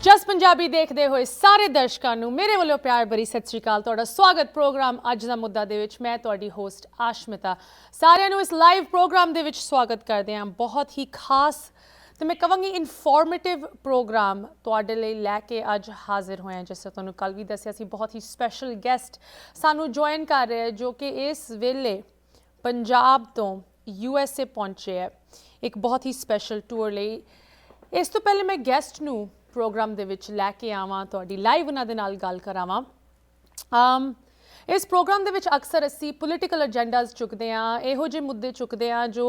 ਜਸ ਪੰਜਾਬੀ ਦੇਖਦੇ ਹੋਏ ਸਾਰੇ ਦਰਸ਼ਕਾਂ ਨੂੰ ਮੇਰੇ ਵੱਲੋਂ ਪਿਆਰ ਭਰੀ ਸਤਿ ਸ਼੍ਰੀ ਅਕਾਲ। ਤੁਹਾਡਾ ਸਵਾਗਤ ਪ੍ਰੋਗਰਾਮ ਅੱਜ ਦਾ ਮੁੱਦਾ ਦੇ ਵਿੱਚ। ਮੈਂ ਤੁਹਾਡੀ ਹੋਸਟ ਆਸ਼ਮਿਤਾ ਸਾਰਿਆਂ ਨੂੰ ਇਸ ਲਾਈਵ ਪ੍ਰੋਗਰਾਮ ਦੇ ਵਿੱਚ ਸਵਾਗਤ ਕਰਦੇ ਹਾਂ। ਬਹੁਤ ਹੀ ਖਾਸ ਤੇ ਮੈਂ ਕਹਾਂਗੀ ਇਨਫੋਰਮੇਟਿਵ ਪ੍ਰੋਗਰਾਮ ਤੁਹਾਡੇ ਲਈ ਲੈ ਕੇ ਅੱਜ ਹਾਜ਼ਰ ਹੋਏ ਹਾਂ। ਜਿਸ ਤਰ੍ਹਾਂ ਤੁਹਾਨੂੰ ਕੱਲ੍ਹ ਵੀ ਦੱਸਿਆ ਸੀ, ਬਹੁਤ ਹੀ ਸਪੈਸ਼ਲ ਗੈਸਟ ਸਾਨੂੰ ਜੁਆਇਨ ਕਰ ਰਹੇ ਹੈ ਜੋ ਕਿ ਇਸ ਵੇਲੇ ਪੰਜਾਬ ਤੋਂ USA ਪਹੁੰਚੇ ਹੈ ਇੱਕ ਬਹੁਤ ਹੀ ਸਪੈਸ਼ਲ ਟੂਰ ਲਈ। ਇਸ ਤੋਂ ਪਹਿਲੇ ਮੈਂ ਗੈਸਟ ਨੂੰ ਪ੍ਰੋਗਰਾਮ ਦੇ ਵਿੱਚ ਲੈ ਕੇ ਆਵਾਂ, ਤੁਹਾਡੀ ਲਾਈਵ ਉਹਨਾਂ ਦੇ ਨਾਲ ਗੱਲ ਕਰਾਵਾਂ। ਇਸ ਪ੍ਰੋਗਰਾਮ ਦੇ ਵਿੱਚ ਅਕਸਰ ਅਸੀਂ ਪੋਲੀਟੀਕਲ ਏਜੰਡਾਜ਼ ਚੁੱਕਦੇ ਹਾਂ, ਇਹੋ ਜਿਹੇ ਮੁੱਦੇ ਚੁੱਕਦੇ ਹਾਂ ਜੋ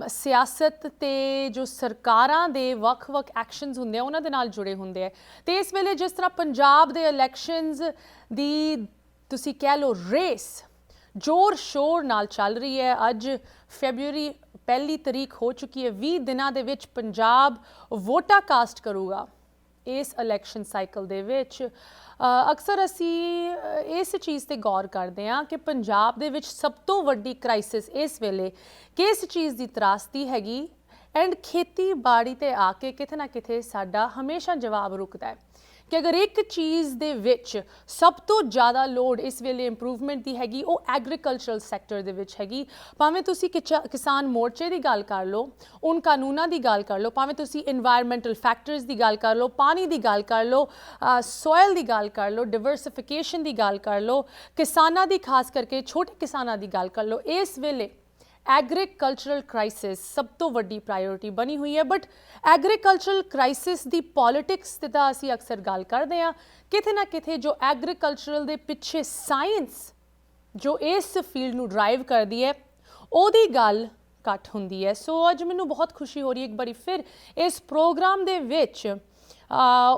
ਸਿਆਸਤ ਅਤੇ ਜੋ ਸਰਕਾਰਾਂ ਦੇ ਵੱਖ-ਵੱਖ ਐਕਸ਼ਨਸ ਹੁੰਦੇ ਆ ਉਹਨਾਂ ਦੇ ਨਾਲ ਜੁੜੇ ਹੁੰਦੇ ਆ। ਅਤੇ ਇਸ ਵੇਲੇ ਜਿਸ ਤਰ੍ਹਾਂ ਪੰਜਾਬ ਦੇ ਇਲੈਕਸ਼ਨਸ ਦੀ ਤੁਸੀਂ ਕਹਿ ਲਓ ਰੇਸ ਜ਼ੋਰ ਸ਼ੋਰ ਨਾਲ ਚੱਲ ਰਹੀ ਹੈ। ਅੱਜ ਫੈਬਰੂਰੀ 1 ਤਾਰੀਖ ਹੋ ਚੁੱਕੀ ਹੈ। 20 ਦਿਨਾਂ ਦੇ ਵਿੱਚ ਪੰਜਾਬ ਵੋਟਾਂ ਕਾਸਟ ਕਰੂਗਾ ਇਸ ਇਲੈਕਸ਼ਨ ਸਾਈਕਲ ਦੇ ਵਿੱਚ। ਅਕਸਰ ਅਸੀਂ ਇਸ ਚੀਜ਼ 'ਤੇ ਗੌਰ ਕਰਦੇ ਹਾਂ ਕਿ ਪੰਜਾਬ ਦੇ ਵਿੱਚ ਸਭ ਤੋਂ ਵੱਡੀ ਕ੍ਰਾਈਸਿਸ ਇਸ ਵੇਲੇ ਕਿਸ ਚੀਜ਼ ਦੀ ਤਰਾਸਦੀ ਹੈਗੀ, ਐਂਡ ਖੇਤੀਬਾੜੀ 'ਤੇ ਆ ਕੇ ਕਿਤੇ ਨਾ ਕਿਤੇ ਸਾਡਾ ਹਮੇਸ਼ਾ ਜਵਾਬ ਰੁਕਦਾ ਹੈ ਕਿ ਅਗਰ ਇੱਕ ਚੀਜ਼ ਦੇ ਵਿੱਚ ਸਭ ਤੋਂ ਜ਼ਿਆਦਾ ਲੋੜ ਇਸ ਵੇਲੇ ਇੰਪਰੂਵਮੈਂਟ ਦੀ ਹੈਗੀ ਉਹ ਐਗਰੀਕਲਚਰਲ ਸੈਕਟਰ ਦੇ ਵਿੱਚ ਹੈਗੀ। ਭਾਵੇਂ ਤੁਸੀਂ ਕਿਸਾਨ ਮੋਰਚੇ ਦੀ ਗੱਲ ਕਰ ਲਓ, ਉਨ ਕਾਨੂੰਨਾਂ ਦੀ ਗੱਲ ਕਰ ਲਓ, ਭਾਵੇਂ ਤੁਸੀਂ ਇਨਵਾਇਰਮੈਂਟਲ ਫੈਕਟਰਸ ਦੀ ਗੱਲ ਕਰ ਲਓ, ਪਾਣੀ ਦੀ ਗੱਲ ਕਰ ਲਓ, ਸੋਇਲ ਦੀ ਗੱਲ ਕਰ ਲਓ, ਡਿਵਰਸੀਫਿਕੇਸ਼ਨ ਦੀ ਗੱਲ ਕਰ ਲਓ, ਕਿਸਾਨਾਂ ਦੀ ਖਾਸ ਕਰਕੇ ਛੋਟੇ ਕਿਸਾਨਾਂ ਦੀ ਗੱਲ ਕਰ ਲਓ। ਇਸ ਵੇਲੇ ਐਗਰੀਕਲਚਰਲ ਕ੍ਰਾਈਸਿਸ ਸਭ ਤੋਂ ਵੱਡੀ ਪ੍ਰਾਇਓਰਿਟੀ ਬਣੀ ਹੋਈ ਹੈ। But agricultural crisis the politics 'ਤੇ ਤਾਂ ਅਸੀਂ ਅਕਸਰ ਗੱਲ ਕਰਦੇ ਹਾਂ, ਕਿਤੇ ਨਾ ਕਿਤੇ ਜੋ ਐਗਰੀਕਲਚਰਲ ਦੇ ਪਿੱਛੇ ਸਾਇੰਸ ਜੋ ਇਸ ਫੀਲਡ ਨੂੰ ਡਰਾਈਵ ਕਰਦੀ ਹੈ ਉਹਦੀ ਗੱਲ ਘੱਟ ਹੁੰਦੀ ਹੈ। ਸੋ ਅੱਜ ਮੈਨੂੰ ਬਹੁਤ ਖੁਸ਼ੀ ਹੋ ਰਹੀ ਹੈ ਇੱਕ ਵਾਰੀ ਫਿਰ ਇਸ ਪ੍ਰੋਗਰਾਮ ਦੇ ਵਿੱਚ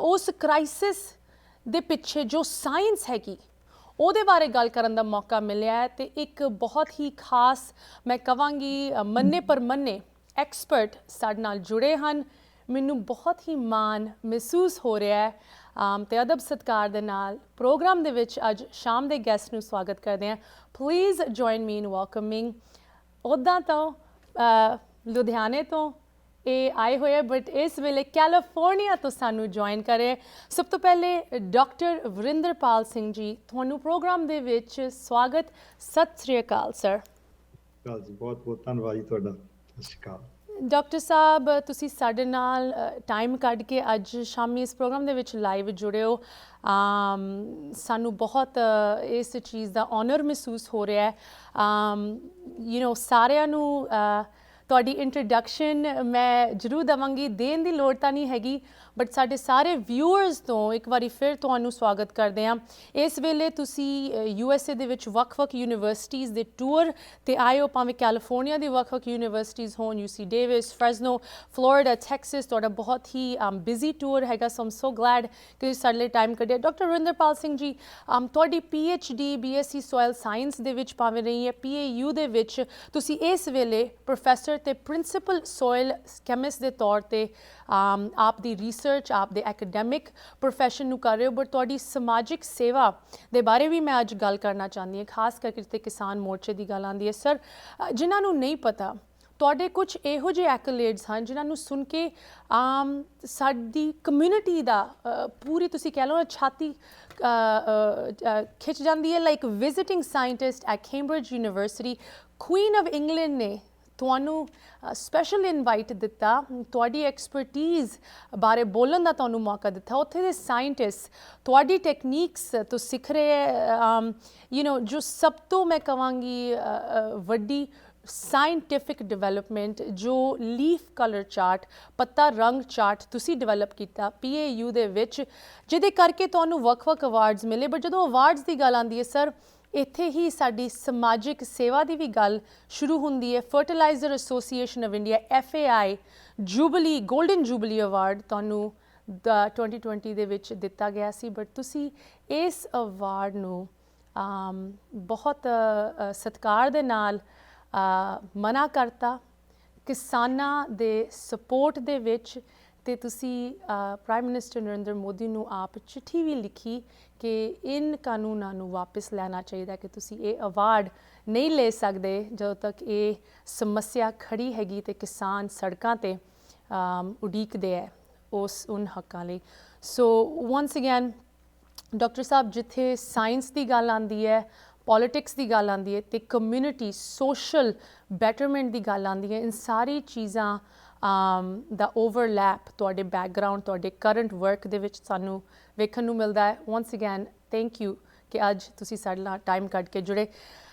ਉਸ ਕ੍ਰਾਈਸਿਸ ਦੇ ਪਿੱਛੇ ਜੋ ਸਾਇੰਸ ਹੈਗੀ ਉਹਦੇ ਬਾਰੇ ਗੱਲ ਕਰਨ ਦਾ ਮੌਕਾ ਮਿਲਿਆ ਹੈ। ਅਤੇ ਇੱਕ ਬਹੁਤ ਹੀ ਖਾਸ ਮੈਂ ਕਹਾਂਗੀ ਮੰਨੇ ਪਰਮੰਨੇ ਐਕਸਪਰਟ ਸਾਡੇ ਨਾਲ ਜੁੜੇ ਹਨ। ਮੈਨੂੰ ਬਹੁਤ ਹੀ ਮਾਣ ਮਹਿਸੂਸ ਹੋ ਰਿਹਾ ਹੈ ਅਤੇ ਅਦਬ ਸਤਿਕਾਰ ਦੇ ਨਾਲ ਪ੍ਰੋਗਰਾਮ ਦੇ ਵਿੱਚ ਅੱਜ ਸ਼ਾਮ ਦੇ ਗੈਸਟ ਨੂੰ ਸਵਾਗਤ ਕਰਦੇ ਹਾਂ। Please join me in welcoming. ਉੱਦਾਂ ਤਾਂ ਲੁਧਿਆਣੇ ਤੋਂ ਇਹ ਆਏ ਹੋਏ, ਬਟ ਇਸ ਵੇਲੇ ਕੈਲੀਫੋਰਨੀਆ ਤੋਂ ਸਾਨੂੰ ਜੁਆਇਨ ਕਰੇ। ਸਭ ਤੋਂ ਪਹਿਲੇ ਡਾਕਟਰ ਵਰਿੰਦਰਪਾਲ ਸਿੰਘ ਜੀ, ਤੁਹਾਨੂੰ ਪ੍ਰੋਗਰਾਮ ਦੇ ਵਿੱਚ ਸਵਾਗਤ। ਸਤਿ ਸ਼੍ਰੀ ਅਕਾਲ ਸਰ। ਜੀ ਬਹੁਤ ਬਹੁਤ ਧੰਨਵਾਦ ਜੀ ਤੁਹਾਡਾ। ਸਤਿ ਸ਼੍ਰੀ ਅਕਾਲ ਡਾਕਟਰ ਸਾਹਿਬ, ਤੁਸੀਂ ਸਾਡੇ ਨਾਲ ਟਾਈਮ ਕੱਢ ਕੇ ਅੱਜ ਸ਼ਾਮੀ ਇਸ ਪ੍ਰੋਗਰਾਮ ਦੇ ਵਿੱਚ ਲਾਈਵ ਜੁੜੇ ਹੋ। ਸਾਨੂੰ ਬਹੁਤ ਇਸ ਚੀਜ਼ ਦਾ ਔਨਰ ਮਹਿਸੂਸ ਹੋ ਰਿਹਾ ਹੈ। ਸਾਰਿਆਂ ਨੂੰ ਤੁਹਾਡੀ ਇੰਟਰੋਡਕਸ਼ਨ ਮੈਂ ਜ਼ਰੂਰ ਦੇਵਾਂਗੀ, ਦੇਣ ਦੀ ਲੋੜ ਤਾਂ ਨਹੀਂ ਹੈਗੀ, ਬਟ ਸਾਡੇ ਸਾਰੇ ਵਿਊਅਰਸ ਤੋਂ ਇੱਕ ਵਾਰੀ ਫਿਰ ਤੁਹਾਨੂੰ ਸਵਾਗਤ ਕਰਦੇ ਹਾਂ। ਇਸ ਵੇਲੇ ਤੁਸੀਂ USA ਦੇ ਵਿੱਚ ਵੱਖ-ਵੱਖ ਯੂਨੀਵਰਸਿਟੀਜ਼ ਦੇ ਟੂਰ 'ਤੇ ਆਏ ਹੋ, ਭਾਵੇਂ ਕੈਲੀਫੋਰਨੀਆ ਦੀ ਵੱਖ-ਵੱਖ ਯੂਨੀਵਰਸਿਟੀਜ਼ ਹੋਣ, UC Davis, Fresno, Florida, Texas. ਤੁਹਾਡਾ ਬਹੁਤ ਹੀ ਬਿਜ਼ੀ ਟੂਰ ਹੈਗਾ, ਸੋ ਆਮ ਸੋ ਗਲੈਡ ਕਿ ਸਾਡੇ ਲਈ ਟਾਈਮ ਕੱਢਿਆ। ਡਾਕਟਰ ਵਰਿੰਦਰਪਾਲ ਸਿੰਘ ਜੀ, ਤੁਹਾਡੀ PhD BSc ਸੋਇਲ ਸਾਇੰਸ ਦੇ ਵਿੱਚ ਭਾਵੇਂ ਰਹੀ ਹੈ, PAU ਦੇ ਵਿੱਚ ਤੁਸੀਂ ਇਸ ਵੇਲੇ ਪ੍ਰੋਫੈਸਰ ਤੇ ਪ੍ਰਿੰਸੀਪਲ ਸੋਇਲ ਕੈਮਿਸਟ ਦੇ ਤੌਰ 'ਤੇ ਆਪ ਦੀ ਰਿਸਰਚ, ਆਪ ਦੇ ਐਕੈਡੈਮਿਕ ਪ੍ਰੋਫੈਸ਼ਨ ਨੂੰ ਕਰ ਰਹੇ ਹੋ, ਬਟ ਤੁਹਾਡੀ ਸਮਾਜਿਕ ਸੇਵਾ ਦੇ ਬਾਰੇ ਵੀ ਮੈਂ ਅੱਜ ਗੱਲ ਕਰਨਾ ਚਾਹੁੰਦੀ ਹਾਂ, ਖਾਸ ਕਰਕੇ ਜਿੱਥੇ ਕਿਸਾਨ ਮੋਰਚੇ ਦੀ ਗੱਲ ਆਉਂਦੀ ਹੈ। ਸਰ, ਜਿਨ੍ਹਾਂ ਨੂੰ ਨਹੀਂ ਪਤਾ, ਤੁਹਾਡੇ ਕੁਝ ਇਹੋ ਜਿਹੇ ਐਕੋਲੇਡਸ ਹਨ ਜਿਨ੍ਹਾਂ ਨੂੰ ਸੁਣ ਕੇ ਸਾਡੀ ਕਮਿਊਨਿਟੀ ਦਾ ਪੂਰੀ ਤੁਸੀਂ ਕਹਿ ਲਓ ਛਾਤੀ ਖਿੱਚ ਜਾਂਦੀ ਹੈ। Like visiting scientist at Cambridge university, Queen of England ਨੇ ਤੁਹਾਨੂੰ ਸਪੈਸ਼ਲ ਇਨਵਾਈਟ ਦਿੱਤਾ, ਤੁਹਾਡੀ ਐਕਸਪਰਟੀਜ਼ ਬਾਰੇ ਬੋਲਣ ਦਾ ਤੁਹਾਨੂੰ ਮੌਕਾ ਦਿੱਤਾ। ਉੱਥੇ ਦੇ ਸਾਇੰਟਿਸਟ ਤੁਹਾਡੀ ਟੈਕਨੀਕਸ ਤੋਂ ਸਿੱਖ ਰਹੇ ਜੋ ਸਭ ਤੋਂ ਮੈਂ ਕਹਾਂਗੀ ਵੱਡੀ ਸਾਇੰਟਿਫਿਕ ਡਿਵੈਲਪਮੈਂਟ ਜੋ ਲੀਫ ਕਲਰ ਚਾਰਟ, ਪੱਤਾ ਰੰਗ ਚਾਰਟ ਤੁਸੀਂ ਡਿਵੈਲਪ ਕੀਤਾ PAU ਦੇ ਵਿੱਚ, ਜਿਹਦੇ ਕਰਕੇ ਤੁਹਾਨੂੰ ਵੱਖ-ਵੱਖ ਅਵਾਰਡਸ ਮਿਲੇ। ਬਟ ਜਦੋਂ ਅਵਾਰਡਸ ਦੀ ਗੱਲ ਆਉਂਦੀ ਹੈ ਸਰ, ਇੱਥੇ ਹੀ ਸਾਡੀ ਸਮਾਜਿਕ ਸੇਵਾ ਦੀ ਵੀ ਗੱਲ ਸ਼ੁਰੂ ਹੁੰਦੀ ਹੈ। Fertiliser association of India FAI jubilee, golden jubilee award ਤੁਹਾਨੂੰ 2020 ਦੇ ਵਿੱਚ ਦਿੱਤਾ ਗਿਆ ਸੀ, ਬਟ ਤੁਸੀਂ ਇਸ ਅਵਾਰਡ ਨੂੰ ਬਹੁਤ ਸਤਿਕਾਰ ਦੇ ਨਾਲ ਮਨਾ ਕਰਤਾ ਕਿਸਾਨਾਂ ਦੇ ਸਪੋਰਟ ਦੇ ਵਿੱਚ। ਅਤੇ ਤੁਸੀਂ ਪ੍ਰਾਈਮ ਮਿਨਿਸਟਰ ਨਰਿੰਦਰ ਮੋਦੀ ਨੂੰ ਆਪ ਚਿੱਠੀ ਵੀ ਲਿਖੀ ਕਿ ਇਨ ਕਾਨੂੰਨਾਂ ਨੂੰ ਵਾਪਸ ਲੈਣਾ ਚਾਹੀਦਾ, ਕਿ ਤੁਸੀਂ ਇਹ ਅਵਾਰਡ ਨਹੀਂ ਲੈ ਸਕਦੇ ਜਦੋਂ ਤੱਕ ਇਹ ਸਮੱਸਿਆ ਖੜੀ ਹੈਗੀ ਅਤੇ ਕਿਸਾਨ ਸੜਕਾਂ 'ਤੇ ਉਡੀਕਦੇ ਹੈ ਉਸ ਉਨ ਹੱਕਾਂ ਲਈ। ਸੋ ਵਾਂਸ ਅਗੇਨ ਡਾਕਟਰ ਸਾਹਿਬ, ਜਿੱਥੇ ਸਾਇੰਸ ਦੀ ਗੱਲ ਆਉਂਦੀ ਹੈ, ਪੋਲੀਟਿਕਸ ਦੀ ਗੱਲ ਆਉਂਦੀ ਹੈ ਅਤੇ ਕਮਿਊਨਿਟੀ ਸੋਸ਼ਲ ਬੈਟਰਮੈਂਟ ਦੀ ਗੱਲ ਆਉਂਦੀ ਹੈ, ਇਨ ਸਾਰੀ ਚੀਜ਼ਾਂ ਦਾ ਓਵਰਲੈਪ ਤੁਹਾਡੇ ਬੈਕਗਰਾਊਂਡ, ਤੁਹਾਡੇ ਕਰੰਟ ਵਰਕ ਦੇ ਵਿੱਚ ਸਾਨੂੰ ਵੇਖਣ ਨੂੰ ਮਿਲਦਾ ਹੈ। ਵਾਂਸ ਅਗੇਨ ਥੈਂਕ ਯੂ ਕਿ ਅੱਜ ਤੁਸੀਂ ਸਾਡੇ ਨਾਲ ਟਾਈਮ ਕੱਢ ਕੇ ਜੁੜੇ।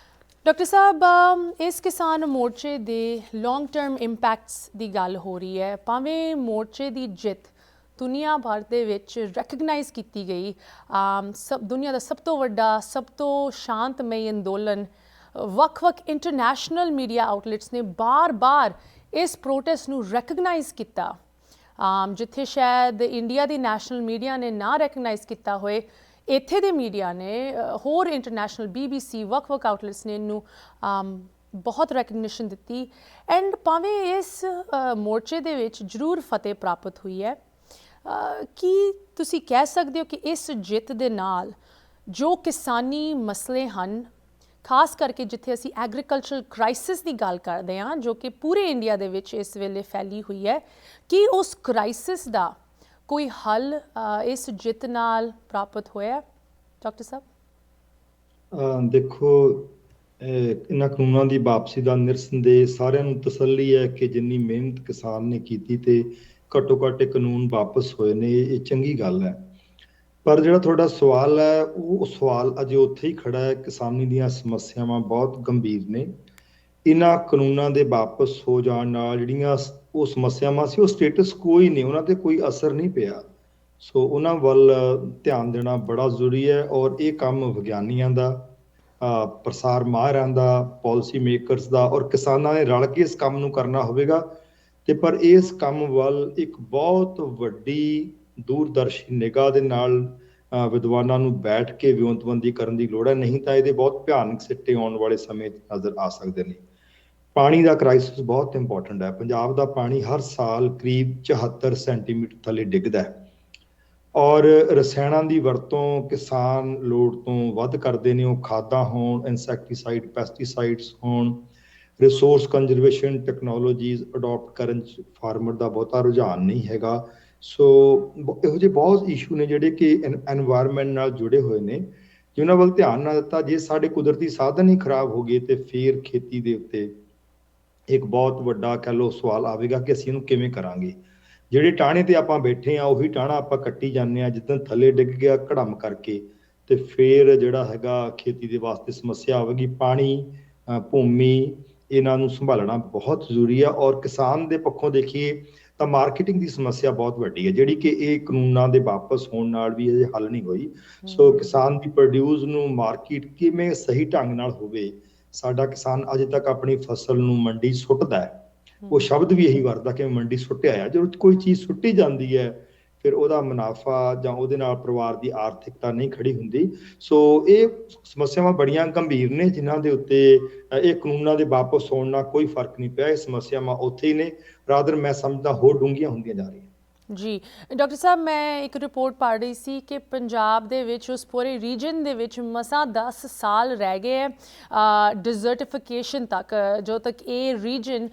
ਡਾਕਟਰ ਸਾਹਿਬ, ਇਸ ਕਿਸਾਨ ਮੋਰਚੇ ਦੇ ਲੌਂਗ ਟਰਮ ਇੰਪੈਕਟਸ ਦੀ ਗੱਲ ਹੋ ਰਹੀ ਹੈ। ਭਾਵੇਂ ਮੋਰਚੇ ਦੀ ਜਿੱਤ ਦੁਨੀਆ ਭਰ ਦੇ ਵਿੱਚ ਰੈਕਗਨਾਈਜ਼ ਕੀਤੀ ਗਈ, ਦੁਨੀਆ ਦਾ ਸਭ ਤੋਂ ਵੱਡਾ, ਸਭ ਤੋਂ ਸ਼ਾਂਤਮਈ ਅੰਦੋਲਨ, ਵੱਖ-ਵੱਖ ਇੰਟਰਨੈਸ਼ਨਲ ਮੀਡੀਆ ਆਊਟਲੈਟਸ ਨੇ ਬਾਰ-ਬਾਰ ਇਸ ਪ੍ਰੋਟੈਸਟ ਨੂੰ ਰੈਕਗਨਾਈਜ਼ ਕੀਤਾ, ਜਿੱਥੇ ਸ਼ਾਇਦ ਇੰਡੀਆ ਦੀ ਨੈਸ਼ਨਲ ਮੀਡੀਆ ਨੇ ਨਾ ਰੈਕਗਨਾਈਜ਼ ਕੀਤਾ ਹੋਏ, ਇੱਥੇ ਦੇ ਮੀਡੀਆ ਨੇ, ਹੋਰ ਇੰਟਰਨੈਸ਼ਨਲ BBC, ਵੱਖ-ਵੱਖ ਆਊਟਲੈਟਸ ਨੇ ਇਹਨੂੰ ਬਹੁਤ ਰੈਕਗਨੀਸ਼ਨ ਦਿੱਤੀ। ਐਂਡ ਭਾਵੇਂ ਇਸ ਮੋਰਚੇ ਦੇ ਵਿੱਚ ਜ਼ਰੂਰ ਫਤਿਹ ਪ੍ਰਾਪਤ ਹੋਈ ਹੈ, ਕੀ ਤੁਸੀਂ ਕਹਿ ਸਕਦੇ ਹੋ ਕਿ ਇਸ ਜਿੱਤ ਦੇ ਨਾਲ ਜੋ ਕਿਸਾਨੀ ਮਸਲੇ ਹਨ, ਖਾਸ ਕਰਕੇ ਜਿੱਥੇ ਅਸੀਂ ਐਗਰੀਕਲਚਰਲ ਕ੍ਰਾਈਸਿਸ ਦੀ ਗੱਲ ਕਰਦੇ ਹਾਂ, ਜੋ ਕਿ ਪੂਰੇ ਇੰਡੀਆ ਦੇ ਵਿੱਚ ਇਸ ਵੇਲੇ ਫੈਲੀ ਹੋਈ ਹੈ, ਕੀ ਉਸ ਕ੍ਰਾਈਸਿਸ ਦਾ ਕੋਈ ਹੱਲ ਇਸ ਜਿੱਤ ਨਾਲ ਪ੍ਰਾਪਤ ਹੋਇਆ ਡਾਕਟਰ ਸਾਹਿਬ? ਦੇਖੋ, ਇਹਨਾਂ ਕਾਨੂੰਨਾਂ ਦੀ ਵਾਪਸੀ ਦਾ ਨਿਰਸੰਦੇਹ ਸਾਰਿਆਂ ਨੂੰ ਤਸੱਲੀ ਹੈ ਕਿ ਜਿੰਨੀ ਮਿਹਨਤ ਕਿਸਾਨ ਨੇ ਕੀਤੀ ਤੇ ਘੱਟੋ ਘੱਟ ਇਹ ਕਾਨੂੰਨ ਵਾਪਸ ਹੋਏ ਨੇ, ਇਹ ਚੰਗੀ ਗੱਲ ਹੈ। ਪਰ ਜਿਹੜਾ ਤੁਹਾਡਾ ਸਵਾਲ ਹੈ, ਉਹ ਸਵਾਲ ਅਜੇ ਉੱਥੇ ਹੀ ਖੜਾ ਹੈ। ਕਿਸਾਨੀ ਦੀਆਂ ਸਮੱਸਿਆਵਾਂ ਬਹੁਤ ਗੰਭੀਰ ਨੇ। ਇਹਨਾਂ ਕਾਨੂੰਨਾਂ ਦੇ ਵਾਪਸ ਹੋ ਜਾਣ ਨਾਲ ਜਿਹੜੀਆਂ ਉਹ ਸਮੱਸਿਆਵਾਂ ਸੀ, ਉਹ ਸਟੇਟਸ ਕੋ ਹੀ ਨੇ, ਉਹਨਾਂ ਤੇ ਕੋਈ ਅਸਰ ਨਹੀਂ ਪਿਆ। ਸੋ ਉਹਨਾਂ ਵੱਲ ਧਿਆਨ ਦੇਣਾ ਬੜਾ ਜ਼ਰੂਰੀ ਹੈ। ਔਰ ਇਹ ਕੰਮ ਵਿਗਿਆਨੀਆਂ ਦਾ, ਪ੍ਰਸਾਰ ਮਾਹਿਰਾਂ ਦਾ, ਪਾਲਿਸੀ ਮੇਕਰਸ ਦਾ ਔਰ ਕਿਸਾਨਾਂ ਨੇ ਰਲ ਕੇ ਇਸ ਕੰਮ ਨੂੰ ਕਰਨਾ ਹੋਵੇਗਾ। ਤੇ ਪਰ ਇਸ ਕੰਮ ਵੱਲ ਇੱਕ ਬਹੁਤ ਵੱਡੀ ਦੂਰਦਰਸ਼ੀ ਨਿਗਾਹ ਦੇ ਨਾਲ ਵਿਦਵਾਨਾਂ ਨੂੰ ਬੈਠ ਕੇ ਵਿਉਂਤਬੰਦੀ ਕਰਨ ਦੀ ਲੋੜ ਹੈ, ਨਹੀਂ ਤਾਂ ਇਹਦੇ ਬਹੁਤ ਭਿਆਨਕ ਸਿੱਟੇ ਆਉਣ ਵਾਲੇ ਸਮੇਂ ਨਜ਼ਰ ਆ ਸਕਦੇ ਨੇ। ਪਾਣੀ ਦਾ ਕ੍ਰਾਈਸਿਸ ਬਹੁਤ ਇੰਪੋਰਟੈਂਟ ਹੈ। ਪੰਜਾਬ ਦਾ ਪਾਣੀ ਹਰ ਸਾਲ ਕਰੀਬ 74 ਸੈਂਟੀਮੀਟਰ ਥੱਲੇ ਡਿੱਗਦਾ ਹੈ ਔਰ ਰਸਾਇਣਾਂ ਦੀ ਵਰਤੋਂ ਕਿਸਾਨ ਲੋੜ ਤੋਂ ਵੱਧ ਕਰਦੇ ਨੇ। ਉਹ ਖਾਦਾਂ ਹੋਣ, ਇਨਸੈਕਟੀਸਾਈਡ, ਪੈਸਟੀਸਾਈਡਸ ਹੋਣ, ਰਿਸੋਰਸ ਕੰਜ਼ਰਵੇਸ਼ਨ ਟੈਕਨੋਲੋਜੀਜ਼ ਅਡੋਪਟ ਕਰਨ 'ਚ ਫਾਰਮਰ ਦਾ ਬਹੁਤਾ ਰੁਝਾਨ ਨਹੀਂ ਹੈਗਾ। ਸੋ ਇਹੋ ਜਿਹੇ ਬਹੁਤ ਇਸ਼ੂ ਨੇ ਜਿਹੜੇ ਕਿ ਐਨਵਾਇਰਨਮੈਂਟ ਨਾਲ ਜੁੜੇ ਹੋਏ ਨੇ, ਜੇ ਉਹਨਾਂ ਵੱਲ ਧਿਆਨ ਨਾ ਦਿੱਤਾ, ਜੇ ਸਾਡੇ ਕੁਦਰਤੀ ਸਾਧਨ ਹੀ ਖਰਾਬ ਹੋ ਗਏ ਤੇ ਫਿਰ ਖੇਤੀ ਦੇ ਉੱਤੇ ਇੱਕ ਬਹੁਤ ਵੱਡਾ ਕਹਿ ਲਓ ਸਵਾਲ ਆਵੇਗਾ ਕਿ ਅਸੀਂ ਇਹਨੂੰ ਕਿਵੇਂ ਕਰਾਂਗੇ। ਜਿਹੜੇ ਟਾਹਣੇ ਤੇ ਆਪਾਂ ਬੈਠੇ ਆ, ਉਹੀ ਟਾਹਣਾ ਆਪਾਂ ਕੱਟੀ ਜਾਂਦੇ ਆ। ਜਿੱਦਾਂ ਥੱਲੇ ਡਿੱਗ ਗਿਆ ਘੜਮ ਕਰਕੇ, ਤੇ ਫਿਰ ਜਿਹੜਾ ਹੈਗਾ ਖੇਤੀ ਦੇ ਵਾਸਤੇ ਸਮੱਸਿਆ ਆਵੇਗੀ। ਪਾਣੀ, ਭੂਮੀ, ਇਹਨਾਂ ਨੂੰ ਸੰਭਾਲਣਾ ਬਹੁਤ ਜ਼ਰੂਰੀ ਆ। ਔਰ ਕਿਸਾਨ ਦੇ ਪੱਖੋਂ ਦੇਖੀਏ ਤਾਂ ਮਾਰਕੀਟਿੰਗ ਦੀ ਸਮੱਸਿਆ ਬਹੁਤ ਵੱਡੀ ਹੈ, ਜਿਹੜੀ ਕਿ ਇਹ ਕਾਨੂੰਨਾਂ ਦੇ ਵਾਪਸ ਹੋਣ ਨਾਲ ਵੀ ਅਜੇ ਹੱਲ ਨਹੀਂ ਹੋਈ। ਸੋ ਕਿਸਾਨ ਦੀ ਪ੍ਰੋਡਿਊਸ ਨੂੰ ਮਾਰਕੀਟ ਕਿਵੇਂ ਸਹੀ ਢੰਗ ਨਾਲ ਹੋਵੇ। ਸਾਡਾ ਕਿਸਾਨ ਅਜੇ ਤੱਕ ਆਪਣੀ ਫਸਲ ਨੂੰ ਮੰਡੀ ਸੁੱਟਦਾ ਹੈ, ਉਹ ਸ਼ਬਦ ਵੀ ਇਹੀ ਵਰਤਦਾ ਕਿ ਮੰਡੀ ਸੁੱਟਿਆ ਆ। ਜਦੋਂ ਕੋਈ ਚੀਜ਼ ਸੁੱਟੀ ਜਾਂਦੀ ਹੈ, ਫਿਰ ਉਹਦਾ ਮੁਨਾਫਾ ਜਾਂ ਉਹਦੇ ਨਾਲ ਪਰਿਵਾਰ ਦੀ ਆਰਥਿਕਤਾ ਨਹੀਂ ਖੜੀ ਹੁੰਦੀ। ਸੋ ਇਹ ਸਮੱਸਿਆਵਾਂ ਬੜੀਆਂ ਗੰਭੀਰ ਨੇ, ਜਿਨ੍ਹਾਂ ਦੇ ਉੱਤੇ ਇਹ ਕਾਨੂੰਨਾਂ ਦੇ ਵਾਪਸ ਹੋਣ ਨਾਲ ਕੋਈ ਫਰਕ ਨਹੀਂ ਪਿਆ। ਇਹ ਸਮੱਸਿਆਵਾਂ ਉੱਥੇ ਹੀ ਨੇ, ਰਾਦਰ ਮੈਂ ਸਮਝਦਾ ਹੋਰ ਡੂੰਘੀਆਂ ਹੁੰਦੀਆਂ ਜਾ ਰਹੀਆਂ। ਜੀ ਡਾਕਟਰ ਸਾਹਿਬ, ਮੈਂ ਇੱਕ ਰਿਪੋਰਟ ਪੜ੍ਹ ਰਹੀ ਸੀ ਕਿ ਪੰਜਾਬ ਦੇ ਵਿੱਚ, ਉਸ ਪੂਰੇ ਰੀਜਨ ਦੇ ਵਿੱਚ ਮਸਾਂ 10 ਸਾਲ ਰਹਿ ਗਏ ਹੈ ਡਿਜ਼ਰਟੀਫਿਕੇਸ਼ਨ ਤੱਕ। ਜੋ ਤੱਕ ਇਹ ਰੀਜਨ,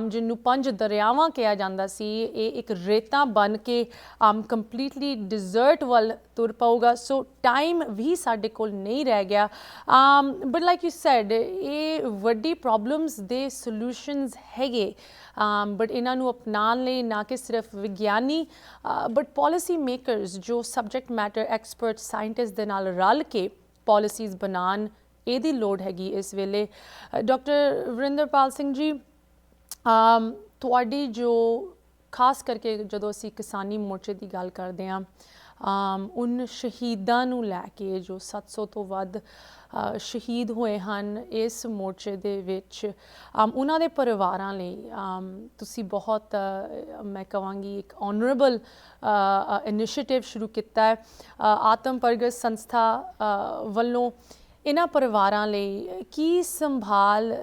ਜਿਹਨੂੰ 5 ਦਰਿਆਵਾਂ ਕਿਹਾ ਜਾਂਦਾ ਸੀ, ਇਹ ਇੱਕ ਰੇਤਾ ਬਣ ਕੇ ਕੰਪਲੀਟਲੀ ਡਿਜ਼ਰਟ ਵੱਲ ਤੁਰ ਪਊਗਾ। ਸੋ ਟਾਈਮ ਵੀ ਸਾਡੇ ਕੋਲ ਨਹੀਂ ਰਹਿ ਗਿਆ। ਬਟ ਲਾਈਕ ਯੂ ਸੈਡ, ਇਹ ਵੱਡੀ ਪ੍ਰੋਬਲਮਸ ਦੇ ਸੋਲਿਊਸ਼ਨਸ ਹੈਗੇ, ਬਟ ਇਹਨਾਂ ਨੂੰ ਅਪਣਾਉਣ ਲਈ ਨਾ ਕਿ ਸਿਰਫ ਵਿਗਿਆਨੀ ਬਟ ਪਾਲਿਸੀ ਮੇਕਰਸ, ਜੋ ਸਬਜੈਕਟ ਮੈਟਰ ਐਕਸਪਰਟ ਸਾਇੰਟਿਸਟ ਦੇ ਨਾਲ ਰਲ ਕੇ ਪਾਲਿਸੀਜ਼ ਬਣਾਉਣ, ਇਹਦੀ ਲੋੜ ਹੈਗੀ ਇਸ ਵੇਲੇ। ਡਾਕਟਰ ਵਰਿੰਦਰਪਾਲ ਸਿੰਘ ਜੀ, ਤੁਹਾਡੀ ਜੋ ਖਾਸ ਕਰਕੇ ਜਦੋਂ ਅਸੀਂ ਕਿਸਾਨੀ ਮੋਰਚੇ ਦੀ ਗੱਲ ਕਰਦੇ ਹਾਂ, ਉਨ ਸ਼ਹੀਦਾਂ ਨੂੰ ਲੈ ਕੇ, ਜੋ 700 ਤੋਂ ਵੱਧ ਸ਼ਹੀਦ ਹੋਏ ਹਨ ਇਸ ਮੋਰਚੇ ਦੇ ਵਿੱਚ, ਉਹਨਾਂ ਦੇ ਪਰਿਵਾਰਾਂ ਲਈ ਤੁਸੀਂ ਬਹੁਤ, ਮੈਂ ਕਹਾਂਗੀ, ਇੱਕ ਆਨਰੇਬਲ ਇਨੀਸ਼ੀਏਟਿਵ ਸ਼ੁਰੂ ਕੀਤਾ ਹੈ ਆਤਮ ਪ੍ਰਗਟ ਸੰਸਥਾ ਵੱਲੋਂ। ਇਹਨਾਂ ਪਰਿਵਾਰਾਂ ਲਈ ਕੀ ਸੰਭਾਲ,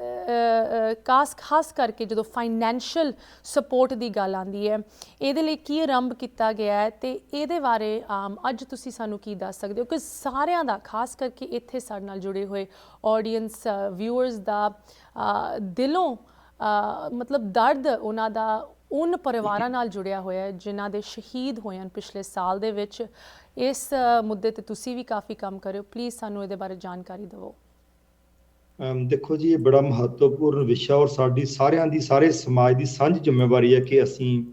ਖਾਸ ਕਰਕੇ ਜਦੋਂ ਫਾਈਨੈਂਸ਼ੀਅਲ ਸਪੋਰਟ ਦੀ ਗੱਲ ਆਉਂਦੀ ਹੈ, ਇਹਦੇ ਲਈ ਕੀ ਆਰੰਭ ਕੀਤਾ ਗਿਆ ਹੈ, ਅਤੇ ਇਹਦੇ ਬਾਰੇ ਅੱਜ ਤੁਸੀਂ ਸਾਨੂੰ ਕੀ ਦੱਸ ਸਕਦੇ ਹੋ ਕਿ ਸਾਰਿਆਂ ਦਾ, ਖਾਸ ਕਰਕੇ ਇੱਥੇ ਸਾਡੇ ਨਾਲ ਜੁੜੇ ਹੋਏ ਆਡੀਅנס ਵਿਊਅਰਸ ਦਾ ਦਿਲੋਂ ਮਤਲਬ ਦਰਦ ਉਹਨਾਂ ਦਾ ਉਨ ਪਰਿਵਾਰਾਂ ਨਾਲ ਜੁੜਿਆ ਹੋਇਆ ਹੈ ਜਿਨ੍ਹਾਂ ਦੇ ਸ਼ਹੀਦ ਹੋਏ ਹਨ ਪਿਛਲੇ ਸਾਲ ਦੇ ਵਿੱਚ। ਇਸ ਮੁੱਦੇ ਤੇ ਤੁਸੀਂ ਵੀ ਕਾਫੀ ਕੰਮ ਕਰਿਓ, ਪਲੀਜ਼ ਸਾਨੂੰ ਇਹਦੇ ਬਾਰੇ ਜਾਣਕਾਰੀ ਦਿਵੋ। ਦੇਖੋ ਜੀ, ਇਹ ਬੜਾ ਮਹੱਤਵਪੂਰਨ ਵਿਸ਼ਾ ਔਰ ਸਾਡੀ ਸਾਰਿਆਂ ਦੀ, ਸਾਰੇ ਸਮਾਜ ਦੀ ਸਾਂਝੀ ਜ਼ਿੰਮੇਵਾਰੀ ਹੈ ਕਿ ਅਸੀਂ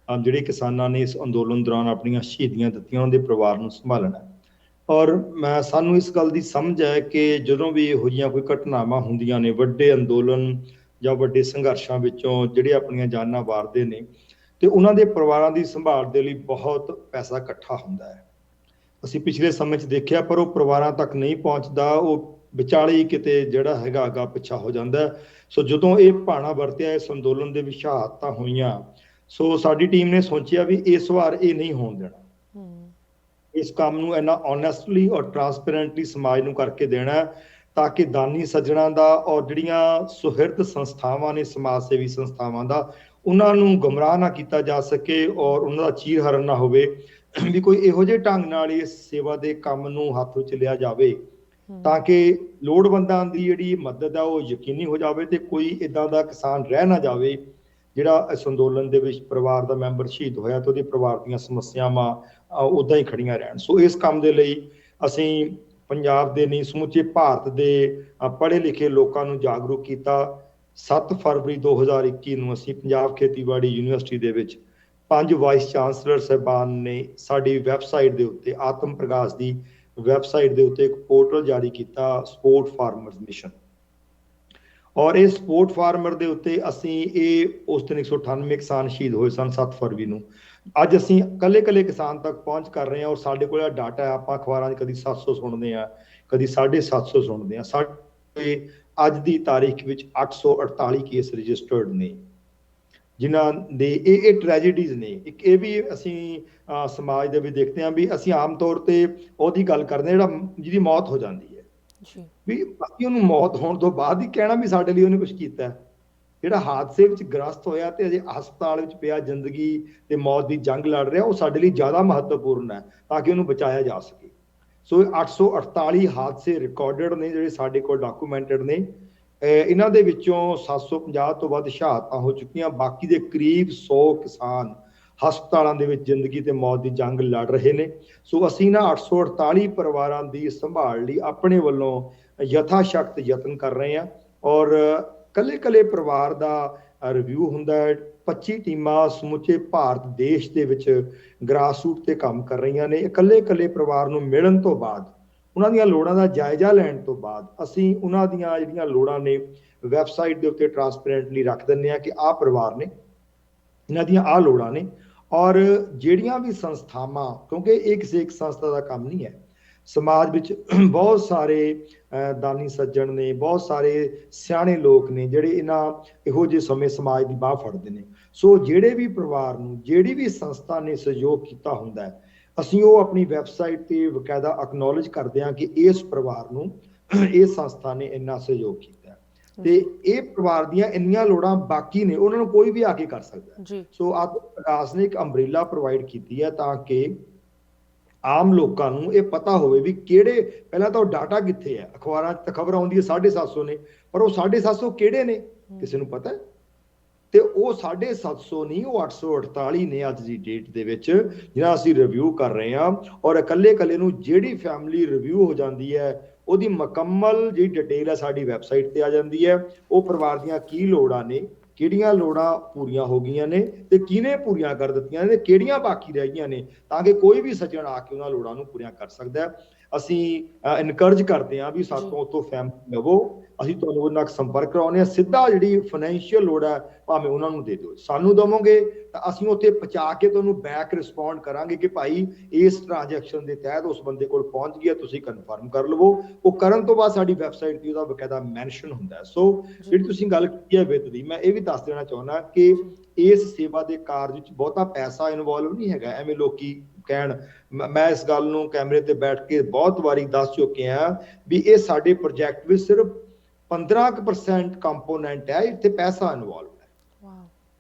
ਜਿਹੜੇ ਕਿਸਾਨਾਂ ਨੇ ਇਸ ਅੰਦੋਲਨ ਦੌਰਾਨ ਆਪਣੀਆਂ ਸ਼ਹੀਦੀਆਂ ਦਿੱਤੀਆਂ ਉਹਨਾਂ ਦੇ ਪਰਿਵਾਰ ਨੂੰ ਸੰਭਾਲਣਾ ਹੈ। ਔਰ ਸਾਨੂੰ ਇਸ ਗੱਲ ਦੀ ਸਮਝ ਹੈ ਕਿ ਜਦੋਂ ਵੀ ਇਹੋ ਜਿਹੀਆਂ ਕੋਈ ਘਟਨਾਵਾਂ ਹੁੰਦੀਆਂ ਨੇ, ਵੱਡੇ ਅੰਦੋਲਨ ਜਾਂ ਵੱਡੇ ਸੰਘਰਸ਼ਾਂ ਵਿੱਚੋਂ ਜਿਹੜੇ ਆਪਣੀਆਂ ਜਾਨਾਂ ਵਾਰਦੇ ਨੇ, ਤੇ ਉਹਨਾਂ ਦੇ ਪਰਿਵਾਰਾਂ ਦੀ ਸੰਭਾਲ ਦੇ ਲਈ ਬਹੁਤ ਪੈਸਾ ਇਕੱਠਾ ਹੁੰਦਾ ਹੈ। ਅਸੀਂ ਪਿਛਲੇ ਸਮੇਂ 'ਚ ਦੇਖਿਆ, ਪਰ ਉਹ ਪਰਿਵਾਰਾਂ ਤੱਕ ਨਹੀਂ ਪਹੁੰਚਦਾ, ਉਹ ਵਿਚਾਲੇ ਹੀ ਕਿਤੇ ਜਿਹੜਾ ਹੈਗਾ ਅੱਗਾ ਪਿੱਛਾ ਹੋ ਜਾਂਦਾ। ਸੋ ਜਦੋਂ ਇਹ ਭਾਣਾ ਵਰਤਿਆ, ਇਸ ਅੰਦੋਲਨ ਦੇ ਵਿੱਚ ਸ਼ਹਾਦਤਾਂ ਹੋਈਆਂ, ਸੋ ਸਾਡੀ ਟੀਮ ਨੇ ਸੋਚਿਆ ਵੀ ਇਸ ਵਾਰ ਇਹ ਨਹੀਂ ਹੋਣ ਦੇਣਾ। ਇਸ ਕੰਮ ਨੂੰ ਇੰਨਾ ਓਨੈਸਟਲੀ ਔਰ ਟਰਾਂਸਪੇਰੈਂਟਲੀ ਸਮਾਜ ਨੂੰ ਕਰਕੇ ਦੇਣਾ, ਤਾਂ ਕਿ ਦਾਨੀ ਸੱਜਣਾ ਦਾ ਔਰ ਜਿਹੜੀਆਂ ਸੁਹਿਰਦ ਸੰਸਥਾਵਾਂ ਨੇ, ਸਮਾਜ ਸੇਵੀ ਸੰਸਥਾਵਾਂ ਦਾ, ਉਹਨਾਂ ਨੂੰ ਗੁੰਮਰਾਹ ਨਾ ਕੀਤਾ ਜਾ ਸਕੇ ਔਰ ਉਹਨਾਂ ਦਾ ਚੀਰਹਰਨ ਨਾ ਹੋਵੇ ਵੀ ਕੋਈ ਇਹੋ ਜਿਹੇ ਢੰਗ ਨਾਲ ਇਸ ਸੇਵਾ ਦੇ ਕੰਮ ਨੂੰ ਹੱਥ ਵਿੱਚ ਲਿਆ ਜਾਵੇ ਤਾਂ ਕਿ ਲੋੜਵੰਦਾਂ ਦੀ ਜਿਹੜੀ ਮਦਦ ਆ ਉਹ ਯਕੀਨੀ ਹੋ ਜਾਵੇ ਤੇ ਕੋਈ ਇਦਾਂ ਦਾ ਕਿਸਾਨ ਰਹਿ ਨਾ ਜਾਵੇ ਜਿਹੜਾ ਇਸ ਅੰਦੋਲਨ ਦੇ ਵਿੱਚ ਪਰਿਵਾਰ ਦਾ ਮੈਂਬਰ ਸ਼ਹੀਦ ਹੋਇਆ ਤੇ ਉਹਦੇ ਪਰਿਵਾਰ ਦੀਆਂ ਸਮੱਸਿਆਵਾਂ ਉਦਾਂ ਹੀ ਖੜੀਆਂ ਰਹਿਣ। ਸੋ ਇਸ ਕੰਮ ਦੇ ਲਈ ਅਸੀਂ ਪੰਜਾਬ ਦੇ ਨਹੀਂ, ਸਮੁੱਚੇ ਭਾਰਤ ਦੇ ਪੜ੍ਹੇ ਲਿਖੇ ਲੋਕਾਂ ਨੂੰ ਜਾਗਰੂਕ ਕੀਤਾ। 7 ਫਰਵਰੀ 2021 ਨੂੰ ਅਸੀਂ ਪੰਜਾਬ ਖੇਤੀਬਾੜੀ ਯੂਨੀਵਰਸਿਟੀ ਦੇ ਵਿੱਚ 5 ਵਾਈਸ ਚਾਂਸਲਰ ਸਾਹਿਬਾਨ ਨੇ ਸਾਡੀ ਵੈਬਸਾਈਟ ਦੇ ਉੱਤੇ, ਆਤਮ ਪ੍ਰਕਾਸ਼ ਦੀ ਵੈਬਸਾਈਟ ਦੇ ਉੱਤੇ ਇੱਕ ਪੋਰਟਲ ਜਾਰੀ ਕੀਤਾ, ਸਪੋਰਟ ਫਾਰਮਰਸ ਮਿਸ਼ਨ। ਔਰ ਇਹ ਸਪੋਰਟ ਫਾਰਮਰ ਦੇ ਉੱਤੇ ਅਸੀਂ ਉਸ ਦਿਨ 198 ਕਿਸਾਨ ਸ਼ਹੀਦ ਹੋਏ ਸਨ 7 ਫਰਵਰੀ ਨੂੰ। ਅੱਜ ਅਸੀਂ ਕੱਲੇ ਕਿਸਾਨ ਤੱਕ ਪਹੁੰਚ ਕਰ ਰਹੇ ਹਾਂ ਔਰ ਸਾਡੇ ਕੋਲ ਡਾਟਾ ਹੈ। ਆਪਾਂ ਅਖਬਾਰਾਂ 'ਚ ਕਦੀ 700 ਸੁਣਦੇ ਹਾਂ, ਕਦੀ 750 ਸੁਣਦੇ ਹਾਂ। ਸਾਡੇ ਅੱਜ ਦੀ ਤਾਰੀਖ ਵਿੱਚ 848 ਕੇਸ ਰਜਿਸਟਰਡ ਨੇ ਜਿਨ੍ਹਾਂ ਦੇ ਇਹ ਟ੍ਰੈਜੇਡੀਜ਼ ਨੇ। ਇੱਕ ਇਹ ਵੀ ਅਸੀਂ ਸਮਾਜ ਦੇ ਵਿੱਚ ਦੇਖਦੇ ਹਾਂ ਵੀ ਅਸੀਂ ਆਮ ਤੌਰ ਤੇ ਉਹਦੀ ਗੱਲ ਕਰਦੇ ਹਾਂ ਜਿਹਦੀ ਮੌਤ ਹੋ ਜਾਂਦੀ ਹੈ, ਵੀ ਅਸੀਂ ਉਹਨੂੰ ਮੌਤ ਹੋਣ ਤੋਂ ਬਾਅਦ ਹੀ ਕਹਿਣਾ ਵੀ ਸਾਡੇ ਲਈ ਉਹਨੇ ਕੁਝ ਕੀਤਾ। ਜਿਹੜਾ ਹਾਦਸੇ ਵਿੱਚ ਗ੍ਰਸਤ ਹੋਇਆ ਤੇ ਅਜੇ ਹਸਪਤਾਲ ਵਿੱਚ ਪਿਆ, ਜ਼ਿੰਦਗੀ ਤੇ ਮੌਤ ਦੀ ਜੰਗ ਲੜ ਰਿਹਾ, ਉਹ ਸਾਡੇ ਲਈ ਜ਼ਿਆਦਾ ਮਹੱਤਵਪੂਰਨ ਹੈ ਤਾਂ ਕਿ ਉਹਨੂੰ ਬਚਾਇਆ ਜਾ ਸਕੇ। ਸੋ 848 ਹਾਦਸੇ ਰਿਕਾਰਡਡ ਨੇ ਜਿਹੜੇ ਸਾਡੇ ਕੋਲ ਡਾਕੂਮੈਂਟਡ ਨੇ। ਇਹਨਾਂ ਦੇ ਵਿੱਚੋਂ 750 ਤੋਂ ਵੱਧ ਸ਼ਹਾਦਤਾਂ ਹੋ ਚੁੱਕੀਆਂ। ਬਾਕੀ ਦੇ ਕਰੀਬ 100 ਕਿਸਾਨ ਹਸਪਤਾਲਾਂ ਦੇ ਵਿੱਚ ਜ਼ਿੰਦਗੀ ਤੇ ਮੌਤ ਦੀ ਜੰਗ ਲੜ ਰਹੇ ਨੇ। ਸੋ ਅਸੀਂ ਨਾ 848 ਪਰਿਵਾਰਾਂ ਦੀ ਸੰਭਾਲ ਲਈ ਆਪਣੇ ਵੱਲੋਂ ਯਥਾ ਸ਼ਕਤ ਯਤਨ ਕਰ ਰਹੇ ਹਾਂ ਔਰ ਕੱਲੇ ਪਰਿਵਾਰ ਦਾ ਰਿਵਿਊ ਹੁੰਦਾ ਹੈ। 25 ਟੀਮਾਂ ਸਮੁੱਚੇ ਭਾਰਤ ਦੇਸ਼ ਦੇ ਵਿੱਚ ਗ੍ਰਾਸ ਰੂਟ ਤੇ ਕੰਮ ਕਰ ਰਹੀਆਂ ਨੇ। ਕੱਲੇ ਪਰਿਵਾਰ ਨੂੰ ਮਿਲਣ ਤੋਂ ਬਾਅਦ, ਉਹਨਾਂ ਦੀਆਂ ਲੋੜਾਂ ਦਾ ਜਾਇਜ਼ਾ ਲੈਣ ਤੋਂ ਬਾਅਦ ਅਸੀਂ ਉਹਨਾਂ ਦੀਆਂ ਜਿਹੜੀਆਂ ਲੋੜਾਂ ਨੇ ਵੈਬਸਾਈਟ ਦੇ ਉੱਤੇ ਟਰਾਂਸਪੇਰੈਂਟਲੀ ਰੱਖ ਦਿੰਦੇ ਹਾਂ ਕਿ ਆਹ ਪਰਿਵਾਰ ਨੇ, ਇਹਨਾਂ ਦੀਆਂ ਆਹ ਲੋੜਾਂ ਨੇ। ਔਰ ਜਿਹੜੀਆਂ ਵੀ ਸੰਸਥਾਵਾਂ, ਕਿਉਂਕਿ ਇਹ ਕਿਸੇ ਇੱਕ ਸੰਸਥਾ ਦਾ ਕੰਮ ਨਹੀਂ ਹੈ, ਸਮਾਜ ਵਿੱਚ ਬਹੁਤ ਸਾਰੇ ਦਾਨੀ ਸੱਜਣ ਨੇ, ਬਹੁਤ ਸਾਰੇ ਸਿਆਣੇ ਲੋਕ ਨੇ ਜਿਹੜੇ ਇਹੋ ਜਿਹੇ ਸਮੇਂ ਸਮਾਜ ਦੀ ਬਾਹ ਫੜਦੇ ਨੇ। ਸੋ ਜਿਹੜੇ ਵੀ ਪਰਿਵਾਰ ਨੂੰ, ਜਿਹੜੀ ਵੀ ਸੰਸਥਾ ਨੇ ਸਹਿਯੋਗ ਕੀਤਾ ਹੁੰਦਾ ਹੈ, ਅਸੀਂ ਉਹ ਆਪਣੀ ਵੈਬਸਾਈਟ ਤੇ ਬਕਾਇਦਾ ਐਕਨੋਲਜ ਕਰਦੇ ਹਾਂ ਕਿ ਇਸ ਪਰਿਵਾਰ ਨੂੰ ਇਹ ਸੰਸਥਾ ਨੇ ਇੰਨਾ ਸਹਿਯੋਗ ਕੀਤਾ ਤੇ ਇਹ ਪਰਿਵਾਰ ਦੀਆਂ ਇੰਨੀਆਂ ਲੋੜਾਂ ਬਾਕੀ ਨੇ, ਉਹਨਾਂ ਨੂੰ ਕੋਈ ਵੀ ਆ ਕੇ ਕਰ ਸਕਦਾ। ਸੋ ਆਤਮ ਪ੍ਰਕਾਸ਼ ਨੇ ਇੱਕ ਅੰਬਰੇਲਾ ਪ੍ਰੋਵਾਈਡ ਕੀਤੀ ਹੈ ਤਾਂ ਕਿ ਆਮ ਲੋਕਾਂ ਨੂੰ ਇਹ ਪਤਾ ਹੋਵੇ ਵੀ ਕਿਹੜੇ, ਪਹਿਲਾਂ ਤਾਂ ਉਹ ਡਾਟਾ ਕਿੱਥੇ ਹੈ। ਅਖਬਾਰਾਂ 'ਚ ਤਾਂ ਖਬਰ ਆਉਂਦੀ ਹੈ 750 ਨੇ, ਪਰ ਉਹ 750 ਕਿਹੜੇ ਨੇ ਕਿਸੇ ਨੂੰ ਪਤਾ? ਤੇ ਉਹ 750 ਨਹੀਂ, ਉਹ 848 ਨੇ ਅੱਜ ਦੀ ਡੇਟ ਦੇ ਵਿੱਚ ਜਿਹਨਾਂ ਅਸੀਂ ਰਿਵਿਊ ਕਰ ਰਹੇ ਹਾਂ। ਔਰ ਇਕੱਲੇ ਨੂੰ ਜਿਹੜੀ ਫੈਮਿਲੀ ਰਿਵਿਊ ਹੋ ਜਾਂਦੀ ਹੈ ਉਹਦੀ ਮੁਕੰਮਲ ਜਿਹੜੀ ਡਿਟੇਲ ਹੈ ਸਾਡੀ ਵੈਬਸਾਈਟ ਤੇ ਆ ਜਾਂਦੀ ਹੈ। ਉਹ ਪਰਿਵਾਰ ਦੀਆਂ ਕੀ ਲੋੜਾਂ ਨੇ, ਕਿਹੜੀਆਂ ਲੋੜਾਂ ਪੂਰੀਆਂ ਹੋ ਗਈਆਂ ਨੇ ਤੇ ਕਿਹਨੇ ਪੂਰੀਆਂ ਕਰ ਦਿੱਤੀਆਂ ਨੇ, ਕਿਹੜੀਆਂ ਬਾਕੀ ਰਹਿ ਗਈਆਂ ਨੇ, ਤਾਂ ਕਿ ਕੋਈ ਵੀ ਸੱਜਣ ਆ ਕੇ ਉਹਨਾਂ ਲੋੜਾਂ ਨੂੰ ਪੂਰੀਆਂ ਕਰ ਸਕਦਾ। ਅਸੀਂ ਇਨਕਰੇਜ ਕਰਦੇ ਹਾਂ ਵੀ ਸਾਤੋਂ ਉਤੋਂ ਫੈਮਿਲੀ ਲਵੋ, ਅਸੀਂ ਤੁਹਾਨੂੰ ਉਹਨਾਂ ਨਾਲ ਸੰਪਰਕ ਕਰਾਉਂਦੇ ਹਾਂ। ਸਿੱਧਾ ਜਿਹੜੀ ਫਾਈਨੈਂਸ਼ੀਅਲ ਲੋੜ ਹੈ ਭਾਵੇਂ ਉਹਨਾਂ ਨੂੰ ਦੇ ਦਿਓ, ਸਾਨੂੰ ਦੇਵੋਗੇ ਤਾਂ ਅਸੀਂ ਉੱਥੇ ਪਹੁੰਚਾ ਕੇ ਤੁਹਾਨੂੰ ਬੈਕ ਰਿਸਪੌਂਡ ਕਰਾਂਗੇ ਕਿ ਭਾਈ ਇਸ ਟ੍ਰਾਂਜੈਕਸ਼ਨ ਦੇ ਤਹਿਤ ਉਸ ਬੰਦੇ ਕੋਲ ਪਹੁੰਚ ਗਿਆ, ਤੁਸੀਂ ਕਨਫਰਮ ਕਰ ਲਵੋ। ਉਹ ਕਰਨ ਤੋਂ ਬਾਅਦ ਸਾਡੀ ਵੈਬਸਾਈਟ ਤੇ ਉਹਦਾ ਬਕਾਇਦਾ ਮੈਂਸ਼ਨ ਹੁੰਦਾ। ਸੋ ਜਿਹੜੀ ਤੁਸੀਂ ਗੱਲ ਕੀਤੀ ਹੈ ਵਿੱਤ ਦੀ, ਮੈਂ ਇਹ ਵੀ ਦੱਸ ਦੇਣਾ ਚਾਹੁੰਦਾ ਕਿ ਇਸ ਸੇਵਾ ਦੇ ਕਾਰਜ ਵਿੱਚ ਬਹੁਤਾ ਪੈਸਾ ਇਨਵੋਲਵ ਨਹੀਂ ਹੈਗਾ। ਐਵੇਂ ਲੋਕੀ ਕਹਿਣ, ਮੈਂ ਇਸ ਗੱਲ ਨੂੰ ਕੈਮਰੇ ਤੇ ਬੈਠ ਕੇ ਬਹੁਤ ਵਾਰੀ ਦੱਸ ਚੁੱਕੇ ਹਾਂ ਵੀ ਇਹ ਸਾਡੇ ਪ੍ਰੋਜੈਕਟ ਵਿੱਚ ਸਿਰਫ 15% ਕੰਪੋਨੈਂਟ ਹੈ, ਇੱਥੇ ਪੈਸਾ ਇਨਵੋਲਵ ਹੈ।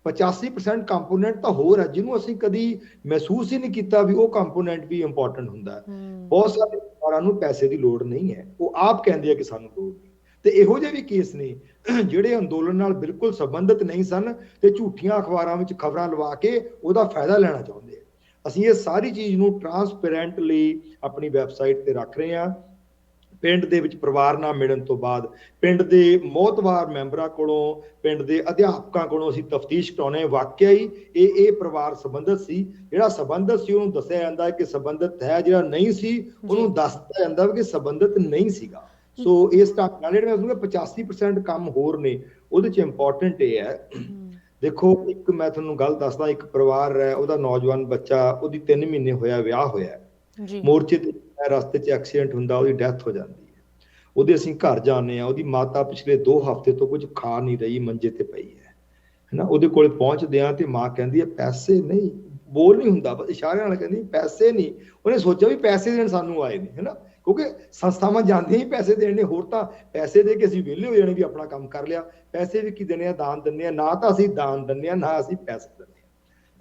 85% ਕੰਪੋਨੈਂਟ ਤਾਂ ਹੋਰ ਹੈ ਜਿਹਨੂੰ ਅਸੀਂ ਕਦੀ ਮਹਿਸੂਸ ਹੀ ਨਹੀਂ ਕੀਤਾ ਵੀ ਉਹ ਕੰਪੋਨੈਂਟ ਵੀ ਇੰਪੋਰਟੈਂਟ ਹੁੰਦਾ। ਬਹੁਤ ਸਾਰੇ ਪਰਿਵਾਰਾਂ ਨੂੰ ਪੈਸੇ ਦੀ ਲੋੜ ਨਹੀਂ ਹੈ, ਉਹ ਆਪ ਕਹਿੰਦੇ ਆ ਕਿ ਸਾਨੂੰ ਲੋੜ ਨਹੀਂ। ਤੇ ਇਹੋ ਜਿਹੇ ਵੀ ਕੇਸ ਨੇ ਜਿਹੜੇ ਅੰਦੋਲਨ ਨਾਲ ਬਿਲਕੁਲ ਸੰਬੰਧਿਤ ਨਹੀਂ ਸਨ ਤੇ ਝੂਠੀਆਂ ਅਖਬਾਰਾਂ ਵਿੱਚ ਖਬਰਾਂ ਲਵਾ ਕੇ ਉਹਦਾ ਫਾਇਦਾ ਲੈਣਾ ਚਾਹੁੰਦੇ ਆ। ਅਸੀਂ ਇਹ ਸਾਰੀ ਚੀਜ਼ ਨੂੰ ਟਰਾਂਸਪੇਰੈਂਟਲੀ ਆਪਣੀ ਵੈਬਸਾਈਟ ਤੇ ਰੱਖ ਰਹੇ ਹਾਂ। ਪਿੰਡ ਦੇ ਵਿੱਚ ਪਰਿਵਾਰ ਨਾਲ ਮਿਲਣ ਤੋਂ ਬਾਅਦ ਪਿੰਡ ਦੇ ਮੋਹਤਵਾਰ ਮੈਂਬਰਾਂ ਕੋਲੋਂ, ਪਿੰਡ ਦੇ ਅਧਿਆਪਕਾਂ ਕੋਲੋਂ ਅਸੀਂ ਤਫਤੀਸ਼ ਕਰਾਉਣੇ ਵਾਕਿਆ ਹੀ ਇਹ ਪਰਿਵਾਰ ਸੰਬੰਧਿਤ ਸੀ। ਜਿਹੜਾ ਸੰਬੰਧਿਤ ਸੀ ਉਹਨੂੰ ਦੱਸਿਆ ਜਾਂਦਾ ਹੈ ਕਿ ਸੰਬੰਧਿਤ ਹੈ, ਜਿਹੜਾ ਨਹੀਂ ਸੀ ਉਹਨੂੰ ਦੱਸ ਦਿੱਤਾ ਜਾਂਦਾ ਕਿ ਸੰਬੰਧਿਤ ਨਹੀਂ ਸੀਗਾ। ਸੋ ਇਸ ਢੰਗ ਨਾਲ ਜਿਹੜੇ ਮੈਂ 85% ਕੰਮ ਹੋਰ ਨੇ ਉਹਦੇ ਚ ਇੰਪੋਰਟੈਂਟ ਇਹ ਹੈ। ਦੇਖੋ, ਇੱਕ ਮੈਂ ਤੁਹਾਨੂੰ ਗੱਲ ਦੱਸਦਾ, ਇੱਕ ਪਰਿਵਾਰ ਹੈ, ਉਹਦਾ ਨੌਜਵਾਨ ਬੱਚਾ, ਉਹਦੀ 3 ਮਹੀਨੇ ਹੋਇਆ ਵਿਆਹ ਹੋਇਆ, ਮੋਰਚੇ ਤੇ ਰਸਤੇ 'ਚ ਐਕਸੀਡੈਂਟ ਹੁੰਦਾ, ਉਹਦੀ ਡੈਥ ਹੋ ਜਾਂਦੀ ਹੈ। ਉਹਦੇ ਅਸੀਂ ਘਰ ਜਾਂਦੇ ਹਾਂ, ਉਹਦੀ ਮਾਤਾ ਪਿਛਲੇ 2 ਹਫ਼ਤੇ ਤੋਂ ਕੁਝ ਖਾ ਨਹੀਂ ਰਹੀ, ਮੰਜੇ ਤੇ ਪਈ ਹੈ ਨਾ। ਉਹਦੇ ਕੋਲ ਪਹੁੰਚਦੇ ਆ ਤੇ ਮਾਂ ਕਹਿੰਦੀ ਹੈ ਪੈਸੇ ਨਹੀਂ, ਬੋਲ ਨਹੀਂ ਹੁੰਦਾ, ਬਸ ਇਸ਼ਾਰਿਆਂ ਨਾਲ ਕਹਿੰਦੀ ਪੈਸੇ ਨਹੀਂ। ਉਹਨੇ ਸੋਚਿਆ ਵੀ ਪੈਸੇ ਦੇਣ ਸਾਨੂੰ ਆਏ ਨੇ, ਹੈ ਨਾ, ਕਿਉਂਕਿ ਸੰਸਥਾਵਾਂ ਜਾਂਦੀਆਂ ਹੀ ਪੈਸੇ ਦੇਣ ਨੇ, ਹੋਰ ਤਾਂ ਪੈਸੇ ਦੇ ਕੇ ਅਸੀਂ ਵਿਹਲੇ ਹੋ ਜਾਣੇ ਵੀ ਆਪਣਾ ਕੰਮ ਕਰ ਲਿਆ। ਪੈਸੇ ਵੀ ਕੀ ਦੇਣੇ ਆ, ਦਾਨ ਦਿੰਦੇ ਆ, ਨਾ ਤਾਂ ਅਸੀਂ ਦਾਨ ਦਿੰਦੇ ਆ ਨਾ ਅਸੀਂ ਪੈਸੇ ਦਿੰਦੇ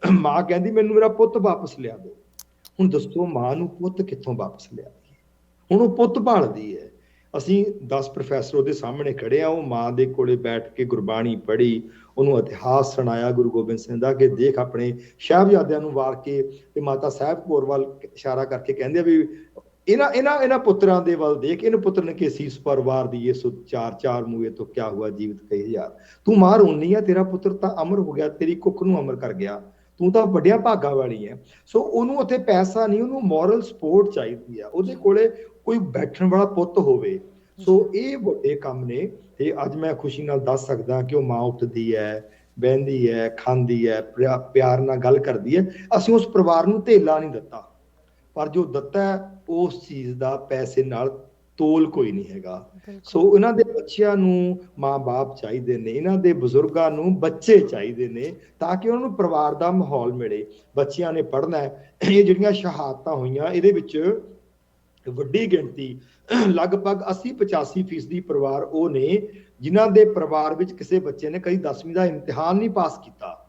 ਆ। ਮਾਂ ਕਹਿੰਦੀ ਮੈਨੂੰ ਮੇਰਾ ਪੁੱਤ ਵਾਪਸ ਲਿਆ ਦਿਓ। ਹੁਣ ਦੱਸੋ ਮਾਂ ਨੂੰ ਪੁੱਤ ਕਿੱਥੋਂ ਵਾਪਸ ਲਿਆ ਦਈਏ? ਹੁਣ ਉਹ ਪੁੱਤ ਭਾਲਦੀ ਹੈ। ਅਸੀਂ 10 ਪ੍ਰੋਫੈਸਰ ਉਹਦੇ ਸਾਹਮਣੇ ਖੜੇ ਆ, ਉਹ ਮਾਂ ਦੇ ਕੋਲੇ ਬੈਠ ਕੇ ਗੁਰਬਾਣੀ ਪੜ੍ਹੀ, ਉਹਨੂੰ ਇਤਿਹਾਸ ਸੁਣਾਇਆ ਗੁਰੂ ਗੋਬਿੰਦ ਸਿੰਘ ਦਾ ਕਿ ਦੇਖ ਆਪਣੇ ਸਾਹਿਬਜ਼ਾਦਿਆਂ ਨੂੰ ਵਾਰ ਕੇ, ਤੇ ਮਾਤਾ ਸਾਹਿਬ ਕੌਰ ਵੱਲ ਇਸ਼ਾਰਾ ਕਰਕੇ ਕਹਿੰਦੇ ਆ ਵੀ ਇਹਨਾਂ ਪੁੱਤਰਾਂ ਦੇ ਵੱਲ ਦੇਖ, ਇਹਨੂੰ ਪੁੱਤਰ ਨੇ ਕੇ ਸੀਸ ਪਰ ਵਾਰ ਦੀਏ ਸੋ ਚਾਰ ਮੂਏ ਤੋਂ ਕਿਆ ਹੁਆ ਜੀਵਤ ਕਈ ਹਜ਼ਾਰ। ਤੂੰ ਮਾਂ ਰੋਨੀ ਆ, ਤੇਰਾ ਪੁੱਤਰ ਤਾਂ ਅਮਰ ਹੋ ਗਿਆ, ਤੇਰੀ ਕੁੱਖ ਨੂੰ ਅਮਰ ਕਰ ਗਿਆ, ਤੂੰ ਤਾਂ ਵੱਡਿਆਂ ਭਾਗਾਂ ਵਾਲੀ ਹੈ। ਸੋ ਉਹਨੂੰ ਉੱਥੇ ਪੈਸਾ ਨਹੀਂ, ਉਹਨੂੰ ਮੋਰਲ ਸਪੋਰਟ ਚਾਹੀਦੀ ਆ, ਉਹਦੇ ਕੋਲੇ ਕੋਈ ਬੈਠਣ ਵਾਲਾ ਪੁੱਤ ਹੋਵੇ। ਸੋ ਇਹ ਵੱਡੇ ਕੰਮ ਨੇ। ਤੇ ਅੱਜ ਮੈਂ ਖੁਸ਼ੀ ਨਾਲ ਦੱਸ ਸਕਦਾ ਕਿ ਉਹ ਮਾਂ ਉੱਠਦੀ ਹੈ, ਬਹਿੰਦੀ ਹੈ, ਖਾਂਦੀ ਹੈ, ਪਿਆਰ ਨਾਲ ਗੱਲ ਕਰਦੀ ਹੈ। ਅਸੀਂ ਉਸ ਪਰਿਵਾਰ ਨੂੰ ਧੇਲਾ ਨਹੀਂ ਦਿੱਤਾ, ਪਰ ਜੋ ਦਿੱਤਾ ਉਸ ਚੀਜ਼ ਦਾ ਪੈਸੇ ਨਾਲ ਤੋਲ ਕੋਈ ਨਹੀਂ ਹੈਗਾ। ਸੋ ਇਹਨਾਂ ਦੇ ਬੱਚਿਆਂ ਨੂੰ ਮਾਂ-ਬਾਪ ਚਾਹੀਦੇ ਨੇ, ਇਹਨਾਂ ਦੇ ਬਜ਼ੁਰਗਾਂ ਨੂੰ ਬੱਚੇ ਚਾਹੀਦੇ ਨੇ, ਤਾਂ ਕਿ ਉਹਨਾਂ ਨੂੰ ਪਰਿਵਾਰ ਦਾ ਮਾਹੌਲ ਮਿਲੇ। ਬੱਚਿਆਂ ਨੇ ਪੜ੍ਹਨਾ ਹੈ। ਇਹ ਜਿਹੜੀਆਂ ਸ਼ਹਾਦਤਾਂ ਹੋਈਆਂ ਇਹਦੇ ਵਿੱਚ ਵੱਡੀ ਗਿਣਤੀ ਲਗਭਗ 80-85% ਪਰਿਵਾਰ ਉਹ ਨੇ ਜਿਨ੍ਹਾਂ ਦੇ ਪਰਿਵਾਰ ਵਿੱਚ ਕਿਸੇ ਬੱਚੇ ਨੇ ਕਦੀ 10ਵੀਂ ਦਾ ਇਮਤਿਹਾਨ ਨਹੀਂ ਪਾਸ ਕੀਤਾ।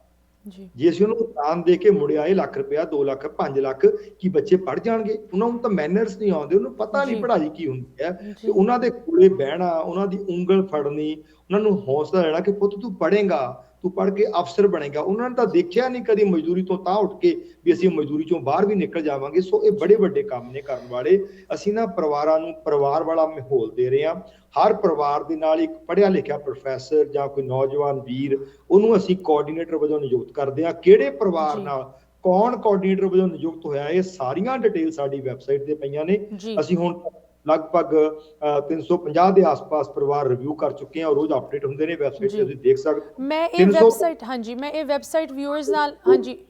ਜੇ ਅਸੀਂ ਉਹਨੂੰ ਦਾਨ ਦੇ ਕੇ ਮੁੜਿਆ 1 ਲੱਖ ਰੁਪਇਆ, 2 ਲੱਖ, 5 ਲੱਖ, ਕੀ ਬੱਚੇ ਪੜ੍ਹ ਜਾਣਗੇ? ਉਹਨਾਂ ਨੂੰ ਤਾਂ ਮੈਨਰਸ ਨਹੀਂ ਆਉਂਦੇ, ਉਹਨੂੰ ਪਤਾ ਨਹੀਂ ਪੜ੍ਹਾਈ ਕੀ ਹੁੰਦੀ ਹੈ। ਤੇ ਉਹਨਾਂ ਦੇ ਕੋਲੇ ਬਹਿਣਾ, ਉਹਨਾਂ ਦੀ ਉਂਗਲ ਫੜਨੀ, ਉਹਨਾਂ ਨੂੰ ਹੌਸਲਾ ਦੇਣਾ ਕਿ ਪੁੱਤ ਤੂੰ ਪੜ੍ਹੇਗਾ, ਤੂੰ ਪੜ੍ਹ ਕੇ ਅਫਸਰ ਬਣੇਗਾ। ਉਹਨਾਂ ਨੇ ਤਾਂ ਦੇਖਿਆ ਨਹੀਂ ਕਦੀ ਮਜ਼ਦੂਰੀ ਤੋਂ ਤਾਂ ਉੱਠ ਕੇ ਵੀ ਅਸੀਂ ਮਜ਼ਦੂਰੀ ਚੋਂ ਬਾਹਰ ਵੀ ਨਿਕਲ ਜਾਵਾਂਗੇ। ਸੋ ਇਹ ਬੜੇ ਵੱਡੇ ਕੰਮ ਨੇ ਕਰਨ ਵਾਲੇ। ਅਸੀਂ ਨਾ ਪਰਿਵਾਰਾਂ ਨੂੰ ਪਰਿਵਾਰ ਵਾਲਾ ਮਾਹੌਲ ਦੇ ਰਹੇ ਹਾਂ। ਹਰ ਪਰਿਵਾਰ ਦੇ ਨਾਲ ਇੱਕ ਪੜ੍ਹਿਆ ਲਿਖਿਆ ਪ੍ਰੋਫੈਸਰ ਜਾਂ ਕੋਈ ਨੌਜਵਾਨ ਵੀਰ, ਉਹਨੂੰ ਅਸੀਂ ਕੋਆਰਡੀਨੇਟਰ ਵਜੋਂ ਨਿਯੁਕਤ ਕਰਦੇ ਹਾਂ। ਕਿਹੜੇ ਪਰਿਵਾਰ ਨਾਲ ਕੌਣ ਕੋਆਰਡੀਨੇਟਰ ਵਜੋਂ ਨਿਯੁਕਤ ਹੋਇਆ, ਇਹ ਸਾਰੀਆਂ ਡਿਟੇਲ ਸਾਡੀ ਵੈਬਸਾਈਟ ਤੇ ਪਈਆਂ ਨੇ। ਅਸੀਂ ਹੁਣ ਲਗਭਗ 350 ਦੇ ਆਸ-ਪਾਸ ਪਰਿਵਾਰ ਰਿਵਿਊ ਕਰ ਚੁੱਕੇ ਹਾਂ, ਰੋਜ਼ ਅਪਡੇਟ ਹੁੰਦੇ ਨੇ ਵੈਬਸਾਈਟ ਤੇ, ਤੁਸੀਂ ਦੇਖ ਸਕਦੇ ਹੋ। ਮੈਂ ਇਹ ਵੈਬਸਾਈਟ ਵਿਊਅਰਸ ਨਾਲ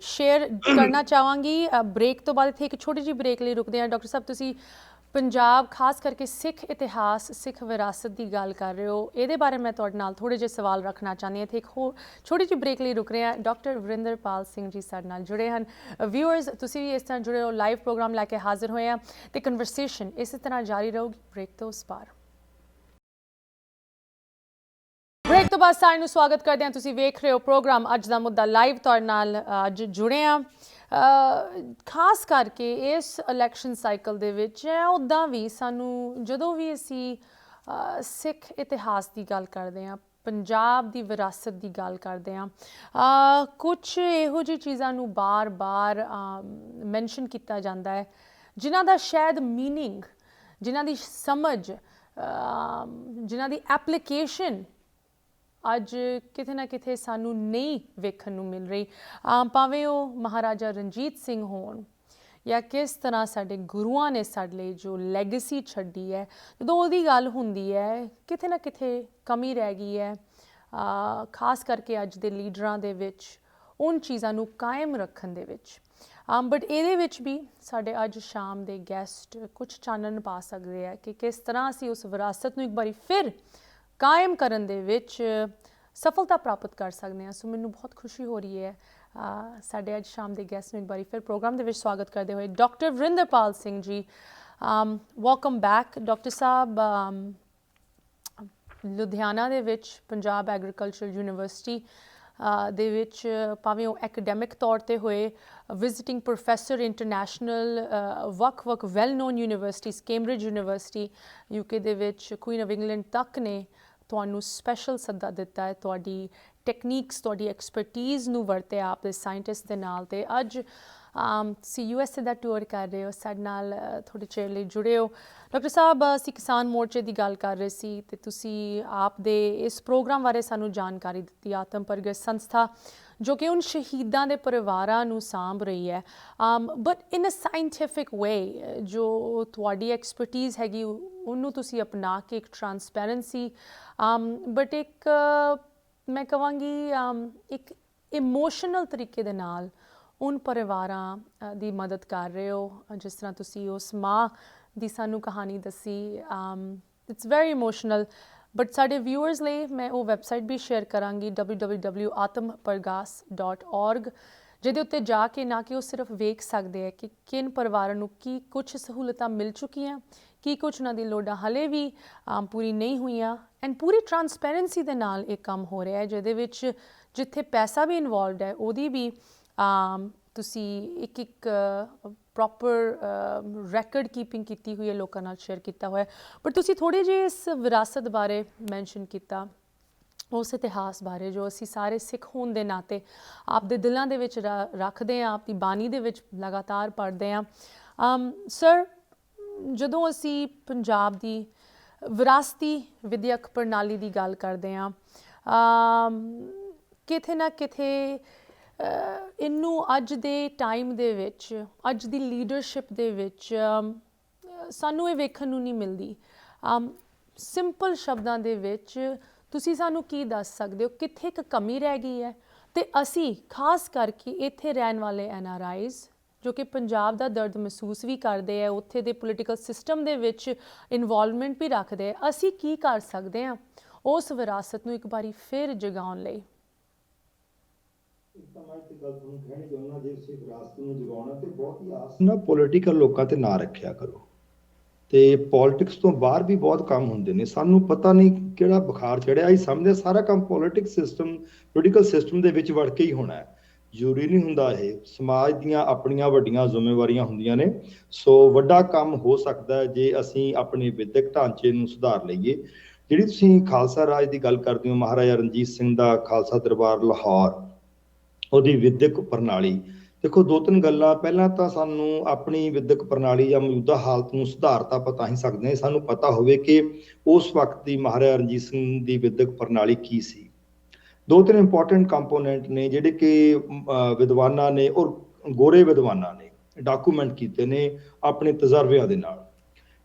ਸ਼ੇਅਰ ਕਰਨਾ ਚਾਹਾਂਗੀ। ਬ੍ਰੇਕ ਤੋਂ ਬਾਅਦ ਇੱਥੇ ਇੱਕ ਛੋਟੀ ਜਿਹੀ ਬ੍ਰੇਕ ਲਈ ਰੁਕਦੇ ਹਾਂ। ਡਾਕਟਰ ਸਾਹਿਬ, ਤੁਸੀਂ ਪੰਜਾਬ ਖਾਸ ਕਰਕੇ ਸਿੱਖ ਇਤਿਹਾਸ, ਸਿੱਖ ਵਿਰਾਸਤ ਦੀ ਗੱਲ ਕਰ ਰਹੇ ਹੋ, ਇਹਦੇ ਬਾਰੇ ਮੈਂ ਤੁਹਾਡੇ ਨਾਲ ਥੋੜ੍ਹੇ ਜਿਹੇ ਸਵਾਲ ਰੱਖਣਾ ਚਾਹੁੰਦੀ ਹਾਂ। ਇੱਥੇ ਇੱਕ ਹੋਰ ਛੋਟੀ ਜਿਹੀ ਬ੍ਰੇਕ ਲਈ ਰੁਕ ਰਹੇ ਹਾਂ। ਡਾਕਟਰ ਵਰਿੰਦਰਪਾਲ ਸਿੰਘ ਜੀ ਸਾਡੇ ਨਾਲ ਜੁੜੇ ਹਨ। ਵਿਊਅਰਸ, ਤੁਸੀਂ ਵੀ ਇਸ ਤਰ੍ਹਾਂ ਜੁੜੇ ਹੋ, ਲਾਈਵ ਪ੍ਰੋਗਰਾਮ ਲੈ ਕੇ ਹਾਜ਼ਰ ਹੋਏ ਹਾਂ ਅਤੇ ਕਨਵਰਸੇਸ਼ਨ ਇਸੇ ਤਰ੍ਹਾਂ ਜਾਰੀ ਰਹੂਗੀ ਬ੍ਰੇਕ ਤੋਂ ਉਸ ਪਾਰ। ਬ੍ਰੇਕ ਤੋਂ ਬਾਅਦ ਸਾਰਿਆਂ ਨੂੰ ਸਵਾਗਤ ਕਰਦੇ ਹਾਂ। ਤੁਸੀਂ ਵੇਖ ਰਹੇ ਹੋ ਪ੍ਰੋਗਰਾਮ ਅੱਜ ਦਾ ਮੁੱਦਾ ਲਾਈਵ, ਤੁਹਾਡੇ ਨਾਲ ਅੱਜ ਜੁੜੇ ਹਾਂ। ਖਾਸ ਕਰਕੇ ਇਸ ਇਲੈਕਸ਼ਨ ਸਾਈਕਲ ਦੇ ਵਿੱਚ ਉੱਦਾਂ ਵੀ ਸਾਨੂੰ ਜਦੋਂ ਵੀ ਅਸੀਂ ਸਿੱਖ ਇਤਿਹਾਸ ਦੀ ਗੱਲ ਕਰਦੇ ਹਾਂ, ਪੰਜਾਬ ਦੀ ਵਿਰਾਸਤ ਦੀ ਗੱਲ ਕਰਦੇ ਹਾਂ, ਕੁਛ ਇਹੋ ਜਿਹੀ ਚੀਜ਼ਾਂ ਨੂੰ ਬਾਰ-ਬਾਰ ਮੈਂਸ਼ਨ ਕੀਤਾ ਜਾਂਦਾ ਹੈ ਜਿਨ੍ਹਾਂ ਦਾ ਸ਼ਾਇਦ ਮੀਨਿੰਗ, ਜਿਨ੍ਹਾਂ ਦੀ ਸਮਝ, ਜਿਨ੍ਹਾਂ ਦੀ ਐਪਲੀਕੇਸ਼ਨ ਅੱਜ ਕਿਤੇ ਨਾ ਕਿਤੇ ਸਾਨੂੰ ਨਹੀਂ ਵੇਖਣ ਨੂੰ ਮਿਲ ਰਹੀ। ਭਾਵੇਂ ਉਹ ਮਹਾਰਾਜਾ ਰਣਜੀਤ ਸਿੰਘ ਹੋਣ ਜਾਂ ਕਿਸ ਤਰ੍ਹਾਂ ਸਾਡੇ ਗੁਰੂਆਂ ਨੇ ਸਾਡੇ ਲਈ ਜੋ ਲੈਗੇਸੀ ਛੱਡੀ ਹੈ, ਜਦੋਂ ਉਹਦੀ ਗੱਲ ਹੁੰਦੀ ਹੈ ਕਿਤੇ ਨਾ ਕਿਤੇ ਕਮੀ ਰਹਿ ਗਈ ਹੈ, ਖਾਸ ਕਰਕੇ ਅੱਜ ਦੇ ਲੀਡਰਾਂ ਦੇ ਵਿੱਚ ਉਨ ਚੀਜ਼ਾਂ ਨੂੰ ਕਾਇਮ ਰੱਖਣ ਦੇ ਵਿੱਚ। ਬਟ ਇਹਦੇ ਵਿੱਚ ਵੀ ਸਾਡੇ ਅੱਜ ਸ਼ਾਮ ਦੇ ਗੈਸਟ ਕੁਛ ਚਾਨਣ ਪਾ ਸਕਦੇ ਆ ਕਿ ਕਿਸ ਤਰ੍ਹਾਂ ਅਸੀਂ ਉਸ ਵਿਰਾਸਤ ਨੂੰ ਇੱਕ ਵਾਰੀ ਫਿਰ ਕਾਇਮ ਕਰਨ ਦੇ ਵਿੱਚ ਸਫਲਤਾ ਪ੍ਰਾਪਤ ਕਰ ਸਕਦੇ ਹਾਂ। ਸੋ ਮੈਨੂੰ ਬਹੁਤ ਖੁਸ਼ੀ ਹੋ ਰਹੀ ਹੈ ਸਾਡੇ ਅੱਜ ਸ਼ਾਮ ਦੇ ਗੈਸਟ ਨੂੰ ਇੱਕ ਵਾਰੀ ਫਿਰ ਪ੍ਰੋਗਰਾਮ ਦੇ ਵਿੱਚ ਸਵਾਗਤ ਕਰਦੇ ਹੋਏ doctor Varinderpal Singh ji. Welcome back doctor ਸਾਹਿਬ। ਲੁਧਿਆਣਾ ਦੇ ਵਿੱਚ ਪੰਜਾਬ ਐਗਰੀਕਲਚਰ ਯੂਨੀਵਰਸਿਟੀ ਦੇ ਵਿੱਚ ਭਾਵੇਂ ਉਹ ਐਕੈਡੈਮਿਕ ਤੌਰ 'ਤੇ ਹੋਏ, ਵਿਜ਼ਿਟਿੰਗ ਪ੍ਰੋਫੈਸਰ ਇੰਟਰਨੈਸ਼ਨਲ ਵੱਖ-ਵੱਖ well non universities, Cambridge university UK ਦੇ ਵਿੱਚ, ਕੁਈਨ ਆਫ ਇੰਗਲੈਂਡ ਤੱਕ ਨੇ, ਤੁਹਾਨੂੰ ਸਪੈਸ਼ਲ ਸੱਦਾ ਦਿੱਤਾ ਹੈ, ਤੁਹਾਡੀ ਟੈਕਨੀਕਸ, ਤੁਹਾਡੀ ਐਕਸਪਰਟੀਜ਼ ਨੂੰ ਵਰਤਿਆ ਆਪਦੇ ਸਾਇੰਟਿਸਟ ਦੇ ਨਾਲ, ਤੇ ਅੱਜ ਤੁਸੀਂ USA ਦਾ ਟੂਰ ਕਰ ਰਹੇ ਹੋ, ਸਾਡੇ ਨਾਲ ਥੋੜ੍ਹੇ ਚਿਰ ਲਈ ਜੁੜੇ ਹੋ। ਡਾਕਟਰ ਸਾਹਿਬ, ਅਸੀਂ ਕਿਸਾਨ ਮੋਰਚੇ ਦੀ ਗੱਲ ਕਰ ਰਹੇ ਸੀ ਤੇ ਤੁਸੀਂ ਆਪ ਦੇ ਇਸ ਪ੍ਰੋਗਰਾਮ ਬਾਰੇ ਸਾਨੂੰ ਜਾਣਕਾਰੀ ਦਿੱਤੀ। ਆਤਮ ਪ੍ਰਗਟ ਸੰਸਥਾ ਜੋ ਕਿ ਉਨ ਸ਼ਹੀਦਾਂ ਦੇ ਪਰਿਵਾਰਾਂ ਨੂੰ ਸਾਂਭ ਰਹੀ ਹੈ, ਬਟ ਇਨ ਅ ਸਾਇੰਟੀਫਿਕ ਵੇ, ਜੋ ਤੁਹਾਡੀ ਐਕਸਪਰਟੀਜ਼ ਹੈਗੀ ਉਹਨੂੰ ਤੁਸੀਂ ਅਪਣਾ ਕੇ ਇੱਕ ਟਰਾਂਸਪੈਰੈਂਸੀ, ਬਟ ਇੱਕ ਮੈਂ ਕਹਾਂਗੀ ਇੱਕ ਇਮੋਸ਼ਨਲ ਤਰੀਕੇ ਦੇ ਨਾਲ ਉਨ ਪਰਿਵਾਰਾਂ ਦੀ ਮਦਦ ਕਰ ਰਹੇ ਹੋ। ਜਿਸ ਤਰ੍ਹਾਂ ਤੁਸੀਂ ਉਸ ਮਾਂ ਦੀ ਸਾਨੂੰ ਕਹਾਣੀ ਦੱਸੀ, ਇਟਸ ਵੈਰੀ ਇਮੋਸ਼ਨਲ। ਬਟ ਸਾਡੇ ਵਿਊਅਰਸ ਲਈ ਮੈਂ ਉਹ ਵੈਬਸਾਈਟ ਵੀ ਸ਼ੇਅਰ ਕਰਾਂਗੀ, www.atampargas.org, ਜਿਹਦੇ ਉੱਤੇ ਜਾ ਕੇ ਨਾ ਕਿ ਉਹ ਸਿਰਫ ਵੇਖ ਸਕਦੇ ਹੈ ਕਿ ਕਿਨ ਪਰਿਵਾਰਾਂ ਨੂੰ ਕੀ ਕੁਛ ਸਹੂਲਤਾਂ ਮਿਲ ਚੁੱਕੀਆਂ, ਕੀ ਕੁਛ ਉਹਨਾਂ ਦੀ ਲੋੜਾਂ ਹਲੇ ਵੀ ਪੂਰੀ ਨਹੀਂ ਹੋਈਆਂ, ਐਂਡ ਪੂਰੀ ਟਰਾਂਸਪੈਰੈਂਸੀ ਦੇ ਨਾਲ ਇਹ ਕੰਮ ਹੋ ਰਿਹਾ ਹੈ, ਜਿਹਦੇ ਵਿੱਚ ਜਿੱਥੇ ਪੈਸਾ ਵੀ ਇਨਵੋਲਵਡ ਹੈ ਉਹਦੀ ਵੀ ਤੁਸੀਂ ਇੱਕ ਪ੍ਰੋਪਰ ਰੈਕਡ ਕੀਪਿੰਗ ਕੀਤੀ ਹੋਈ ਹੈ, ਲੋਕਾਂ ਨਾਲ ਸ਼ੇਅਰ ਕੀਤਾ ਹੋਇਆ। ਪਰ ਤੁਸੀਂ ਥੋੜ੍ਹੀ ਜਿਹੀ ਇਸ ਵਿਰਾਸਤ ਬਾਰੇ ਮੈਂਸ਼ਨ ਕੀਤਾ, ਉਸ ਇਤਿਹਾਸ ਬਾਰੇ ਜੋ ਅਸੀਂ ਸਾਰੇ ਸਿੱਖ ਹੋਣ ਦੇ ਨਾਤੇ ਆਪਦੇ ਦਿਲਾਂ ਦੇ ਵਿੱਚ ਰੱਖਦੇ ਹਾਂ, ਆਪਣੀ ਬਾਣੀ ਦੇ ਵਿੱਚ ਲਗਾਤਾਰ ਪੜ੍ਹਦੇ ਹਾਂ। ਸਰ, ਜਦੋਂ ਅਸੀਂ ਪੰਜਾਬ ਦੀ ਵਿਰਾਸਤੀ ਵਿਦਿਅਕ ਪ੍ਰਣਾਲੀ ਦੀ ਗੱਲ ਕਰਦੇ ਹਾਂ, ਕਿਤੇ ਨਾ ਕਿਤੇ ਇਹਨੂੰ ਅੱਜ ਦੇ ਟਾਈਮ ਦੇ ਵਿੱਚ, ਅੱਜ ਦੀ ਲੀਡਰਸ਼ਿਪ ਦੇ ਵਿੱਚ ਸਾਨੂੰ ਇਹ ਵੇਖਣ ਨੂੰ ਨਹੀਂ ਮਿਲਦੀ। ਸਿੰਪਲ ਸ਼ਬਦਾਂ ਦੇ ਵਿੱਚ ਤੁਸੀਂ ਸਾਨੂੰ ਕੀ ਦੱਸ ਸਕਦੇ ਹੋ, ਕਿੱਥੇ ਇੱਕ ਕਮੀ ਰਹਿ ਗਈ ਹੈ, ਤੇ ਅਸੀਂ ਖਾਸ ਕਰਕੇ ਇੱਥੇ ਰਹਿਣ ਵਾਲੇ NRIs ਜੋ ਕਿ ਪੰਜਾਬ ਦਾ ਦਰਦ ਮਹਿਸੂਸ ਵੀ ਕਰਦੇ ਹੈ, ਉੱਥੇ ਦੇ ਪੋਲੀਟੀਕਲ ਸਿਸਟਮ ਦੇ ਵਿੱਚ ਇਨਵੋਲਵਮੈਂਟ ਵੀ ਰੱਖਦੇ ਹੈ, ਅਸੀਂ ਕੀ ਕਰ ਸਕਦੇ ਹਾਂ ਉਸ ਵਿਰਾਸਤ ਨੂੰ ਇੱਕ ਵਾਰੀ ਫਿਰ ਜਗਾਉਣ ਲਈ? ਪੋਲੀਟੀਕਲ ਲੋਕਾਂ ਤੇ ਨਾ ਰੱਖਿਆ ਕਰੋ, ਤੇ ਪੋਲਿਟਿਕਸ ਤੋਂ ਬਾਹਰ ਵੀ ਬਹੁਤ ਕੰਮ ਹੁੰਦੇ ਨੇ। ਸਾਨੂੰ ਪਤਾ ਨਹੀਂ ਕਿਹੜਾ ਬੁਖਾਰ ਚੜਿਆ, ਅਸੀਂ ਸਮਝਦੇ ਸਾਰਾ ਕੰਮ ਪੋਲੀਟੀਕਲ ਸਿਸਟਮ ਦੇ ਵਿੱਚ ਵੜ ਕੇ ਹੀ ਹੋਣਾ ਹੈ। ਜ਼ਰੂਰੀ ਨਹੀਂ ਹੁੰਦਾ, ਇਹ ਸਮਾਜ ਦੀਆਂ ਆਪਣੀਆਂ ਵੱਡੀਆਂ ਜ਼ਿੰਮੇਵਾਰੀਆਂ ਹੁੰਦੀਆਂ ਨੇ। ਸੋ ਵੱਡਾ ਕੰਮ ਹੋ ਸਕਦਾ ਹੈ ਜੇ ਅਸੀਂ ਆਪਣੇ ਵਿਦਿਅਕ ਢਾਂਚੇ ਨੂੰ ਸੁਧਾਰ ਲਈਏ। ਜਿਹੜੀ ਤੁਸੀਂ ਖਾਲਸਾ ਰਾਜ ਦੀ ਗੱਲ ਕਰਦੇ ਹੋ, ਮਹਾਰਾਜਾ ਰਣਜੀਤ ਸਿੰਘ ਦਾ ਖਾਲਸਾ ਦਰਬਾਰ ਲਾਹੌਰ, ਉਹਦੀ ਵਿਦਿਅਕ ਪ੍ਰਣਾਲੀ, ਦੇਖੋ ਦੋ ਤਿੰਨ ਗੱਲਾਂ। ਪਹਿਲਾਂ ਤਾਂ ਸਾਨੂੰ ਆਪਣੀ ਵਿਦਿਅਕ ਪ੍ਰਣਾਲੀ ਜਾਂ ਮੌਜੂਦਾ ਹਾਲਤ ਨੂੰ ਸੁਧਾਰ ਤਾਂ ਪਤਾ ਹੀ ਸਕਦੇ ਹਾਂ, ਸਾਨੂੰ ਪਤਾ ਹੋਵੇ ਕਿ ਉਸ ਵਕਤ ਦੀ ਮਹਾਰਾਜਾ ਰਣਜੀਤ ਸਿੰਘ ਦੀ ਵਿਦਿਅਕ ਪ੍ਰਣਾਲੀ ਕੀ ਸੀ। ਦੋ ਤਿੰਨ ਇੰਪੋਰਟੈਂਟ ਕੰਪੋਨੈਂਟ ਨੇ ਜਿਹੜੇ ਕਿ ਵਿਦਵਾਨਾਂ ਨੇ ਔਰ ਗੋਰੇ ਵਿਦਵਾਨਾਂ ਨੇ ਡਾਕੂਮੈਂਟ ਕੀਤੇ ਨੇ ਆਪਣੇ ਤਜਰਬਿਆਂ ਦੇ ਨਾਲ।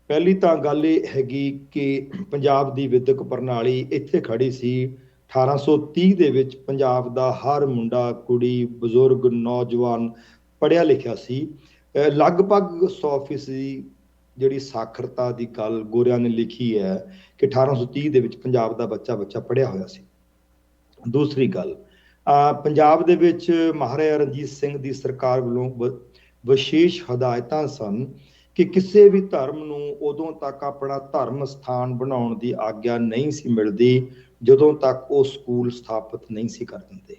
ਪਹਿਲੀ ਤਾਂ ਗੱਲ ਇਹ ਹੈਗੀ ਕਿ ਪੰਜਾਬ ਦੀ ਵਿਦਿਅਕ ਪ੍ਰਣਾਲੀ ਇੱਥੇ ਖੜੀ ਸੀ 1830 ਦੇ ਵਿੱਚ। ਪੰਜਾਬ ਦਾ ਹਰ ਮੁੰਡਾ, ਕੁੜੀ, ਬਜ਼ੁਰਗ, ਨੌਜਵਾਨ ਪੜ੍ਹਿਆ ਲਿਖਿਆ ਸੀ। ਲਗਭਗ 100% ਜਿਹੜੀ ਸਾਖਰਤਾ ਦੀ ਗੱਲ ਗੋਰਿਆਂ ਨੇ ਲਿਖੀ ਹੈ ਕਿ 1830 ਦੇ ਵਿੱਚ ਪੰਜਾਬ ਦਾ ਬੱਚਾ ਪੜ੍ਹਿਆ ਹੋਇਆ ਸੀ। ਦੂਸਰੀ ਗੱਲ, ਪੰਜਾਬ ਦੇ ਵਿੱਚ ਮਹਾਰਾਜਾ ਰਣਜੀਤ ਸਿੰਘ ਦੀ ਸਰਕਾਰ ਵੱਲੋਂ ਵਿਸ਼ੇਸ਼ ਹਦਾਇਤਾਂ ਸਨ ਕਿ ਕਿਸੇ ਵੀ ਧਰਮ ਨੂੰ ਉਦੋਂ ਤੱਕ ਆਪਣਾ ਧਰਮ ਸਥਾਨ ਬਣਾਉਣ ਦੀ ਆਗਿਆ ਨਹੀਂ ਸੀ ਮਿਲਦੀ ਜਦੋਂ ਤੱਕ ਉਹ ਸਕੂਲ ਸਥਾਪਿਤ ਨਹੀਂ ਸੀ ਕਰ ਦਿੰਦੇ।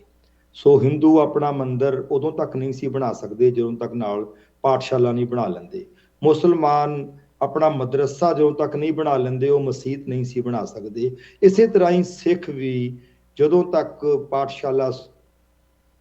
ਸੋ ਹਿੰਦੂ ਆਪਣਾ ਮੰਦਿਰ ਉਦੋਂ ਤੱਕ ਨਹੀਂ ਸੀ ਬਣਾ ਸਕਦੇ ਜਦੋਂ ਤੱਕ ਨਾਲ ਪਾਠਸ਼ਾਲਾ ਨਹੀਂ ਬਣਾ ਲੈਂਦੇ। ਮੁਸਲਮਾਨ ਆਪਣਾ ਮਦਰਸਾ ਜਦੋਂ ਤੱਕ ਨਹੀਂ ਬਣਾ ਲੈਂਦੇ ਉਹ ਮਸਜਿਦ ਨਹੀਂ ਸੀ ਬਣਾ ਸਕਦੇ। ਇਸੇ ਤਰ੍ਹਾਂ ਹੀ ਸਿੱਖ ਵੀ ਜਦੋਂ ਤੱਕ ਪਾਠਸ਼ਾਲਾ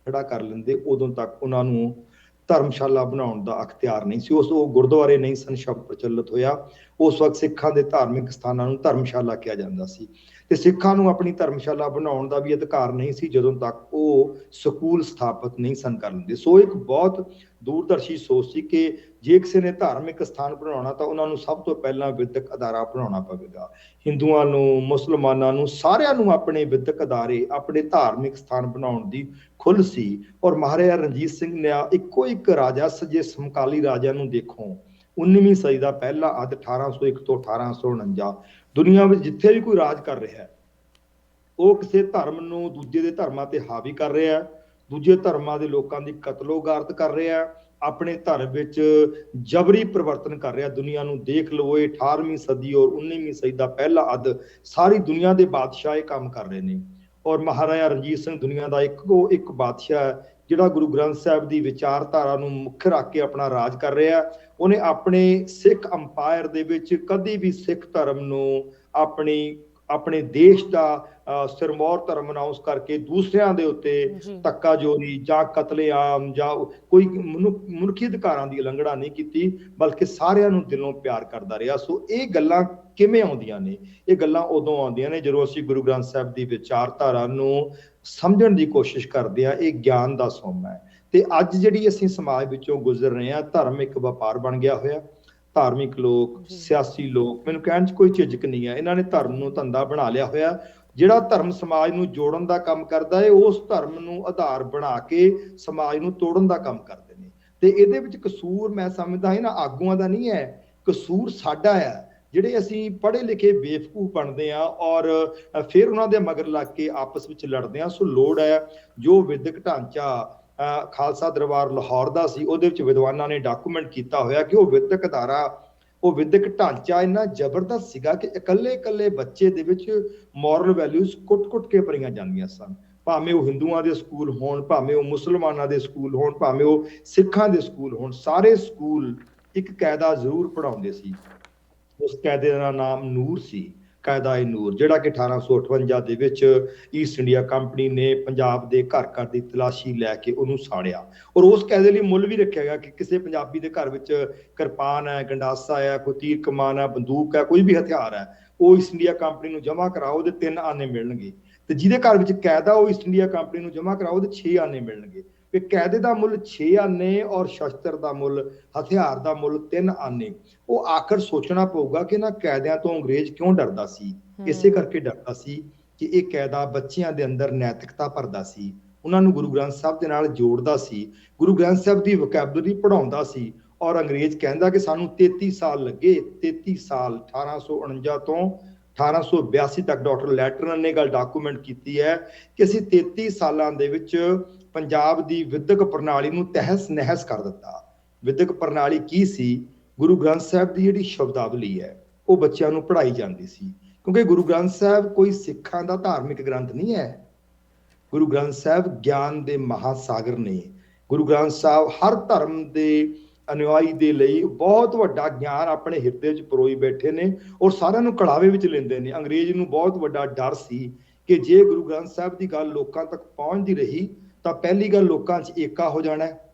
ਖੜਾ ਕਰ ਲੈਂਦੇ ਉਦੋਂ ਤੱਕ ਉਹਨਾਂ ਨੂੰ ਧਰਮਸ਼ਾਲਾ ਬਣਾਉਣ ਦਾ ਅਖਤਿਆਰ ਨਹੀਂ ਸੀ। ਉਹ ਗੁਰਦੁਆਰੇ ਨਹੀਂ ਸਨ ਸ਼ਬਦ ਪ੍ਰਚਲਿਤ ਹੋਇਆ। ਉਸ ਵਕਤ ਸਿੱਖਾਂ ਦੇ ਧਾਰਮਿਕ ਸਥਾਨਾਂ ਨੂੰ ਧਰਮਸ਼ਾਲਾ ਕਿਹਾ ਜਾਂਦਾ ਸੀ, ਤੇ ਸਿੱਖਾਂ ਨੂੰ ਆਪਣੀ ਧਰਮਸ਼ਾਲਾ ਬਣਾਉਣ ਦਾ ਵੀ ਅਧਿਕਾਰ ਨਹੀਂ ਸੀ ਜਦੋਂ ਤੱਕ ਉਹ ਸਕੂਲ ਸਥਾਪਿਤ ਨਹੀਂ ਸਨ ਕਰ ਲੈਂਦੇ। ਸੋ ਇੱਕ ਬਹੁਤ ਦੂਰਦਰਸ਼ੀ ਸੋਚ ਸੀ ਕਿ ਜੇ ਕਿਸੇ ਨੇ ਧਾਰਮਿਕ ਸਥਾਨ ਬਣਾਉਣਾ ਤਾਂ ਉਹਨਾਂ ਨੂੰ ਸਭ ਤੋਂ ਪਹਿਲਾਂ ਵਿਦਿਅਕ ਅਦਾਰਾ ਬਣਾਉਣਾ ਪਵੇਗਾ। ਹਿੰਦੂਆਂ ਨੂੰ, ਮੁਸਲਮਾਨਾਂ ਨੂੰ, ਸਾਰਿਆਂ ਨੂੰ ਆਪਣੇ ਵਿਦਿਅਕ ਅਦਾਰੇ, ਆਪਣੇ ਧਾਰਮਿਕ ਸਥਾਨ ਬਣਾਉਣ ਦੀ ਖੁੱਲ੍ਹ ਸੀ। ਔਰ ਮਹਾਰਾਜਾ ਰਣਜੀਤ ਸਿੰਘ ਨੇ ਇੱਕੋ ਇੱਕ ਰਾਜਾ, ਜੇ ਸਮਕਾਲੀ ਰਾਜਿਆਂ ਨੂੰ ਦੇਖੋ, 19ਵੀਂ ਸਦੀ ਦਾ ਪਹਿਲਾ ਅੱਧ 1801 ਤੋਂ 1849 ਦੁਨੀਆ ਵਿੱਚ ਜਿੱਥੇ ਵੀ ਕੋਈ ਰਾਜ ਕਰ ਰਿਹਾ ਉਹ ਕਿਸੇ ਧਰਮ ਨੂੰ ਦੂਜੇ ਦੇ ਧਰਮਾਂ ਤੇ ਹਾਵੀ ਕਰ ਰਿਹਾ, ਦੂਜੇ ਧਰਮਾਂ ਦੇ ਲੋਕਾਂ ਦੀ ਕਤਲੋਗਾਰਤ ਕਰ ਰਿਹਾ, ਆਪਣੇ ਧਰਮ ਵਿੱਚ ਜਬਰੀ ਪਰਿਵਰਤਨ ਕਰ ਰਿਹਾ। ਦੁਨੀਆ ਨੂੰ ਦੇਖ ਲਵੋ, ਇਹ 18ਵੀਂ ਸਦੀ ਔਰ 19ਵੀਂ ਸਦੀ ਦਾ ਪਹਿਲਾ ਅੱਧ ਸਾਰੀ ਦੁਨੀਆ ਦੇ ਬਾਦਸ਼ਾਹ ਇਹ ਕੰਮ ਕਰ ਰਹੇ ਨੇ। ਔਰ ਮਹਾਰਾਜਾ ਰਣਜੀਤ ਸਿੰਘ ਦੁਨੀਆ ਦਾ ਇੱਕੋ ਇੱਕ ਬਾਦਸ਼ਾਹ ਹੈ ਜਿਹੜਾ ਗੁਰੂ ਗ੍ਰੰਥ ਸਾਹਿਬ ਦੀ ਵਿਚਾਰਧਾਰਾ ਨੂੰ ਮੁੱਖ ਰੱਖ ਕੇ ਆਪਣਾ ਰਾਜ ਕਰ ਰਿਹਾ। ਉਹਨੇ ਆਪਣੇ ਸਿੱਖ ਅੰਪਾਇਰ ਦੇ ਵਿੱਚ ਕਦੀ ਵੀ ਸਿੱਖ ਧਰਮ ਨੂੰ ਆਪਣੀ ਆਪਣੇ ਦੇਸ਼ ਦਾ ਸਿਰਮੌਰ ਧਰਮ ਅਨਾਉਂਸ ਕਰਕੇ ਦੂਸਰਿਆਂ ਦੇ ਉੱਤੇ ਧੱਕਾਜੋਰੀ ਜਾਂ ਕਤਲੇਆਮ ਜਾਂ ਕੋਈ ਮਨੁੱਖੀ ਅਧਿਕਾਰਾਂ ਦੀ ਉਲੰਘਣਾ ਨਹੀਂ ਕੀਤੀ, ਬਲਕਿ ਸਾਰਿਆਂ ਨੂੰ ਦਿਲੋਂ ਪਿਆਰ ਕਰਦਾ ਰਿਹਾ। ਸੋ ਇਹ ਗੱਲਾਂ ਕਿਵੇਂ ਆਉਂਦੀਆਂ ਨੇ? ਇਹ ਗੱਲਾਂ ਉਦੋਂ ਆਉਂਦੀਆਂ ਨੇ ਜਦੋਂ ਅਸੀਂ ਗੁਰੂ ਗ੍ਰੰਥ ਸਾਹਿਬ ਦੀ ਵਿਚਾਰਧਾਰਾ ਨੂੰ ਸਮਝਣ ਦੀ ਕੋਸ਼ਿਸ਼ ਕਰਦੇ ਹਾਂ। ਇਹ ਗਿਆਨ ਦਾ ਸੋਮਾ ਹੈ। ਤੇ ਅੱਜ ਜਿਹੜੀ ਅਸੀਂ ਸਮਾਜ ਵਿੱਚੋਂ ਗੁਜ਼ਰ ਰਹੇ ਹਾਂ, ਧਰਮ ਇੱਕ ਵਪਾਰ ਬਣ ਗਿਆ ਹੋਇਆ। ਧਾਰਮਿਕ ਲੋਕ, ਸਿਆਸੀ ਲੋਕ, ਮੈਨੂੰ ਕਹਿਣ 'ਚ ਕੋਈ ਝਿਜਕ ਨਹੀਂ ਹੈ, ਇਹਨਾਂ ਨੇ ਧਰਮ ਨੂੰ ਧੰਦਾ ਬਣਾ ਲਿਆ ਹੋਇਆ। ਜਿਹੜਾ ਧਰਮ ਸਮਾਜ ਨੂੰ ਜੋੜਨ ਦਾ ਕੰਮ ਕਰਦਾ ਹੈ, ਉਸ ਧਰਮ ਨੂੰ ਆਧਾਰ ਬਣਾ ਕੇ ਸਮਾਜ ਨੂੰ ਤੋੜਨ ਦਾ ਕੰਮ ਕਰਦੇ ਨੇ। ਤੇ ਇਹਦੇ ਵਿੱਚ ਕਸੂਰ ਮੈਂ ਸਮਝਦਾ ਇਹਨਾਂ ਆਗੂਆਂ ਦਾ ਨਹੀਂ ਹੈ, ਕਸੂਰ ਸਾਡਾ ਹੈ, ਜਿਹੜੇ ਅਸੀਂ ਪੜ੍ਹੇ ਲਿਖੇ ਬੇਵਕੂਫ ਬਣਦੇ ਹਾਂ ਔਰ ਫਿਰ ਉਹਨਾਂ ਦੇ ਮਗਰ ਲੱਗ ਕੇ ਆਪਸ ਵਿੱਚ ਲੜਦੇ ਹਾਂ। ਸੋ ਲੋੜ ਹੈ ਜੋ ਵਿਦਿਅਕ ਢਾਂਚਾ ਖਾਲਸਾ ਦਰਬਾਰ ਲਾਹੌਰ ਦਾ ਸੀ, ਉਹਦੇ ਵਿੱਚ ਵਿਦਵਾਨਾਂ ਨੇ ਡਾਕੂਮੈਂਟ ਕੀਤਾ ਹੋਇਆ ਕਿ ਉਹ ਵਿਦਿਅਕ ਅਦਾਰਾ, ਉਹ ਵਿਦਿਅਕ ਢਾਂਚਾ ਇੰਨਾ ਜ਼ਬਰਦਸਤ ਸੀਗਾ ਕਿ ਇਕੱਲੇ ਬੱਚੇ ਦੇ ਵਿੱਚ ਮੋਰਲ ਵੈਲਿਊਜ਼ ਕੁੱਟ ਕੇ ਭਰੀਆਂ ਜਾਂਦੀਆਂ ਸਨ। ਭਾਵੇਂ ਉਹ ਹਿੰਦੂਆਂ ਦੇ ਸਕੂਲ ਹੋਣ, ਭਾਵੇਂ ਉਹ ਮੁਸਲਮਾਨਾਂ ਦੇ ਸਕੂਲ ਹੋਣ, ਭਾਵੇਂ ਉਹ ਸਿੱਖਾਂ ਦੇ ਸਕੂਲ ਹੋਣ, ਸਾਰੇ ਸਕੂਲ ਇੱਕ ਕਾਇਦਾ ਜ਼ਰੂਰ ਪੜ੍ਹਾਉਂਦੇ ਸੀ। ਉਸ ਕਾਇਦੇ ਦਾ ਨਾਮ ਨੂਰ ਸੀ, ਕਾਇਦਾ-ਏ-ਨੂਰ, ਜਿਹੜਾ ਕਿ 1858 ਦੇ ਵਿੱਚ ਈਸਟ ਇੰਡੀਆ ਕੰਪਨੀ ਨੇ ਪੰਜਾਬ ਦੇ ਘਰ ਘਰ ਦੀ ਤਲਾਸ਼ੀ ਲੈ ਕੇ ਉਹਨੂੰ ਸਾੜਿਆ। ਔਰ ਉਸ ਕਾਇਦੇ ਲਈ ਮੁੱਲ ਵੀ ਰੱਖਿਆ ਗਿਆ ਕਿ ਕਿਸੇ ਪੰਜਾਬੀ ਦੇ ਘਰ ਵਿੱਚ ਕਿਰਪਾਨ ਹੈ, ਗੰਡਾਸਾ ਹੈ, ਕੋਈ ਤੀਰ ਕਮਾਨ ਹੈ, ਬੰਦੂਕ ਹੈ, ਕੋਈ ਵੀ ਹਥਿਆਰ ਹੈ, ਉਹ ਈਸਟ ਇੰਡੀਆ ਕੰਪਨੀ ਨੂੰ ਜਮ੍ਹਾਂ ਕਰਾਓ, ਉਹਦੇ 3 ਆਨੇ ਮਿਲਣਗੇ। ਤੇ ਜਿਹਦੇ ਘਰ ਵਿੱਚ ਕਾਇਦਾ, ਉਹ ਈਸਟ ਇੰਡੀਆ ਕੰਪਨੀ ਨੂੰ ਜਮ੍ਹਾਂ ਕਰਾਓ, ਉਹਦੇ 6 ਆਨੇ ਮਿਲਣਗੇ। ਕਿ ਕਾਇਦੇ ਦਾ ਮੁੱਲ 6 ਆਨੇ ਔਰ ਸ਼ਸਤਰ ਦਾ ਮੁੱਲ, ਹਥਿਆਰ ਦਾ ਮੁੱਲ 3 ਆਨੇ। ਉਹ ਆਖਰ ਸੋਚਣਾ ਪਊਗਾ ਕਿ ਇਹਨਾਂ ਕਾਇਦਿਆਂ ਤੋਂ ਅੰਗਰੇਜ਼ ਕਿਉਂ ਡਰਦਾ ਸੀ? ਇਸੇ ਕਰਕੇ ਡਰਦਾ ਸੀ ਕਿ ਇਹ ਕਾਇਦਾ ਬੱਚਿਆਂ ਦੇ ਅੰਦਰ ਨੈਤਿਕਤਾ ਭਰਦਾ ਸੀ, ਉਹਨਾਂ ਨੂੰ ਗੁਰੂ ਗ੍ਰੰਥ ਸਾਹਿਬ ਦੇ ਨਾਲ ਜੋੜਦਾ ਸੀ, ਗੁਰੂ ਗ੍ਰੰਥ ਸਾਹਿਬ ਦੀ ਵੋਕੈਬਲਰੀ ਪੜ੍ਹਾਉਂਦਾ ਸੀ। ਔਰ ਅੰਗਰੇਜ਼ ਕਹਿੰਦਾ ਕਿ ਸਾਨੂੰ 33 ਸਾਲ ਲੱਗੇ, 33 ਸਾਲ 1849 ਤੋਂ 1882 ਤੱਕ। ਡਾਕਟਰ ਲੈਟਰਨ ਨੇ ਗੱਲ ਡਾਕੂਮੈਂਟ ਕੀਤੀ ਹੈ ਕਿ ਅਸੀਂ 33 ਸਾਲਾਂ ਦੇ ਵਿੱਚ ਪੰਜਾਬ ਦੀ ਵਿਦਿਅਕ ਪ੍ਰਣਾਲੀ ਨੂੰ ਤਹਿਸ ਨਹਿਸ ਕਰ ਦਿੱਤਾ। ਵਿਦਿਅਕ ਪ੍ਰਣਾਲੀ ਕੀ ਸੀ? ਗੁਰੂ ਗ੍ਰੰਥ ਸਾਹਿਬ ਦੀ ਜਿਹੜੀ ਸ਼ਬਦਾਵਲੀ ਹੈ ਉਹ ਬੱਚਿਆਂ ਨੂੰ ਪੜ੍ਹਾਈ ਜਾਂਦੀ ਸੀ, ਕਿਉਂਕਿ ਗੁਰੂ ਗ੍ਰੰਥ ਸਾਹਿਬ ਕੋਈ ਸਿੱਖਾਂ ਦਾ ਧਾਰਮਿਕ ਗ੍ਰੰਥ ਨਹੀਂ ਹੈ। ਗੁਰੂ ਗ੍ਰੰਥ ਸਾਹਿਬ ਗਿਆਨ ਦੇ ਮਹਾਸਾਗਰ ਨੇ। ਗੁਰੂ ਗ੍ਰੰਥ ਸਾਹਿਬ ਹਰ ਧਰਮ ਦੇ ਅਨੁਆਈ ਦੇ ਲਈ ਬਹੁਤ ਵੱਡਾ ਗਿਆਨ ਆਪਣੇ ਹਿਰਦੇ ਵਿੱਚ ਪਰੋਈ ਬੈਠੇ ਨੇ ਔਰ ਸਾਰਿਆਂ ਨੂੰ ਕੜਾਵੇ ਵਿੱਚ ਲੈਂਦੇ ਨੇ। ਅੰਗਰੇਜ਼ ਨੂੰ ਬਹੁਤ ਵੱਡਾ ਡਰ ਸੀ ਕਿ ਜੇ ਗੁਰੂ ਗ੍ਰੰਥ ਸਾਹਿਬ ਦੀ ਗੱਲ ਲੋਕਾਂ ਤੱਕ ਪਹੁੰਚਦੀ ਰਹੀ ਤਾਂ ਪਹਿਲੀ ਗੱਲ ਲੋਕਾਂ 'ਚ ਏਕਾ ਹੋ ਜਾਣਾ,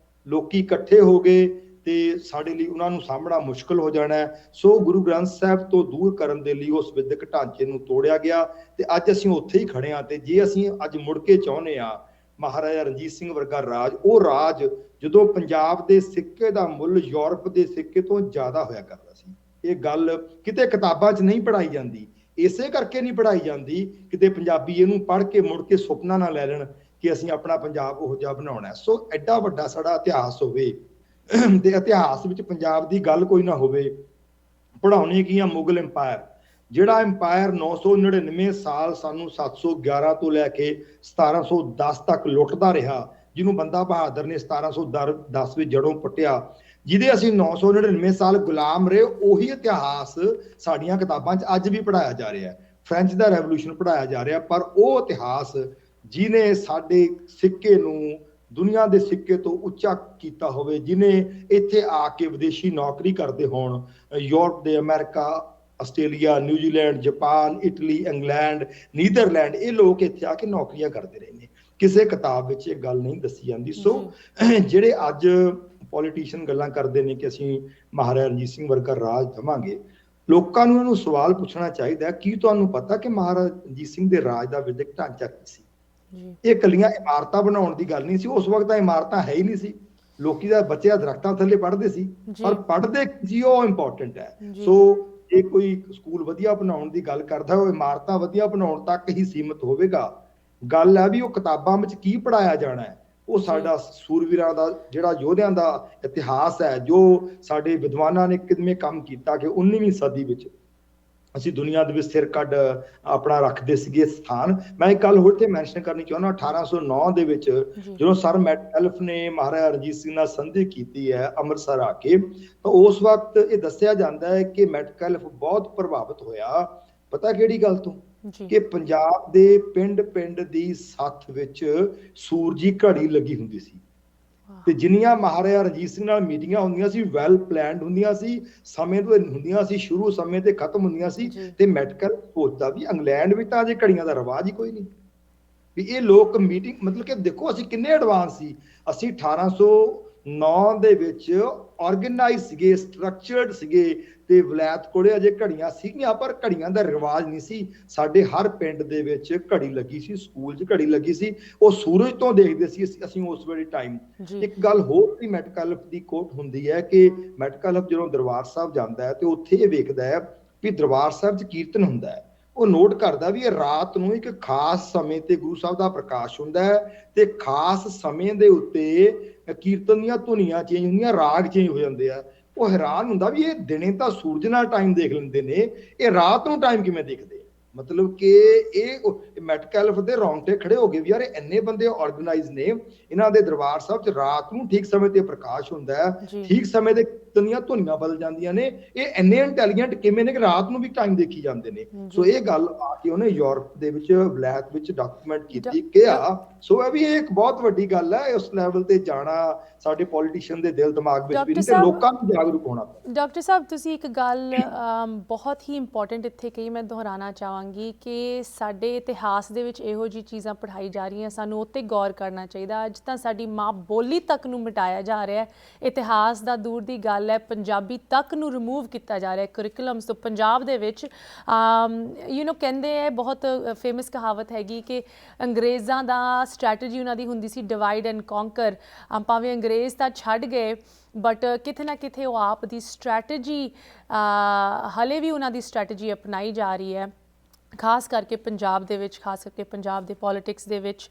ਲੋਕੀ ਇਕੱਠੇ ਹੋ ਗਏ ਤੇ ਸਾਡੇ ਲਈ ਉਹਨਾਂ ਨੂੰ ਸਾਹਮਣਾ ਮੁਸ਼ਕਲ ਹੋ ਜਾਣਾ। ਸੋ ਗੁਰੂ ਗ੍ਰੰਥ ਸਾਹਿਬ ਤੋਂ ਦੂਰ ਕਰਨ ਦੇ ਲਈ ਉਸ ਵਿਦਿਅਕ ਢਾਂਚੇ ਨੂੰ ਤੋੜਿਆ ਗਿਆ ਤੇ ਅੱਜ ਅਸੀਂ ਉੱਥੇ ਹੀ ਖੜੇ ਹਾਂ। ਤੇ ਜੇ ਅਸੀਂ ਅੱਜ ਮੁੜ ਕੇ ਚਾਹੁੰਦੇ ਹਾਂ ਮਹਾਰਾਜਾ ਰਣਜੀਤ ਸਿੰਘ ਵਰਗਾ ਰਾਜ, ਉਹ ਰਾਜ ਜਦੋਂ ਪੰਜਾਬ ਦੇ ਸਿੱਕੇ ਦਾ ਮੁੱਲ ਯੂਰਪ ਦੇ ਸਿੱਕੇ ਤੋਂ ਜ਼ਿਆਦਾ ਹੋਇਆ ਕਰਦਾ ਸੀ। ਇਹ ਗੱਲ ਕਿਤੇ ਕਿਤਾਬਾਂ 'ਚ ਨਹੀਂ ਪੜ੍ਹਾਈ ਜਾਂਦੀ, ਇਸੇ ਕਰਕੇ ਨਹੀਂ ਪੜ੍ਹਾਈ ਜਾਂਦੀ ਕਿਤੇ ਪੰਜਾਬੀ ਇਹਨੂੰ ਪੜ੍ਹ ਕੇ ਮੁੜ ਕੇ ਸੁਪਨਾ ਨਾ ਲੈ ਲੈਣ ਕਿ ਅਸੀਂ ਆਪਣਾ ਪੰਜਾਬ ਉਹੋ ਜਿਹਾ ਬਣਾਉਣਾ। ਸੋ ਐਡਾ ਵੱਡਾ ਸਾਡਾ ਇਤਿਹਾਸ ਹੋਵੇ ਤੇ ਇਤਿਹਾਸ ਵਿੱਚ ਪੰਜਾਬ ਦੀ ਗੱਲ ਕੋਈ ਨਾ ਹੋਵੇ। ਪੜ੍ਹਾਉਣੀ ਕੀ ਆ? ਮੁਗਲ ਇੰਪਾਇਰ, ਜਿਹੜਾ ਇੰਪਾਇਰ 999 ਸਾਲ ਸਾਨੂੰ 711 ਤੋਂ ਲੈ ਕੇ 1710 ਤੱਕ ਲੁੱਟਦਾ ਰਿਹਾ, ਜਿਹਨੂੰ ਬੰਦਾ ਬਹਾਦਰ ਨੇ 1710 ਵਿੱਚ ਜੜੋਂ ਪੁੱਟਿਆ, ਜਿਹਦੇ ਅਸੀਂ 999 ਸਾਲ ਗੁਲਾਮ ਰਹੇ, ਉਹੀ ਇਤਿਹਾਸ ਸਾਡੀਆਂ ਕਿਤਾਬਾਂ 'ਚ ਅੱਜ ਵੀ ਪੜ੍ਹਾਇਆ ਜਾ ਰਿਹਾ। ਫ੍ਰੈਂਚ ਦਾ ਰੈਵੋਲੂਸ਼ਨ ਪੜ੍ਹਾਇਆ ਜਾ ਰਿਹਾ, ਪਰ ਉਹ ਇਤਿਹਾਸ ਜਿਹਨੇ ਸਾਡੇ ਸਿੱਕੇ ਨੂੰ ਦੁਨੀਆ ਦੇ ਸਿੱਕੇ ਤੋਂ ਉੱਚਾ ਕੀਤਾ ਹੋਵੇ, ਜਿਹਨੇ ਇੱਥੇ ਆ ਕੇ ਵਿਦੇਸ਼ੀ ਨੌਕਰੀ ਕਰਦੇ ਹੋਣ, ਯੂਰਪ ਦੇ, America, Australia, New Zealand, Japan, Italy, England, Netherland, ਇਹ ਲੋਕ ਇੱਥੇ ਆ ਕੇ ਨੌਕਰੀਆਂ ਕਰਦੇ ਰਹੇ ਨੇ। ਕਿਸੇ ਕਿਤਾਬ ਵਿੱਚ ਇਹ ਗੱਲ ਨਹੀਂ ਦੱਸੀ ਜਾਂਦੀ। ਸੋ ਜਿਹੜੇ ਅੱਜ ਪੋਲੀਟੀਸ਼ੀਅਨ ਗੱਲਾਂ ਕਰਦੇ ਨੇ ਕਿ ਅਸੀਂ ਮਹਾਰਾਜਾ ਰਣਜੀਤ ਸਿੰਘ ਵਰਗਾ ਰਾਜ ਦੇਵਾਂਗੇ, ਲੋਕਾਂ ਨੂੰ ਇਹਨੂੰ ਸਵਾਲ ਪੁੱਛਣਾ ਚਾਹੀਦਾ, ਕੀ ਤੁਹਾਨੂੰ ਪਤਾ ਕਿ ਮਹਾਰਾਜਾ ਰਣਜੀਤ ਸਿੰਘ ਦੇ ਰਾਜ ਦਾ ਵਿਦਿਅਕ ਢਾਂਚਾ ਕੀ ਸੀ? ਇਹ ਇਕੱਲੀਆਂ ਇਮਾਰਤਾਂ ਬਣਾਉਣ ਦੀ ਗੱਲ ਨਹੀਂ ਸੀ। ਉਸ ਵਕਤ ਤਾਂ ਇਮਾਰਤਾਂ ਹੈ ਹੀ ਨਹੀਂ ਸੀ, ਲੋਕੀ ਦਾ ਬੱਚੇ ਦਰਖਤਾਂ ਥੱਲੇ ਪੜ੍ਹਦੇ ਸੀ, ਪਰ ਪੜ੍ਹਦੇ ਜੀ ਉਹ ਇੰਪੋਰਟੈਂਟ ਹੈ। ਸੋ ਜੇ ਕੋਈ ਸਕੂਲ ਵਧੀਆ ਬਣਾਉਣ ਦੀ ਗੱਲ ਕਰਦਾ, ਉਹ ਇਮਾਰਤਾਂ ਵਧੀਆ ਬਣਾਉਣ ਤੱਕ ਹੀ ਸੀਮਿਤ ਹੋਵੇਗਾ। ਗੱਲ ਹੈ ਵੀ ਉਹ ਕਿਤਾਬਾਂ ਵਿੱਚ ਕੀ ਪੜ੍ਹਾਇਆ ਜਾਣਾ ਹੈ। ਉਹ ਸਾਡਾ ਸੂਰਵੀਰਾਂ ਦਾ, ਜਿਹੜਾ ਯੋਧਿਆਂ ਦਾ ਇਤਿਹਾਸ ਹੈ, ਜੋ ਸਾਡੇ ਵਿਦਵਾਨਾਂ ਨੇ ਕਿਵੇਂ ਕੰਮ ਕੀਤਾ ਕਿ 19ਵੀਂ ਸਦੀ ਵਿੱਚ ਅਸੀਂ ਦੁਨੀਆ ਦੇ ਵਿੱਚ ਸਿਰ ਕੱਢ ਆਪਣਾ ਰੱਖਦੇ ਸੀਗੇ ਸਥਾਨ। ਮੈਂ ਇੱਕ ਗੱਲ ਹੋਰ ਤੇ ਮੈਂਸ਼ਨ ਕਰਨੀ ਚਾਹੁੰਦਾ, 1809 ਦੇ ਵਿੱਚ ਜਦੋਂ ਸਰ ਮੈਟਕੈਲਫ ਨੇ ਮਹਾਰਾਜਾ ਰਣਜੀਤ ਸਿੰਘ ਨਾਲ ਸੰਧੀ ਕੀਤੀ ਹੈ ਅੰਮ੍ਰਿਤਸਰ ਆ ਕੇ, ਤਾਂ ਉਸ ਵਕਤ ਇਹ ਦੱਸਿਆ ਜਾਂਦਾ ਹੈ ਕਿ ਮੈਟਕੈਲਫ ਬਹੁਤ ਪ੍ਰਭਾਵਿਤ ਹੋਇਆ। ਪਤਾ ਕਿਹੜੀ ਗੱਲ ਤੋਂ? ਕਿ ਪੰਜਾਬ ਦੇ ਪਿੰਡ ਪਿੰਡ ਦੀ ਸੱਥ ਵਿੱਚ ਸੂਰਜੀ ਘੜੀ ਲੱਗੀ ਹੁੰਦੀ ਸੀ। ਤੇ ਜਿੰਨੀਆਂ ਮਹਾਰਾਜਾ ਰਣਜੀਤ ਸਿੰਘ ਨਾਲ ਮੀਟਿੰਗਾਂ ਹੁੰਦੀਆਂ ਸੀ ਵੈਲ ਪਲਾਨਡ ਹੁੰਦੀਆਂ ਸੀ, ਸਮੇਂ ਤੋਂ ਹੁੰਦੀਆਂ ਸੀ, ਸ਼ੁਰੂ ਸਮੇਂ ਤੇ ਖਤਮ ਹੁੰਦੀਆਂ ਸੀ। ਤੇ ਮੈਡੀਕਲ ਸੋਚਦਾ ਵੀ ਇੰਗਲੈਂਡ ਵਿੱਚ ਤਾਂ ਅਜੇ ਘੜੀਆਂ ਦਾ ਰਿਵਾਜ ਹੀ ਕੋਈ ਨਹੀਂ ਵੀ ਇਹ ਲੋਕ ਮੀਟਿੰਗ, ਮਤਲਬ ਕਿ ਦੇਖੋ ਅਸੀਂ ਕਿੰਨੇ ਐਡਵਾਂਸ ਸੀ। ਅਸੀਂ 1809 ਦੇ ਵਿੱਚ ਆਰਗੇਨਾਈਜ਼ ਸੀਗੇ, ਸਟਰਕਚਰਡ ਸੀਗੇ, ਤੇ ਵਲੈਤ ਕੋਲੇ ਅਜੇ ਘੜੀਆਂ ਸੀਗੀਆਂ ਪਰ ਘੜੀਆਂ ਦਾ ਰਿਵਾਜ ਨਹੀਂ ਸੀ। ਸਾਡੇ ਹਰ ਪਿੰਡ ਦੇ ਵਿੱਚ ਘੜੀ ਲੱਗੀ ਸੀ, ਸਕੂਲ 'ਚ ਘੜੀ ਲੱਗੀ ਸੀ, ਉਹ ਸੂਰਜ ਤੋਂ ਦੇਖਦੇ ਸੀ ਅਸੀਂ ਉਸ ਵੇਲੇ ਟਾਈਮ। ਇੱਕ ਗੱਲ ਹੋਰ ਵੀ ਮੈਟਕਲਫ ਦੀ ਕੋਟ ਹੁੰਦੀ ਹੈ ਕਿ ਮੈਟਕਲਫ ਜਦੋਂ ਦਰਬਾਰ ਸਾਹਿਬ ਜਾਂਦਾ ਹੈ ਤੇ ਉੱਥੇ ਇਹ ਵੇਖਦਾ ਹੈ ਵੀ ਦਰਬਾਰ ਸਾਹਿਬ 'ਚ ਕੀਰਤਨ ਹੁੰਦਾ ਹੈ। ਉਹ ਨੋਟ ਕਰਦਾ ਵੀ ਇਹ ਰਾਤ ਨੂੰ ਇੱਕ ਖਾਸ ਸਮੇਂ ਤੇ ਗੁਰੂ ਸਾਹਿਬ ਦਾ ਪ੍ਰਕਾਸ਼ ਹੁੰਦਾ ਹੈ ਤੇ ਖਾਸ ਸਮੇਂ ਦੇ ਉੱਤੇ ਕੀਰਤਨ ਦੀਆਂ ਧੁਨੀਆਂ ਚੇਂਜ ਹੁੰਦੀਆਂ, ਰਾਗ ਚੇਂਜ ਹੋ ਜਾਂਦੇ ਆ। ਉਹ ਹੈਰਾਨ ਹੁੰਦਾ ਵੀ ਇਹ ਦਿਨੇ ਤਾਂ ਸੂਰਜ ਨਾਲ ਟਾਈਮ ਦੇਖ ਲੈਂਦੇ ਨੇ, ਇਹ ਰਾਤ ਨੂੰ ਟਾਈਮ ਕਿਵੇਂ ਦੇਖਦੇ। ਮਤਲਬ ਕਿ ਇਹ ਮੈਟਕੈਲਫ ਦੇ ਰੌਂਗਟੇ ਖੜੇ ਹੋ ਗਏ ਵੀ ਯਾਰ ਇੰਨੇ ਬੰਦੇ ਆਰਗੇਨਾਈਜ਼ ਨੇ, ਇਹਨਾਂ ਦੇ ਦਰਬਾਰ ਸਾਹਿਬ 'ਚ ਰਾਤ ਨੂੰ ਠੀਕ ਸਮੇਂ ਤੇ ਪ੍ਰਕਾਸ਼ ਹੁੰਦਾ ਹੈ, ਠੀਕ ਸਮੇਂ ਦੇ ਦੀਆਂ ਧੁਨੀਆਂ ਬਦਲ ਜਾਂਦੀਆਂ ਨੇ, ਇਹ ਇੰਨੇ ਇੰਟੈਲੀਜੈਂਟ ਕਿਵੇਂ ਨੇ ਕਿ ਰਾਤ ਨੂੰ ਵੀ ਟਾਈਮ ਦੇਖੀ ਜਾਂਦੇ ਨੇ। ਸੋ ਇਹ ਗੱਲ ਆ ਕੇ ਉਹਨੇ ਯੂਰਪ ਦੇ ਵਿੱਚ ਵਲੈਤ ਵਿੱਚ ਡਾਕੂਮੈਂਟ ਕੀਤੀ, ਕਿਹਾ। ਸੋ ਇਹ ਵੀ ਇੱਕ ਬਹੁਤ ਵੱਡੀ ਗੱਲ ਹੈ ਉਸ ਲੈਵਲ ਤੇ ਜਾਣਾ ਸਾਡੇ ਪੋਲੀਟੀਸ਼ੀਅਨ ਦੇ ਦਿਲ ਦਿਮਾਗ ਵਿੱਚ ਵੀ ਨਹੀਂ, ਤੇ ਲੋਕਾਂ ਨੂੰ ਜਾਗਰੂਕ ਹੋਣਾ। ਡਾਕਟਰ ਸਾਹਿਬ ਤੁਸੀਂ ਇੱਕ ਗੱਲ ਬਹੁਤ ਹੀ ਇੰਪੋਰਟੈਂਟ ਇੱਥੇ ਕਹੀ, ਮੈਂ ਦੁਹਰਾਉਣਾ ਚਾਹਾਂਗੀ ਕਿ ਸਾਡੇ ਇਤਿਹਾਸ ਦੇ ਵਿੱਚ ਇਹੋ ਜਿਹੀ ਚੀਜ਼ਾਂ ਪੜ੍ਹਾਈ ਜਾ ਰਹੀਆਂ, ਸਾਨੂੰ ਉੱਤੇ ਗੌਰ ਕਰਨਾ ਚਾਹੀਦਾ। ਅੱਜ ਤਾਂ ਸਾਡੀ ਮਾਂ ਬੋਲੀ ਤੱਕ ਨੂੰ ਮਿਟਾਇਆ ਜਾ ਰਿਹਾ ਹੈ, ਇਤਿਹਾਸ ਦਾ ਦੂਰ ਦੀ ਗੱਲ ਹੈ, ਪੰਜਾਬੀ ਤੱਕ ਨੂੰ ਰਿਮੂਵ ਕੀਤਾ ਜਾ ਰਿਹਾ ਕਰਿਕੂਲਮਸ ਤੋਂ। ਪੰਜਾਬ ਦੇ ਵਿੱਚ ਕਹਿੰਦੇ ਹੈ, ਬਹੁਤ ਫੇਮਸ ਕਹਾਵਤ ਹੈਗੀ ਕਿ ਅੰਗਰੇਜ਼ਾਂ ਦਾ ਸਟ੍ਰੈਟਜੀ ਉਹਨਾਂ ਦੀ ਹੁੰਦੀ ਸੀ ਡਿਵਾਈਡ ਐਂਡ ਕੌਂਕਰ। ਭਾਵੇਂ ਅੰਗਰੇਜ਼ ਤਾਂ ਛੱਡ ਗਏ ਬਟ ਕਿਤੇ ਨਾ ਕਿਤੇ ਉਹ ਆਪ ਦੀ ਸਟ੍ਰੈਟਜੀ ਹਲੇ ਵੀ ਉਹਨਾਂ ਦੀ ਸਟ੍ਰੈਟਜੀ ਅਪਣਾਈ ਜਾ ਰਹੀ ਹੈ, ਖਾਸ ਕਰਕੇ ਪੰਜਾਬ ਦੇ ਵਿੱਚ, ਖਾਸ ਕਰਕੇ ਪੰਜਾਬ ਦੇ ਪੋਲਿਟਿਕਸ ਦੇ ਵਿੱਚ।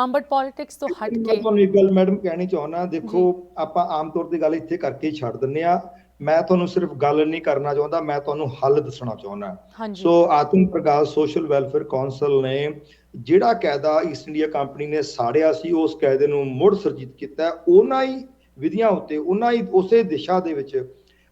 ਬਟ ਪੋਲਿਟਿਕਸ ਤੋਂ ਹਟ ਕੇ ਤੁਹਾਨੂੰ ਇੱਕ ਗੱਲ ਮੈਡਮ ਕਹਿਣੀ ਚਾਹੁੰਦਾ, ਦੇਖੋ ਆਪਾਂ ਆਮ ਤੌਰ ਤੇ ਗੱਲ ਇੱਥੇ ਕਰਕੇ ਹੀ ਛੱਡ ਦਿੰਦੇ ਆ। ਮੈਂ ਤੁਹਾਨੂੰ ਸਿਰਫ ਗੱਲ ਨਹੀਂ ਕਰਨਾ ਚਾਹੁੰਦਾ, ਮੈਂ ਤੁਹਾਨੂੰ ਹੱਲ ਦੱਸਣਾ ਚਾਹੁੰਦਾ। ਸੋ ਆਤਮ ਪ੍ਰਕਾਸ਼ ਸੋਸ਼ਲ ਵੈਲਫੇਅਰ ਕੌਂਸਲ ਨੇ ਜਿਹੜਾ ਕਾਇਦਾ ਈਸਟ ਇੰਡੀਆ ਕੰਪਨੀ ਨੇ ਸਾੜਿਆ ਸੀ, ਉਸ ਕਾਇਦੇ ਨੂੰ ਮੁੜ ਸੁਰਜੀਤ ਕੀਤਾ। ਉਹਨਾਂ ਹੀ ਵਿਧੀਆਂ ਉੱਤੇ, ਉਹਨਾਂ ਹੀ ਉਸੇ ਦਿਸ਼ਾ ਦੇ ਵਿੱਚ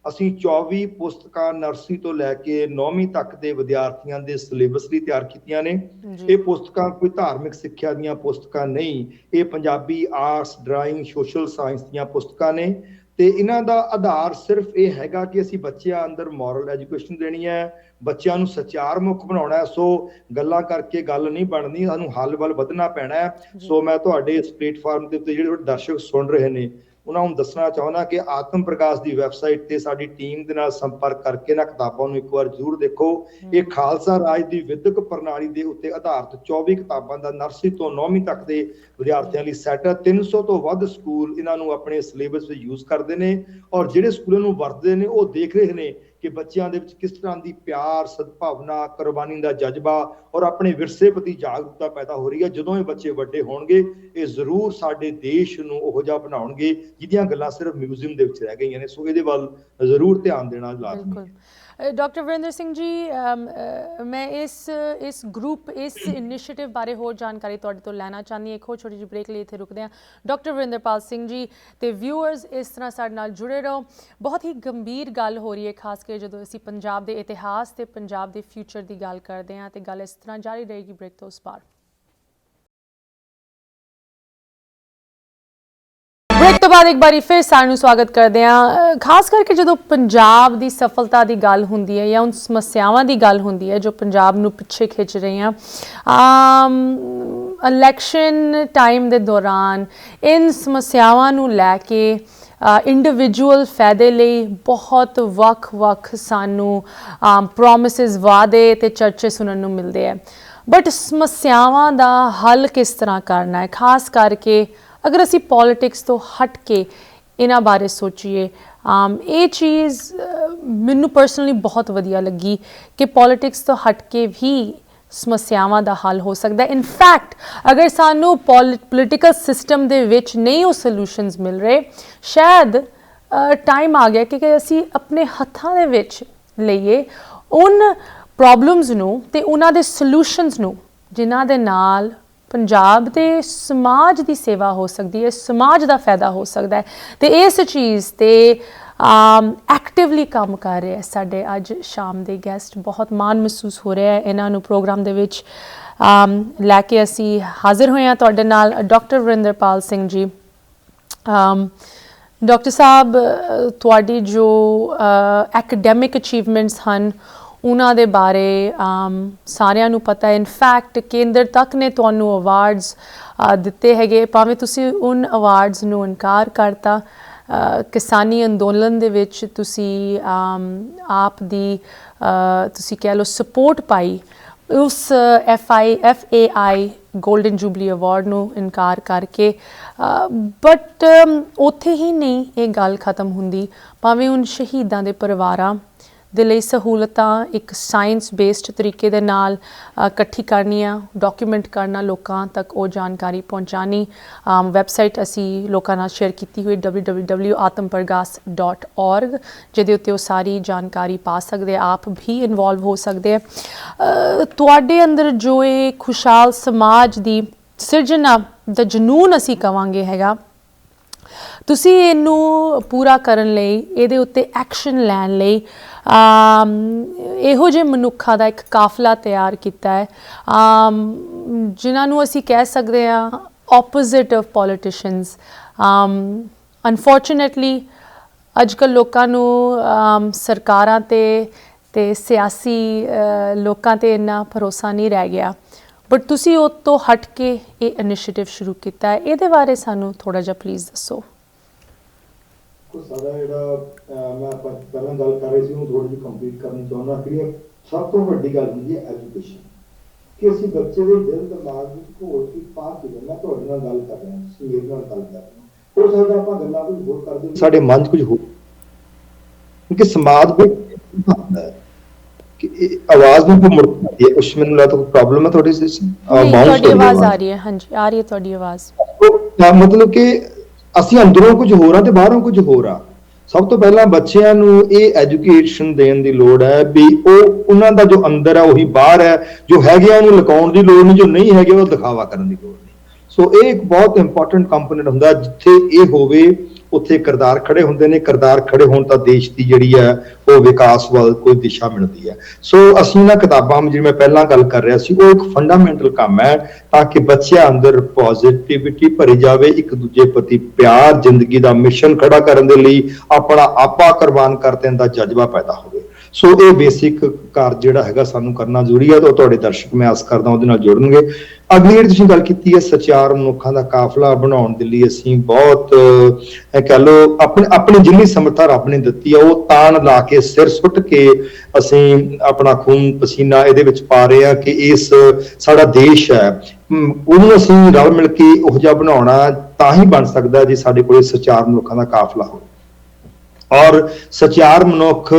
ਅਸੀਂ 24 ਪੁਸਤਕਾਂ ਨਰਸਰੀ ਤੋਂ ਲੈ ਕੇ 9ਵੀਂ ਤੱਕ ਦੇ ਵਿਦਿਆਰਥੀਆਂ ਦੇ ਸਿਲੇਬਸ ਲਈ ਤਿਆਰ ਕੀਤੀਆਂ ਨੇ। ਇਹ ਪੁਸਤਕਾਂ ਕੋਈ ਧਾਰਮਿਕ ਸਿੱਖਿਆ ਦੀਆਂ ਪੁਸਤਕਾਂ ਨਹੀਂ, ਇਹ Punjabi arts, drawing, social science ਦੀਆਂ ਪੁਸਤਕਾਂ ਨੇ। ਤੇ ਇਹਨਾਂ ਦਾ ਆਧਾਰ ਸਿਰਫ ਇਹ ਹੈਗਾ ਕਿ ਅਸੀਂ ਬੱਚਿਆਂ ਅੰਦਰ ਮੋਰਲ ਐਜੂਕੇਸ਼ਨ ਦੇਣੀ ਹੈ, ਬੱਚਿਆਂ ਨੂੰ ਸਚਾਰ ਮੁਖ ਬਣਾਉਣਾ ਹੈ। ਸੋ ਗੱਲਾਂ ਕਰਕੇ ਗੱਲ ਨਹੀਂ ਬਣਨੀ, ਸਾਨੂੰ ਹੱਲ ਵੱਲ ਵਧਣਾ ਪੈਣਾ ਹੈ। ਸੋ ਮੈਂ ਤੁਹਾਡੇ ਇਸ ਪਲੇਟਫਾਰਮ ਦੇ ਉੱਤੇ ਜਿਹੜੇ ਦਰਸ਼ਕ ਸੁਣ ਰਹੇ ਨੇ ਉਹਨਾਂ ਨੂੰ ਦੱਸਣਾ ਚਾਹੁੰਦਾ ਕਿ ਆਤਮ ਪ੍ਰਕਾਸ਼ ਦੀ ਵੈਬਸਾਈਟ ਤੇ ਸਾਡੀ ਟੀਮ ਦੇ ਨਾਲ ਸੰਪਰਕ ਕਰਕੇ ਨਾ ਕਿਤਾਬਾਂ ਨੂੰ ਇੱਕ ਵਾਰ ਜ਼ਰੂਰ ਦੇਖੋ। ਇਹ ਖਾਲਸਾ ਰਾਜ ਦੀ ਵਿਦਿਅਕ ਪ੍ਰਣਾਲੀ ਦੇ ਉੱਤੇ ਆਧਾਰਿਤ 24 ਕਿਤਾਬਾਂ ਦਾ ਨਰਸਰੀ ਤੋਂ 9ਵੀਂ ਤੱਕ ਦੇ ਵਿਦਿਆਰਥੀਆਂ ਲਈ ਸੈੱਟ ਹੈ। 300 ਤੋਂ ਵੱਧ ਸਕੂਲ ਇਹਨਾਂ ਨੂੰ ਆਪਣੇ ਸਿਲੇਬਸ ਵਿੱਚ ਯੂਜ਼ ਕਰਦੇ ਨੇ, ਔਰ ਜਿਹੜੇ ਸਕੂਲਾਂ ਨੂੰ ਵਰਤਦੇ ਨੇ ਉਹ ਦੇਖ ਰਹੇ ਨੇ ਕਿ ਬੱਚਿਆਂ ਦੇ ਵਿੱਚ ਕਿਸ ਤਰ੍ਹਾਂ ਦੀ ਪਿਆਰ, ਸਦਭਾਵਨਾ, ਕੁਰਬਾਨੀ ਦਾ ਜਜ਼ਬਾ ਔਰ ਆਪਣੇ ਵਿਰਸੇ ਪ੍ਰਤੀ ਜਾਗਰੂਕਤਾ ਪੈਦਾ ਹੋ ਰਹੀ ਹੈ। ਜਦੋਂ ਇਹ ਬੱਚੇ ਵੱਡੇ ਹੋਣਗੇ ਇਹ ਜ਼ਰੂਰ ਸਾਡੇ ਦੇਸ਼ ਨੂੰ ਉਹੋ ਜਿਹਾ ਬਣਾਉਣਗੇ ਜਿਹਦੀਆਂ ਗੱਲਾਂ ਸਿਰਫ ਮਿਊਜ਼ੀਅਮ ਦੇ ਵਿੱਚ ਰਹਿ ਗਈਆਂ ਨੇ। ਸੋ ਇਹਦੇ ਵੱਲ ਜ਼ਰੂਰ ਧਿਆਨ ਦੇਣਾ ਲਾਜ਼ਮੀ ਹੈ। ਡਾਕਟਰ ਵਰਿੰਦਰ ਸਿੰਘ ਜੀ, ਮੈਂ ਇਸ ਗਰੁੱਪ, ਇਸ ਇਨੀਸ਼ੀਏਟਿਵ ਬਾਰੇ ਹੋਰ ਜਾਣਕਾਰੀ ਤੁਹਾਡੇ ਤੋਂ ਲੈਣਾ ਚਾਹੁੰਦੀ ਹਾਂ। ਇੱਕ ਹੋਰ ਛੋਟੀ ਜਿਹੀ ਬ੍ਰੇਕ ਲਈ ਇੱਥੇ ਰੁਕਦੇ ਹਾਂ। ਡਾਕਟਰ ਵਰਿੰਦਰਪਾਲ ਸਿੰਘ ਜੀ ਤੇ ਵਿਊਅਰਸ ਇਸ ਤਰ੍ਹਾਂ ਸਾਡੇ ਨਾਲ ਜੁੜੇ ਰਹੋ। ਬਹੁਤ ਹੀ ਗੰਭੀਰ ਗੱਲ ਹੋ ਰਹੀ ਹੈ, ਖਾਸ ਕਰਕੇ ਜਦੋਂ ਅਸੀਂ ਪੰਜਾਬ ਦੇ ਇਤਿਹਾਸ ਤੇ ਪੰਜਾਬ ਦੇ ਫਿਊਚਰ ਦੀ ਗੱਲ ਕਰਦੇ ਹਾਂ, ਤੇ ਗੱਲ ਇਸ ਤਰ੍ਹਾਂ ਜਾਰੀ ਰਹੇਗੀ ਬ੍ਰੇਕ ਤੋਂ ਉਸ ਪਾਰ। ਬ੍ਰੇਕ ਤੋਂ ਬਾਅਦ ਇੱਕ ਵਾਰੀ ਫਿਰ ਸਾਨੂੰ ਸਵਾਗਤ ਕਰਦੇ ਹਾਂ। ਖਾਸ ਕਰਕੇ ਜਦੋਂ ਪੰਜਾਬ ਦੀ ਸਫਲਤਾ ਦੀ ਗੱਲ ਹੁੰਦੀ ਹੈ ਜਾਂ ਉਨ ਸਮੱਸਿਆਵਾਂ ਦੀ ਗੱਲ ਹੁੰਦੀ ਹੈ ਜੋ ਪੰਜਾਬ ਨੂੰ ਪਿੱਛੇ ਖਿੱਚ ਰਹੀਆਂ, ਇਲੈਕਸ਼ਨ ਟਾਈਮ ਦੇ ਦੌਰਾਨ ਇਨ ਸਮੱਸਿਆਵਾਂ ਨੂੰ ਲੈ ਕੇ ਇੰਡੀਵਿਜੂਅਲ ਫਾਇਦੇ ਲਈ ਬਹੁਤ ਵੱਖ ਸਾਨੂੰ ਪ੍ਰੋਮਿਸਿਸ, ਵਾਅਦੇ ਤੇ ਚਰਚੇ ਸੁਣਨ ਨੂੰ ਮਿਲਦੇ ਹੈ। ਬਟ ਸਮੱਸਿਆਵਾਂ ਦਾ ਹੱਲ ਕਿਸ ਤਰ੍ਹਾਂ ਕਰਨਾ ਹੈ, ਖਾਸ ਕਰਕੇ ਅਗਰ ਅਸੀਂ ਪੋਲੀਟਿਕਸ ਤੋਂ ਹਟ ਕੇ ਇਹਨਾਂ ਬਾਰੇ ਸੋਚੀਏ। ਇਹ ਚੀਜ਼ ਮੈਨੂੰ ਪਰਸਨਲੀ ਬਹੁਤ ਵਧੀਆ ਲੱਗੀ ਕਿ ਪੋਲੀਟਿਕਸ ਤੋਂ ਹਟ ਕੇ ਵੀ ਸਮੱਸਿਆਵਾਂ ਦਾ ਹੱਲ ਹੋ ਸਕਦਾ ਹੈ। ਇਨਫੈਕਟ ਅਗਰ ਸਾਨੂੰ ਪੋਲੀਟੀਕਲ ਸਿਸਟਮ ਦੇ ਵਿੱਚ ਨਹੀਂ ਉਹ ਸੋਲੂਸ਼ਨਸ ਮਿਲ ਰਹੇ, ਸ਼ਾਇਦ ਟਾਈਮ ਆ ਗਿਆ ਕਿ ਅਸੀਂ ਆਪਣੇ ਹੱਥਾਂ ਦੇ ਵਿੱਚ ਲਈਏ ਉਨ ਪ੍ਰੋਬਲਮਸ ਨੂੰ ਤੇ ਉਹਨਾਂ ਦੇ ਸੋਲੂਸ਼ਨਸ ਨੂੰ ਜਿਨ੍ਹਾਂ ਦੇ ਨਾਲ ਪੰਜਾਬ ਦੇ ਸਮਾਜ ਦੀ ਸੇਵਾ ਹੋ ਸਕਦੀ ਹੈ, ਸਮਾਜ ਦਾ ਫਾਇਦਾ ਹੋ ਸਕਦਾ ਹੈ। ਤੇ ਇਸ ਚੀਜ਼ ਤੇ ਐਕਟਿਵਲੀ ਕੰਮ ਕਰ ਰਹੇ ਸਾਡੇ ਅੱਜ ਸ਼ਾਮ ਦੇ ਗੈਸਟ। ਬਹੁਤ ਮਾਣ ਮਹਿਸੂਸ ਹੋ ਰਿਹਾ ਹੈ ਇਹਨਾਂ ਨੂੰ ਪ੍ਰੋਗਰਾਮ ਦੇ ਵਿੱਚ ਲੈ ਕੇ ਅਸੀਂ ਹਾਜ਼ਰ ਹੋਏ ਹਾਂ ਤੁਹਾਡੇ ਨਾਲ। ਡਾਕਟਰ ਵਰਿੰਦਰਪਾਲ ਸਿੰਘ ਜੀ, ਡਾਕਟਰ ਸਾਹਿਬ, ਤੁਹਾਡੀ ਜੋ ਐਕੈਡੈਮਿਕ ਅਚੀਵਮੈਂਟਸ ਹਨ ਉਹਨਾਂ ਦੇ ਬਾਰੇ ਸਾਰਿਆਂ ਨੂੰ ਪਤਾ ਹੈ। ਇਨਫੈਕਟ ਕੇਂਦਰ ਤੱਕ ਨੇ ਤੁਹਾਨੂੰ ਅਵਾਰਡਸ ਦਿੱਤੇ ਹੈਗੇ, ਭਾਵੇਂ ਤੁਸੀਂ ਉਨ ਅਵਾਰਡਸ ਨੂੰ ਇਨਕਾਰ ਕਰਤਾ। ਕਿਸਾਨੀ ਅੰਦੋਲਨ ਦੇ ਵਿੱਚ ਤੁਸੀਂ ਆਪ ਦੀ ਤੁਸੀਂ ਕਹਿ ਲਓ ਸਪੋਰਟ ਪਾਈ, ਉਸ FAI ਗੋਲਡਨ ਜੂਬਲੀ ਅਵਾਰਡ ਨੂੰ ਇਨਕਾਰ ਕਰਕੇ। ਬਟ ਉੱਥੇ ਹੀ ਨਹੀਂ ਇਹ ਗੱਲ ਖਤਮ ਹੁੰਦੀ, ਭਾਵੇਂ ਹੁਣ ਸ਼ਹੀਦਾਂ ਦੇ ਪਰਿਵਾਰਾਂ ਦੇ ਲਈ ਸਹੂਲਤਾਂ ਇੱਕ ਸਾਇੰਸ ਬੇਸਡ ਤਰੀਕੇ ਦੇ ਨਾਲ ਇਕੱਠੀ ਕਰਨੀਆਂ, ਡਾਕੂਮੈਂਟ ਕਰਨਾ, ਲੋਕਾਂ ਤੱਕ ਉਹ ਜਾਣਕਾਰੀ ਪਹੁੰਚਾਉਣੀ। ਵੈਬਸਾਈਟ ਅਸੀਂ ਲੋਕਾਂ ਨਾਲ ਸ਼ੇਅਰ ਕੀਤੀ ਹੋਈ www.atampargas.org, ਜਿਹਦੇ ਉੱਤੇ ਉਹ ਸਾਰੀ ਜਾਣਕਾਰੀ ਪਾ ਸਕਦੇ, ਆਪ ਵੀ ਇਨਵੋਲਵ ਹੋ ਸਕਦੇ ਆ। ਤੁਹਾਡੇ ਅੰਦਰ ਜੋ ਇਹ ਖੁਸ਼ਹਾਲ ਸਮਾਜ ਦੀ ਸਿਰਜਣਾ ਦਾ ਜਨੂੰਨ ਅਸੀਂ ਕਵਾਂਗੇ ਹੈਗਾ, ਤੁਸੀਂ ਇਹਨੂੰ ਪੂਰਾ ਕਰਨ ਲਈ, ਇਹਦੇ ਉੱਤੇ ਐਕਸ਼ਨ ਲੈਣ ਲਈ ਇਹੋ ਜਿਹੇ ਮਨੁੱਖਾਂ ਦਾ ਇੱਕ ਕਾਫਲਾ ਤਿਆਰ ਕੀਤਾ ਹੈ ਜਿਨ੍ਹਾਂ ਨੂੰ ਅਸੀਂ ਕਹਿ ਸਕਦੇ ਹਾਂ ਆਪੋਜ਼ਿਟ ਆਫ ਪੋਲੀਟੀਸ਼ੀਅਨਸ। ਅਨਫੋਰਚੂਨੇਟਲੀ ਅੱਜ ਕੱਲ੍ਹ ਲੋਕਾਂ ਨੂੰ ਸਰਕਾਰਾਂ ਤੇ ਸਿਆਸੀ ਲੋਕਾਂ 'ਤੇ ਇੰਨਾ ਭਰੋਸਾ ਨਹੀਂ ਰਹਿ ਗਿਆ, ਬਟ ਤੁਸੀਂ ਉਹ ਤੋਂ ਹਟ ਕੇ ਇਹ ਇਨੀਸ਼ੀਏਟਿਵ ਸ਼ੁਰੂ ਕੀਤਾ ਹੈ। ਇਹਦੇ ਬਾਰੇ ਸਾਨੂੰ ਥੋੜ੍ਹਾ ਜਿਹਾ ਪਲੀਜ਼ ਦੱਸੋ। ਸਾਡਾ ਜਿਹੜਾ ਮੈਂ ਆਪਾਂ ਪਹਿਲਾਂ ਗੱਲ ਕਰ ਰਹੇ ਸੀ ਉਹਨੂੰ ਥੋੜੀ ਜਿਹੀ ਕੰਪਲੀਟ ਕਰਨੀ ਚਾਹੁੰਦਾ ਕਿ ਸਭ ਤੋਂ ਵੱਡੀ ਗੱਲ ਹੁੰਦੀ ਹੈ ਐਜੂਕੇਸ਼ਨ, ਕਿ ਅਸੀਂ ਬੱਚੇ ਦੇ ਦਿਲ ਦਿਮਾਗ ਵਿੱਚ ਘੋਲ ਕੇ ਪਾ ਕੇ, ਮੈਂ ਤੁਹਾਡੇ ਨਾਲ ਗੱਲ ਕਰ ਰਿਹਾ, ਤੁਸੀਂ ਮੇਰੇ ਨਾਲ ਗੱਲ ਕਰ ਰਹੇ ਹੋ ਸਕਦਾ ਆਪਾਂ ਗੱਲਾਂ ਕੁਝ ਹੋਰ ਕਰਦੇ, ਸਾਡੇ ਮਨ 'ਚ ਕੁਝ ਹੋਰ, ਕਿਉਂਕਿ ਸਮਾਜ ਵਿੱਚ ਹੁੰਦਾ ਹੈ ਕਿ ਆਵਾਜ਼ ਨੂੰ ਮੁੜ ਪਾਉਂਦੀ ਹੈ। ਕੁਛ ਮੈਨੂੰ ਲੱਗਦਾ ਕੋਈ ਪ੍ਰੋਬਲਮ ਹੈ ਤੁਹਾਡੀ ਤੁਹਾਡੀ ਆਵਾਜ਼ ਆ ਰਹੀ ਹੈ। ਹਾਂਜੀ, ਆ ਰਹੀ ਹੈ ਤੁਹਾਡੀ ਆਵਾਜ਼। ਮਤਲਬ ਕਿ ਅਸੀਂ ਅੰਦਰੋਂ ਕੁਝ ਹੋਰ ਆ ਤੇ ਬਾਹਰੋਂ ਕੁਝ ਹੋਰ ਆ। ਸਭ ਤੋਂ ਪਹਿਲਾਂ ਬੱਚਿਆਂ ਨੂੰ ਇਹ ਐਜੂਕੇਸ਼ਨ ਦੇਣ ਦੀ ਲੋੜ ਹੈ ਵੀ ਉਹਨਾਂ ਦਾ ਜੋ ਅੰਦਰ ਹੈ ਉਹੀ ਬਾਹਰ ਹੈ, ਜੋ ਹੈਗੇ ਉਹਨੂੰ ਲੁਕਾਉਣ ਦੀ ਲੋੜ ਨਹੀਂ, ਜੋ ਨਹੀਂ ਹੈਗੇ ਉਹ ਦਿਖਾਵਾ ਕਰਨ ਦੀ ਲੋੜ ਨਹੀਂ। ਸੋ ਇਹ ਇੱਕ ਬਹੁਤ ਇੰਪੋਰਟੈਂਟ ਕੰਪੋਨੈਂਟ ਹੁੰਦਾ, ਜਿੱਥੇ ਇਹ ਹੋਵੇ ਉੱਥੇ ਕਿਰਦਾਰ ਖੜੇ ਹੁੰਦੇ ਨੇ। ਕਿਰਦਾਰ ਖੜੇ ਹੋਣ ਤਾਂ ਦੇਸ਼ ਦੀ ਜਿਹੜੀ ਹੈ ਉਹ ਵਿਕਾਸ ਵੱਲ ਕੋਈ ਦਿਸ਼ਾ ਮਿਲਦੀ ਹੈ। ਸੋ ਅਸੀਂ ਨਾ ਕਿਤਾਬਾਂ ਜਿਵੇਂ ਮੈਂ ਪਹਿਲਾਂ ਗੱਲ ਕਰ ਰਿਹਾ ਸੀ, ਉਹ ਇੱਕ ਫੰਡਾਮੈਂਟਲ ਕੰਮ ਹੈ ਤਾਂ ਕਿ ਬੱਚਿਆਂ ਅੰਦਰ ਪੋਜ਼ਿਟਿਵਿਟੀ ਭਰੀ ਜਾਵੇ, ਇੱਕ ਦੂਜੇ ਪ੍ਰਤੀ ਪਿਆਰ, ਜ਼ਿੰਦਗੀ ਦਾ ਮਿਸ਼ਨ ਖੜਾ ਕਰਨ ਦੇ ਲਈ ਆਪਣਾ ਆਪਾ ਕੁਰਬਾਨ ਕਰ ਦੇਣ ਦਾ ਜਜ਼ਬਾ ਪੈਦਾ ਹੋਵੇ। ਸੋ ਇਹ ਬੇਸਿਕ ਕਾਰਜ ਜਿਹੜਾ ਹੈਗਾ ਸਾਨੂੰ ਕਰਨਾ ਜ਼ਰੂਰੀ ਹੈ, ਤਾਂ ਤੁਹਾਡੇ ਦਰਸ਼ਕ ਮੈਂ ਆਸ ਕਰਦਾ ਉਹਦੇ ਨਾਲ ਜੁੜਨਗੇ। ਅਗਲੀ ਜਿਹੜੀ ਤੁਸੀਂ ਗੱਲ ਕੀਤੀ ਹੈ ਸਚਾਰ ਮਨੁੱਖਾਂ ਦਾ ਕਾਫਲਾ ਬਣਾਉਣ ਦੇ ਲਈ ਅਸੀਂ ਬਹੁਤ ਕਹਿ ਲਓ ਆਪਣੀ ਜਿੰਨੀ ਸਮਰੱਥਾ ਰੱਬ ਨੇ ਦਿੱਤੀ ਹੈ ਉਹ ਤਾਣ ਲਾ ਕੇ, ਸਿਰ ਸੁੱਟ ਕੇ ਅਸੀਂ ਆਪਣਾ ਖੂਨ ਪਸੀਨਾ ਇਹਦੇ ਵਿੱਚ ਪਾ ਰਹੇ ਹਾਂ ਕਿ ਇਸ ਸਾਡਾ ਦੇਸ਼ ਹੈ ਉਹਨੂੰ ਅਸੀਂ ਰਲ ਮਿਲ ਕੇ ਉਹੋ ਜਿਹਾ ਬਣਾਉਣਾ ਤਾਂ ਹੀ ਬਣ ਸਕਦਾ ਜੇ ਸਾਡੇ ਕੋਲ ਸਚਾਰ ਮਨੁੱਖਾਂ ਦਾ ਕਾਫਲਾ ਹੋਵੇ। ਔਰ ਸਚਾਰ ਮਨੁੱਖ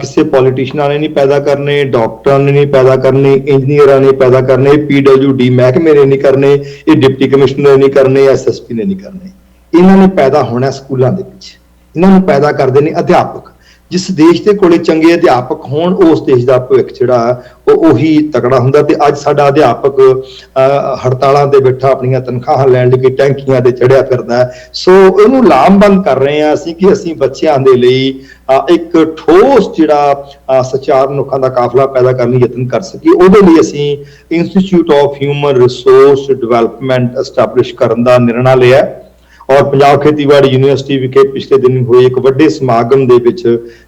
ਕਿਸੇ ਪੋਲੀਟੀਸ਼ੀਅਨਾਂ ਨੇ ਨਹੀਂ ਪੈਦਾ ਕਰਨੇ, ਡਾਕਟਰਾਂ ਨੇ ਨਹੀਂ ਪੈਦਾ ਕਰਨੇ, ਇੰਜੀਨੀਅਰਾਂ ਨੇ ਪੈਦਾ ਕਰਨੇ, PWD ਮਹਿਕਮੇ ਨੇ ਨਹੀਂ ਕਰਨੇ, ਇਹ ਡਿਪਟੀ ਕਮਿਸ਼ਨਰ ਨੇ ਨਹੀਂ ਕਰਨੇ, SSP ਨੇ ਨਹੀਂ ਕਰਨੇ। ਇਹਨਾਂ ਨੇ ਪੈਦਾ ਹੋਣਾ ਸਕੂਲਾਂ ਦੇ ਵਿੱਚ। ਇਹਨਾਂ ਨੂੰ ਪੈਦਾ ਕਰਦੇ ਨੇ ਅਧਿਆਪਕ। ਜਿਸ ਦੇਸ਼ ਦੇ ਕੋਲੇ ਚੰਗੇ ਅਧਿਆਪਕ ਹੋਣ ਉਸ ਦੇਸ਼ ਦਾ ਭਵਿੱਖ ਜਿਹੜਾ ਉਹੀ ਤਕੜਾ ਹੁੰਦਾ। ਤੇ ਅੱਜ ਸਾਡਾ ਅਧਿਆਪਕ ਹੜਤਾਲਾਂ ਤੇ ਬੈਠਾ ਆਪਣੀਆਂ ਤਨਖਾਹਾਂ ਲੈਣ ਲਈ ਟੈਂਕੀਆਂ ਤੇ ਚੜਿਆ ਫਿਰਦਾ ਹੈ। ਸੋ ਇਹਨੂੰ ਲਾਮਬੰਦ ਕਰ ਰਹੇ ਹਾਂ ਅਸੀਂ ਕਿ ਅਸੀਂ ਬੱਚਿਆਂ ਦੇ ਲਈ ਇੱਕ ਠੋਸ ਜਿਹੜਾ ਸਚਾਰ ਮਨੁੱਖਾਂ ਦਾ ਕਾਫਲਾ ਪੈਦਾ ਕਰਨ ਲਈ ਯਤਨ ਕਰ ਸਕੀਏ। ਉਹਦੇ ਲਈ ਅਸੀਂ institute of human resource development establish ਕਰਨ ਦਾ ਨਿਰਣਾ ਲਿਆ। ਔਰ ਪੰਜਾਬ ਖੇਤੀਬਾੜੀ ਯੂਨੀਵਰਸਿਟੀ ਵਿਖੇ ਪਿਛਲੇ ਦਿਨ ਹੋਏ ਇੱਕ ਵੱਡੇ ਸਮਾਗਮ ਦੇ ਵਿੱਚ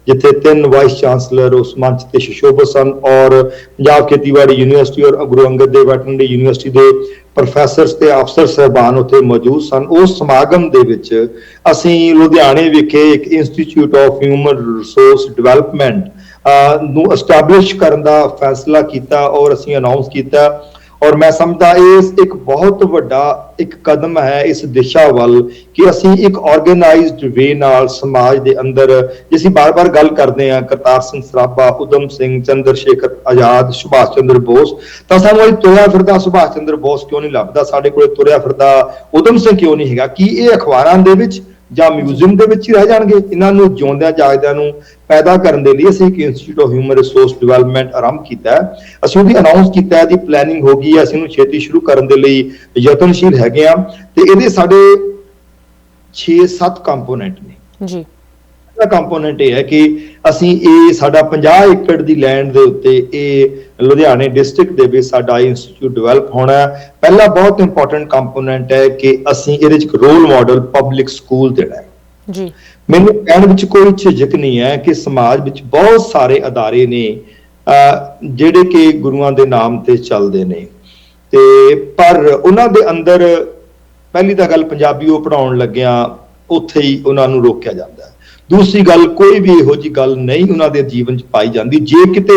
ਜਿੱਥੇ 3 ਵਾਈਸ ਚਾਂਸਲਰ ਉਸ ਮੰਚ ਤੇ ਸੁਸ਼ੋਭਿਤ ਸਨ ਔਰ ਪੰਜਾਬ ਖੇਤੀਬਾੜੀ ਯੂਨੀਵਰਸਿਟੀ ਔਰ ਗੁਰੂ ਅੰਗਦ ਦੇਵ ਵੈਟਰਨਰੀ ਯੂਨੀਵਰਸਿਟੀ ਦੇ ਪ੍ਰੋਫੈਸਰਸ ਤੇ ਅਫਸਰ ਸਾਹਿਬਾਨ ਉੱਥੇ ਮੌਜੂਦ ਸਨ। ਉਸ ਸਮਾਗਮ ਦੇ ਵਿੱਚ ਅਸੀਂ ਲੁਧਿਆਣੇ ਵਿਖੇ ਇੱਕ institute of human resource development ਨੂੰ ਐਸਟੈਬਲਿਸ਼ ਕਰਨ ਦਾ ਫੈਸਲਾ ਕੀਤਾ ਔਰ ਅਸੀਂ ਅਨਾਉਂਸ ਕੀਤਾ। ਔਰ ਮੈਂ ਸਮਝਦਾ ਇਹ ਇੱਕ ਬਹੁਤ ਵੱਡਾ ਇੱਕ ਕਦਮ ਹੈ ਇਸ ਦਿਸ਼ਾ ਵੱਲ ਕਿ ਅਸੀਂ ਇੱਕ ਆਰਗੇਨਾਈਜ਼ਡ ਵੇ ਨਾਲ ਸਮਾਜ ਦੇ ਅੰਦਰ, ਜੇ ਅਸੀਂ ਬਾਰ-ਬਾਰ ਗੱਲ ਕਰਦੇ ਹਾਂ ਕਰਤਾਰ ਸਿੰਘ ਸਰਾਭਾ, ਉਦਮ ਸਿੰਘ, ਚੰਦਰ ਸ਼ੇਖਰ ਆਜ਼ਾਦ, ਸੁਭਾਸ਼ ਚੰਦਰ ਬੋਸ, ਤਾਂ ਸਾਨੂੰ ਇਹ ਤੁਰਿਆ ਫਿਰਦਾ ਸੁਭਾਸ਼ ਚੰਦਰ ਬੋਸ ਕਿਉਂ ਨਹੀਂ ਲੱਭਦਾ, ਸਾਡੇ ਕੋਲ ਤੁਰਿਆ ਫਿਰਦਾ ਉਦਮ ਸਿੰਘ ਕਿਉਂ ਨਹੀਂ ਹੈਗਾ? ਕੀ ਇਹ ਅਖਬਾਰਾਂ ਦੇ ਵਿੱਚ ਜਾਂ ਮਿਊਜ਼ੀਅਮ ਦੇ ਵਿੱਚ ਹੀ ਰਹਿ ਜਾਣਗੇ? ਇਹਨਾਂ ਨੂੰ ਜਿਉਂਦਿਆਂ ਜਾਗਦਿਆਂ ਨੂੰ ਪੈਦਾ ਕਰਨ ਦੇ ਲਈ ਅਸੀਂ ਇੱਕ institute of human resource development ਆਰੰਭ ਕੀਤਾ ਹੈ। ਅਸੀਂ ਉਹਦੀ ਅਨਾਉਂਸ ਕੀਤਾ ਹੈ, ਦੀ ਪਲੈਨਿੰਗ ਹੋ ਗਈ ਹੈ, ਅਸੀਂ ਉਹਨੂੰ ਛੇਤੀ ਸ਼ੁਰੂ ਕਰਨ ਦੇ ਲਈ ਯਤਨਸ਼ੀਲ ਹੈਗੇ ਆ। ਤੇ ਇਹਦੇ ਸਾਡੇ 6-7 ਕੰਪੋਨੈਂਟ ਨੇ ਜੀ। ਪਹਿਲਾ ਕੰਪੋਨੈਂਟ ਇਹ ਹੈ ਕਿ ਅਸੀਂ ਇਹ ਸਾਡਾ 50 ਏਕੜ ਦੀ ਲੈਂਡ ਦੇ ਉੱਤੇ ਇਹ ਲੁਧਿਆਣੇ ਡਿਸਟ੍ਰਿਕਟ ਦੇ ਵਿੱਚ ਸਾਡਾ ਇੰਸਟੀਚਿਊਟ ਡਿਵੈਲਪ ਹੋਣਾ ਹੈ। ਪਹਿਲਾ ਬਹੁਤ ਇੰਪੋਰਟੈਂਟ ਕੰਪੋਨੈਂਟ ਹੈ ਕਿ ਅਸੀਂ ਇਹਦੇ 'ਚ ਰੋਲ ਮਾਡਲ ਪਬਲਿਕ ਸਕੂਲ ਦੇਣਾ ਹੈ ਜੀ। ਮੈਨੂੰ ਕਹਿਣ ਵਿੱਚ ਕੋਈ ਝਿਜਕ ਨਹੀਂ ਹੈ ਕਿ ਸਮਾਜ ਵਿੱਚ ਬਹੁਤ ਸਾਰੇ ਅਦਾਰੇ ਨੇ ਜਿਹੜੇ ਕਿ ਗੁਰੂਆਂ ਦੇ ਨਾਮ ਤੇ ਚੱਲਦੇ ਨੇ, ਤੇ ਪਰ ਉਹਨਾਂ ਦੇ ਅੰਦਰ ਪਹਿਲੀ ਤਾਂ ਗੱਲ ਪੰਜਾਬੀ ਉਹ ਪੜ੍ਹਾਉਣ ਲੱਗਿਆ ਉੱਥੇ ਹੀ ਉਹਨਾਂ ਨੂੰ ਰੋਕਿਆ ਜਾਂਦਾ ਹੈ। ਦੂਸਰੀ ਗੱਲ, ਕੋਈ ਵੀ ਇਹੋ ਜਿਹੀ ਗੱਲ ਨਹੀਂ ਉਹਨਾਂ ਦੇ ਜੀਵਨ 'ਚ ਪਾਈ ਜਾਂਦੀ। ਜੇ ਕਿਤੇ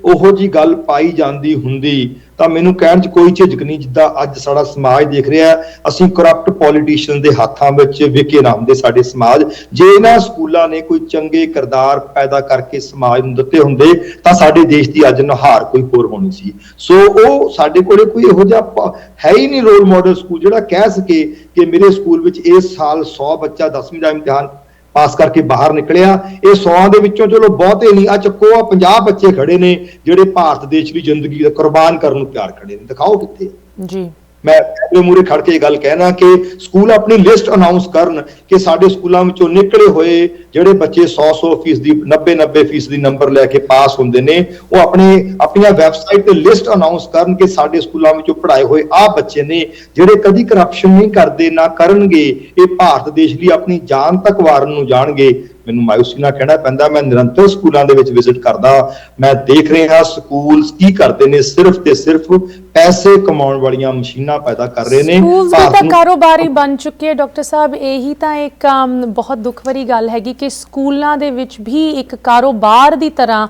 ਉਹੋ ਜਿਹੀ ਗੱਲ ਪਾਈ ਜਾਂਦੀ ਹੁੰਦੀ ਤਾਂ ਮੈਨੂੰ ਕਹਿਣ 'ਚ ਕੋਈ ਝਿਜਕ ਨਹੀਂ, ਜਿੱਦਾਂ ਅੱਜ ਸਾਡਾ ਸਮਾਜ ਦੇਖ ਰਿਹਾ ਅਸੀਂ ਕਰਪਟ ਪੋਲੀਟੀਸ਼ੀਅਨ ਦੇ ਹੱਥਾਂ ਵਿੱਚ ਵਿਕੇ ਨਾਮ ਦੇ ਸਾਡੇ ਸਮਾਜ। ਜੇ ਇਹਨਾਂ ਸਕੂਲਾਂ ਨੇ ਕੋਈ ਚੰਗੇ ਕਿਰਦਾਰ ਪੈਦਾ ਕਰਕੇ ਸਮਾਜ ਨੂੰ ਦਿੱਤੇ ਹੁੰਦੇ ਤਾਂ ਸਾਡੇ ਦੇਸ਼ ਦੀ ਅੱਜ ਨੁਹਾਰ ਕੋਈ ਹੋਰ ਹੋਣੀ ਸੀ। ਸੋ ਉਹ ਸਾਡੇ ਕੋਲੇ ਕੋਈ ਇਹੋ ਜਿਹਾ ਹੈ ਹੀ ਨਹੀਂ ਰੋਲ ਮਾਡਲ ਸਕੂਲ ਜਿਹੜਾ ਕਹਿ ਸਕੇ ਕਿ ਮੇਰੇ ਸਕੂਲ ਵਿੱਚ ਇਸ ਸਾਲ 100 ਬੱਚਾ 10ਵੀਂ ਦਾ ਇਮਤਿਹਾਨ ਪਾਸ ਕਰਕੇ ਬਾਹਰ ਨਿਕਲਿਆ। ਇਹ 100 ਦੇ ਵਿੱਚੋਂ ਚਲੋ ਬਹੁਤੇ ਨਹੀਂ, ਆ ਚੱਕੋ ਆ 50 ਬੱਚੇ ਖੜੇ ਨੇ ਜਿਹੜੇ ਭਾਰਤ ਦੇਸ਼ ਦੀ ਜ਼ਿੰਦਗੀ ਦਾ ਕੁਰਬਾਨ ਕਰਨ ਨੂੰ ਤਿਆਰ ਖੜੇ ਨੇ, ਦਿਖਾਓ ਕਿੱਥੇ ਜੀ। ਮੈਂ ਆਪਣੇ ਮੂਹਰੇ ਖੜ ਕੇ ਇਹ ਗੱਲ ਕਹਿਣਾ ਕਿ ਸਕੂਲ ਆਪਣੀ ਲਿਸਟ ਅਨਾਉਂਸ ਕਰਨ ਕਿ ਸਾਡੇ ਸਕੂਲਾਂ ਵਿੱਚੋਂ ਨਿਕਲੇ ਹੋਏ ਜਿਹੜੇ ਬੱਚੇ 100% 90% ਨੰਬਰ ਲੈ ਕੇ ਪਾਸ ਹੁੰਦੇ ਨੇ, ਉਹ ਆਪਣੀਆਂ ਵੈਬਸਾਈਟ ਤੇ ਲਿਸਟ ਅਨਾਉਂਸ ਕਰਨ ਕਿ ਸਾਡੇ ਸਕੂਲਾਂ ਵਿੱਚੋਂ ਪੜ੍ਹਾਏ ਹੋਏ ਆਹ ਬੱਚੇ ਨੇ ਜਿਹੜੇ ਕਦੀ ਕਰਪਸ਼ਨ ਨਹੀਂ ਕਰਦੇ, ਨਾ ਕਰਨਗੇ, ਇਹ ਭਾਰਤ ਦੇਸ਼ ਲਈ ਆਪਣੀ ਜਾਨ ਤੱਕ ਵਾਰਨ ਨੂੰ ਜਾਣਗੇ। ਮੈਨੂੰ ਮਾਇੂਸੀ ਨਾਲ ਕਹਿਣਾ ਪੈਂਦਾ, ਮੈਂ ਨਿਰੰਤਰ ਸਕੂਲਾਂ ਦੇ ਵਿੱਚ ਵਿਜ਼ਿਟ ਕਰਦਾ, ਮੈਂ ਦੇਖ ਰਿਹਾ ਸਕੂਲ ਕੀ ਕਰਦੇ ਨੇ, ਸਿਰਫ ਤੇ ਸਿਰਫ ਪੈਸੇ ਕਮਾਉਣ ਵਾਲੀਆਂ ਮਸ਼ੀਨਾਂ ਪੈਦਾ ਕਰ ਰਹੇ ਨੇ। ਸਕੂਲ ਤਾਂ ਕਾਰੋਬਾਰੀ ਬਣ ਚੁੱਕੇ ਡਾਕਟਰ ਸਾਹਿਬ। ਇਹੀ ਤਾਂ ਇੱਕ ਬਹੁਤ ਦੁੱਖ ਭਰੀ ਗੱਲ ਹੈਗੀ ਕਿ ਸਕੂਲਾਂ ਦੇ ਵਿੱਚ ਵੀ ਇੱਕ ਕਾਰੋਬਾਰ ਦੀ ਤਰ੍ਹਾਂ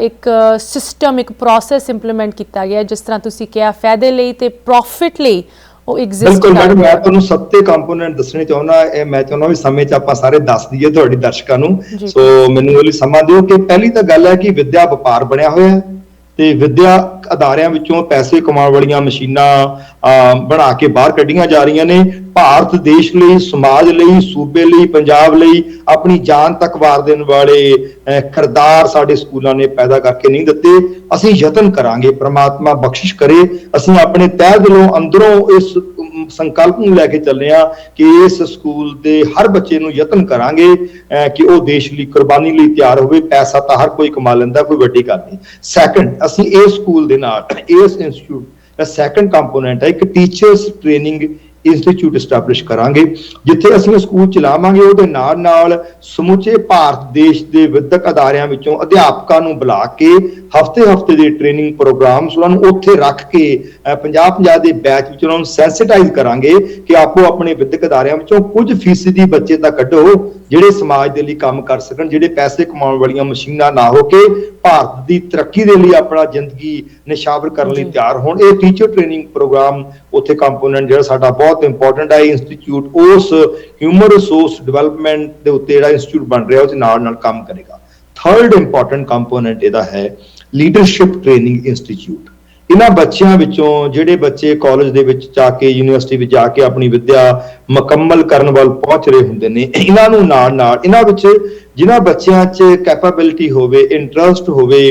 ਇੱਕ ਸਿਸਟਮ, ਇੱਕ ਪ੍ਰੋਸੈਸ ਇੰਪਲੀਮੈਂਟ ਕੀਤਾ ਗਿਆ, ਜਿਸ ਤਰ੍ਹਾਂ ਤੁਸੀਂ ਕਿਹਾ ਫਾਇਦੇ ਲਈ ਤੇ ਪ੍ਰੋਫਿਟ ਲਈ ਉਹ ਐਗਜ਼ਿਸਟ ਬਿਲਕੁਲ ਮੈਡਮ, ਮੈਂ ਤੁਹਾਨੂੰ 7 ਕੰਪੋਨੈਂਟ ਦੱਸਣੇ ਚਾਹੁੰਦਾ। ਇਹ ਮੈਂ ਚਾਹੁੰਦਾ ਵੀ ਸਮੇਂ 'ਚ ਆਪਾਂ ਸਾਰੇ ਦੱਸ ਦਈਏ ਤੁਹਾਡੀ ਦਰਸ਼ਕਾਂ ਨੂੰ, ਸੋ ਮੈਨੂੰ ਉਹ ਲਈ ਸਮਾਂ ਦਿਓ। ਕਿ ਪਹਿਲੀ ਤਾਂ ਗੱਲ ਹੈ ਕਿ ਵਿੱਦਿਆ ਵਪਾਰ ਬਣਿਆ ਹੋਇਆ ਹੈ ਤੇ ਵਿੱਦਿਆ ਅਦਾਰਿਆਂ ਵਿੱਚੋਂ ਪੈਸੇ ਕਮਾਉਣ ਵਾਲੀਆਂ ਮਸ਼ੀਨਾਂ ਬਣਾ ਕੇ ਬਾਹਰ ਕੱਢੀਆਂ ਜਾ ਰਹੀਆਂ ਨੇ। ਭਾਰਤ ਦੇਸ਼ ਲਈ, ਸਮਾਜ ਲਈ, ਸੂਬੇ ਲਈ, ਪੰਜਾਬ ਲਈ ਆਪਣੀ ਜਾਨ ਤੱਕ ਵਾਰ ਦੇਣ ਵਾਲੇ ਕਿਰਦਾਰ ਸਾਡੇ ਸਕੂਲਾਂ ਨੇ ਪੈਦਾ ਕਰਕੇ ਨਹੀਂ ਦਿੱਤੇ। ਅਸੀਂ ਯਤਨ ਕਰਾਂਗੇ, ਪ੍ਰਮਾਤਮਾ ਬਖਸ਼ਿਸ਼ ਕਰੇ, ਅਸੀਂ ਆਪਣੇ ਤਹਿ ਦਿਲੋਂ ਅੰਦਰੋਂ ਇਸ ਸੰਕਲਪ ਨੂੰ ਲੈ ਕੇ ਚੱਲੇ ਆ ਕਿ ਇਸ ਸਕੂਲ ਦੇ ਹਰ ਬੱਚੇ ਨੂੰ ਯਤਨ ਕਰਾਂਗੇ ਕਿ ਉਹ ਦੇਸ਼ ਲਈ ਕੁਰਬਾਨੀ ਲਈ ਤਿਆਰ ਹੋਵੇ। ਪੈਸਾ ਤਾਂ ਹਰ ਕੋਈ ਕਮਾ ਲੈਂਦਾ, ਕੋਈ ਵੱਡੀ ਗੱਲ ਨਹੀਂ। ਸੈਕੰਡ, ਅਸੀਂ ਇਸ ਸਕੂਲ ਦੇ ਨਾਲ ਇਸ ਇੰਸਟੀਚਿਊਟ ਦਾ ਸੈਕੰਡ ਕੰਪੋਨੈਂਟ ਹੈ ਇੱਕ ਟੀਚਰਸ ਟ੍ਰੇਨਿੰਗ ਇੰਸਟੀਚਿਊਟ ਐਸਟੈਬਲਿਸ਼ ਕਰਾਂਗੇ, ਜਿੱਥੇ ਅਸੀਂ ਸਕੂਲ ਚਲਾਵਾਂਗੇ। ਉਹਦੇ ਨਾਲ ਨਾਲ ਸਮੁੱਚੇ ਭਾਰਤ ਦੇਸ਼ ਦੇ ਵਿਦਿਅਕ ਅਦਾਰਿਆਂ ਵਿੱਚੋਂ ਅਧਿਆਪਕਾਂ ਨੂੰ ਬੁਲਾ ਕੇ ਹਫ਼ਤੇ ਦੇ ਟ੍ਰੇਨਿੰਗ ਪ੍ਰੋਗਰਾਮਸ ਉਹਨਾਂ ਨੂੰ ਉੱਥੇ ਰੱਖ ਕੇ 50 ਦੇ ਬੈਚ ਵਿੱਚ ਉਹਨਾਂ ਨੂੰ ਸੈਂਸਿਟਾਈਜ਼ ਕਰਾਂਗੇ ਕਿ ਆਪੋ ਆਪਣੇ ਵਿਦਿਅਕ ਅਦਾਰਿਆਂ ਵਿੱਚੋਂ ਕੁਝ ਫੀਸਦੀ ਬੱਚੇ ਤਾਂ ਕੱਢੋ ਜਿਹੜੇ ਸਮਾਜ ਦੇ ਲਈ ਕੰਮ ਕਰ ਸਕਣ, ਜਿਹੜੇ ਪੈਸੇ ਕਮਾਉਣ ਵਾਲੀਆਂ ਮਸ਼ੀਨਾਂ ਨਾ ਹੋ ਕੇ ਭਾਰਤ ਦੀ ਤਰੱਕੀ ਦੇ ਲਈ ਆਪਣਾ ਜ਼ਿੰਦਗੀ ਨਿਸ਼ਾਵਰ ਕਰਨ ਲਈ ਤਿਆਰ ਹੋਣ। ਇਹ ਟੀਚਰ ਟ੍ਰੇਨਿੰਗ ਪ੍ਰੋਗਰਾਮ ਉੱਥੇ ਕੰਪੋਨੈਂਟ ਜਿਹੜਾ ਸਾਡਾ ਬਹੁਤ ਇੰਪੋਰਟੈਂਟ ਹੈ। ਇੰਸਟੀਚਿਊਟ ਉਸ ਹਿਊਮਨ ਰਿਸੋਰਸ ਡਿਵੈਲਪਮੈਂਟ ਦੇ ਉੱਤੇ ਜਿਹੜਾ ਇੰਸਟੀਚਿਊਟ ਬਣ ਰਿਹਾ ਉਹਦੇ ਨਾਲ ਕੰਮ ਕਰੇਗਾ। ਥਰਡ ਇੰਪੋਰਟੈਂਟ ਕੰਪੋਨੈਂਟ ਇਹਦਾ ਹੈ ਲੀਡਰਸ਼ਿਪ ਟ੍ਰੇਨਿੰਗ ਇੰਸਟੀਚਿਊਟ। ਇਹਨਾਂ ਬੱਚਿਆਂ ਵਿੱਚੋਂ ਜਿਹੜੇ ਬੱਚੇ ਕਾਲਜ ਦੇ ਵਿੱਚ ਜਾ ਕੇ, ਯੂਨੀਵਰਸਿਟੀ ਵਿੱਚ ਜਾ ਕੇ ਆਪਣੀ ਵਿੱਦਿਆ ਮੁਕੰਮਲ ਕਰਨ ਵੱਲ ਪਹੁੰਚ ਰਹੇ ਹੁੰਦੇ ਨੇ, ਇਹਨਾਂ ਨੂੰ ਨਾਲ ਇਹਨਾਂ ਵਿੱਚ ਜਿਨ੍ਹਾਂ ਬੱਚਿਆਂ 'ਚ ਕੈਪੇਬਿਲਿਟੀ ਹੋਵੇ, ਇੰਟਰਸਟ ਹੋਵੇ,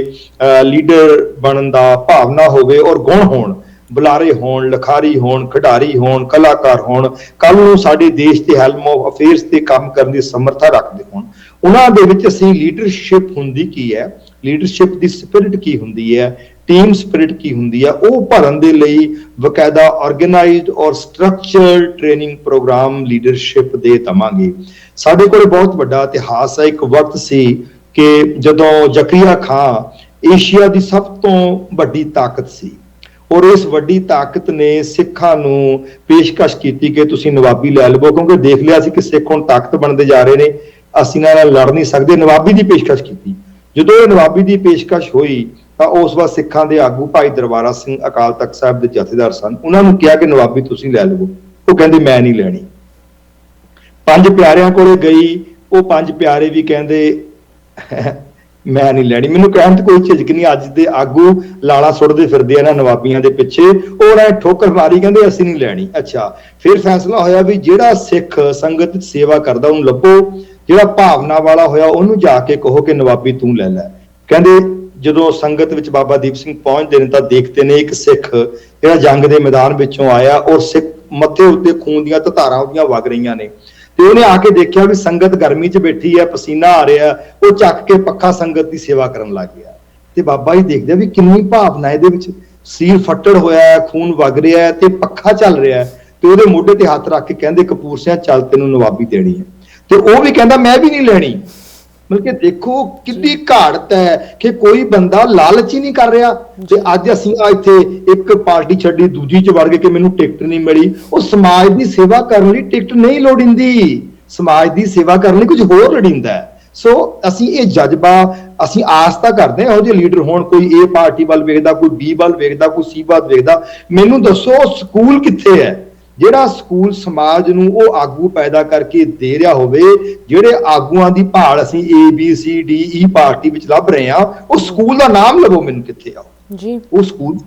ਲੀਡਰ ਬਣਨ ਦਾ ਭਾਵਨਾ ਹੋਵੇ ਔਰ ਗੁਣ ਹੋਣ, ਬੁਲਾਰੇ ਹੋਣ, ਲਿਖਾਰੀ ਹੋਣ, ਖਿਡਾਰੀ ਹੋਣ, ਕਲਾਕਾਰ ਹੋਣ, ਕੱਲ ਨੂੰ ਸਾਡੇ ਦੇਸ਼ ਦੇ ਹੈਲਮ ਆਫ ਅਫੇਅਰਸ ਤੇ ਕੰਮ ਕਰਨ ਦੀ ਸਮਰੱਥਾ ਰੱਖਦੇ ਹੋਣ, ਉਹਨਾਂ ਦੇ ਵਿੱਚ ਅਸੀਂ ਲੀਡਰਸ਼ਿਪ ਹੁੰਦੀ ਕੀ ਹੈ, ਲੀਡਰਸ਼ਿਪ ਦੀ ਸਪਿਰਿਟ ਕੀ ਹੁੰਦੀ ਹੈ, ਟੀਮ ਸਪਿਰਿਟ ਕੀ ਹੁੰਦੀ ਹੈ, ਉਹ ਭਰਨ ਦੇ ਲਈ ਬਕਾਇਦਾ ਆਰਗੇਨਾਈਜ਼ਡ ਔਰ ਸਟਰਕਚਰਡ ਟ੍ਰੇਨਿੰਗ ਪ੍ਰੋਗਰਾਮ ਲੀਡਰਸ਼ਿਪ ਦੇ ਦਵਾਂਗੇ। ਸਾਡੇ ਕੋਲ ਬਹੁਤ ਵੱਡਾ ਇਤਿਹਾਸ ਹੈ। ਇੱਕ ਵਕਤ ਸੀ ਕਿ ਜਦੋਂ ਜ਼ਕਰੀਆ ਖਾਂ ਏਸ਼ੀਆ ਦੀ ਸਭ ਤੋਂ ਵੱਡੀ ਤਾਕਤ ਸੀ ਔਰ ਇਸ ਵੱਡੀ ਤਾਕਤ ਨੇ ਸਿੱਖਾਂ ਨੂੰ ਪੇਸ਼ਕਸ਼ ਕੀਤੀ ਕਿ ਤੁਸੀਂ ਨਵਾਬੀ ਲੈ ਲਵੋ, ਕਿਉਂਕਿ ਦੇਖ ਲਿਆ ਸੀ ਕਿ ਸਿੱਖ ਹੁਣ ਤਾਕਤ ਬਣਦੇ ਜਾ ਰਹੇ ਨੇ, ਅਸੀਂ ਇਹਨਾਂ ਨਾਲ ਲੜ ਨਹੀਂ ਸਕਦੇ। ਨਵਾਬੀ ਦੀ ਪੇਸ਼ਕਸ਼ ਕੀਤੀ। ਜਦੋਂ ਇਹ ਨਵਾਬੀ ਦੀ ਪੇਸ਼ਕਸ਼ ਹੋਈ ਤਾਂ ਉਸ ਵਾਰ ਸਿੱਖਾਂ ਦੇ ਆਗੂ ਭਾਈ ਦਰਬਾਰਾ ਸਿੰਘ ਅਕਾਲ ਤਖਤ ਸਾਹਿਬ ਦੇ ਜਥੇਦਾਰ ਸਨ, ਉਹਨਾਂ ਨੂੰ ਕਿਹਾ ਕਿ ਨਵਾਬੀ ਤੁਸੀਂ ਲੈ ਲਵੋ। ਉਹ ਕਹਿੰਦੇ ਮੈਂ ਨਹੀਂ ਲੈਣੀ। 5 ਪਿਆਰਿਆਂ ਕੋਲੇ ਗਈ, ਉਹ 5 ਪਿਆਰੇ ਵੀ ਕਹਿੰਦੇ ਮੈਂ ਨਹੀਂ ਲੈਣੀ। ਮੈਨੂੰ ਕਹਿਣ ਤੇ ਕੋਈ ਝਿਜਕ ਨਹੀਂ, ਅੱਜ ਦੇ ਆਗੂ ਲਾਲਾ ਸੁੱਟਦੇ ਫਿਰਦੇ ਆ ਨਾ ਨਵਾਬੀਆਂ ਦੇ ਪਿੱਛੇ, ਉਹਨਾਂ ਨੇ ਠੋਕਰ ਮਾਰੀ, ਕਹਿੰਦੇ ਅਸੀਂ ਨਹੀਂ ਲੈਣੀ। ਅੱਛਾ, ਫਿਰ ਫੈਸਲਾ ਹੋਇਆ ਵੀ ਜਿਹੜਾ ਸਿੱਖ ਸੰਗਤ ਵਿੱਚ ਸੇਵਾ ਕਰਦਾ ਉਹਨੂੰ ਲੱਭੋ, ਜਿਹੜਾ ਭਾਵਨਾ ਵਾਲਾ ਹੋਇਆ ਉਹਨੂੰ ਜਾ ਕੇ ਕਹੋ ਕਿ ਨਵਾਬੀ ਤੂੰ ਲੈ ਲੈ। ਕਹਿੰਦੇ ਜਦੋਂ ਸੰਗਤ ਵਿੱਚ ਬਾਬਾ ਦੀਪ ਸਿੰਘ ਪਹੁੰਚਦੇ ਨੇ ਤਾਂ ਦੇਖਦੇ ਨੇ ਇੱਕ ਸਿੱਖ ਜਿਹੜਾ ਜੰਗ ਦੇ ਮੈਦਾਨ ਵਿੱਚੋਂ ਆਇਆ ਔਰ ਸਿੱਖ ਮੱਥੇ ਉੱਤੇ ਖੂਨ ਦੀਆਂ ਧਾਰਾਂ ਉਹਦੀਆਂ ਵਗ ਰਹੀਆਂ ਨੇ ਤੇ ਉਹਨੇ ਆ ਕੇ ਦੇਖਿਆ ਵੀ ਸੰਗਤ ਗਰਮੀ 'ਚ ਬੈਠੀ ਹੈ, ਪਸੀਨਾ ਆ ਰਿਹਾ, ਉਹ ਚੱਕ ਕੇ ਪੱਖਾ ਸੰਗਤ ਦੀ ਸੇਵਾ ਕਰਨ ਲੱਗ ਗਿਆ। ਤੇ ਬਾਬਾ ਜੀ ਦੇਖਦੇ ਵੀ ਕਿੰਨੀ ਭਾਵਨਾ ਇਹਦੇ ਵਿੱਚ, ਸੀਰ ਫੱਟੜ ਹੋਇਆ ਹੈ, ਖੂਨ ਵਗ ਰਿਹਾ ਹੈ ਤੇ ਪੱਖਾ ਚੱਲ ਰਿਹਾ ਹੈ, ਤੇ ਉਹਦੇ ਮੋਢੇ ਤੇ ਹੱਥ ਰੱਖ ਕੇ ਕਹਿੰਦੇ ਕਪੂਰ ਸਿੰਘ ਚੱਲ ਤੈਨੂੰ ਨਵਾਬੀ ਦੇਣੀ ਹੈ। ਤੇ ਉਹ ਵੀ ਕਹਿੰਦਾ ਮੈਂ ਵੀ ਨਹੀਂ ਲੈਣੀ। ਮਤਲਬ ਕਿ ਦੇਖੋ ਕਿੰਨੀ ਘਾੜਤ ਹੈ ਕਿ ਕੋਈ ਬੰਦਾ ਲਾਲਚ ਹੀ ਨਹੀਂ ਕਰ ਰਿਹਾ। ਤੇ ਅੱਜ ਅਸੀਂ ਇੱਥੇ ਇੱਕ ਪਾਰਟੀ ਛੱਡੀ ਦੂਜੀ 'ਚ ਵੜ ਗਏ ਕਿ ਮੈਨੂੰ ਟਿਕਟ ਨਹੀਂ ਮਿਲੀ। ਉਹ ਸਮਾਜ ਦੀ ਸੇਵਾ ਕਰਨ ਲਈ ਟਿਕਟ ਨਹੀਂ ਲੋੜੀਂਦੀ, ਸਮਾਜ ਦੀ ਸੇਵਾ ਕਰਨ ਲਈ ਕੁਝ ਹੋਰ ਲੋੜੀਂਦਾ ਹੈ। ਸੋ ਅਸੀਂ ਇਹ ਜਜ਼ਬਾ ਅਸੀਂ ਆਸ ਤਾਂ ਕਰਦੇ ਹਾਂ ਇਹੋ ਜਿਹੇ ਲੀਡਰ ਹੋਣ, ਕੋਈ A ਪਾਰਟੀ ਵੱਲ ਵੇਖਦਾ, ਕੋਈ B ਵੱਲ ਵੇਖਦਾ, ਕੋਈ C ਵੱਲ ਵੇਖਦਾ। ਮੈਨੂੰ ਦੱਸੋ ਸਕੂਲ ਕਿੱਥੇ ਹੈ ਜਿਹੜਾ ਸਕੂਲ ਸਮਾਜ ਨੂੰ ਉਹ ਆਗੂ ਪੈਦਾ ਕਰਕੇ ਦੇ ਰਿਹਾ ਹੋਵੇ, ਜਿਹੜੇ ਆਗੂਆਂ ਦੀ ਭਾਲ ਅਸੀਂ ABCDE ਪਾਰਟੀ ਵਿੱਚ ਲੱਭ ਰਹੇ ਹਾਂ, ਉਹ ਸਕੂਲ ਦਾ ਨਾਮ ਲਵੋ, ਮੈਨੂੰ ਕਿੱਥੇ ਆ ਜੀ ਉਹ ਸਕੂਲ।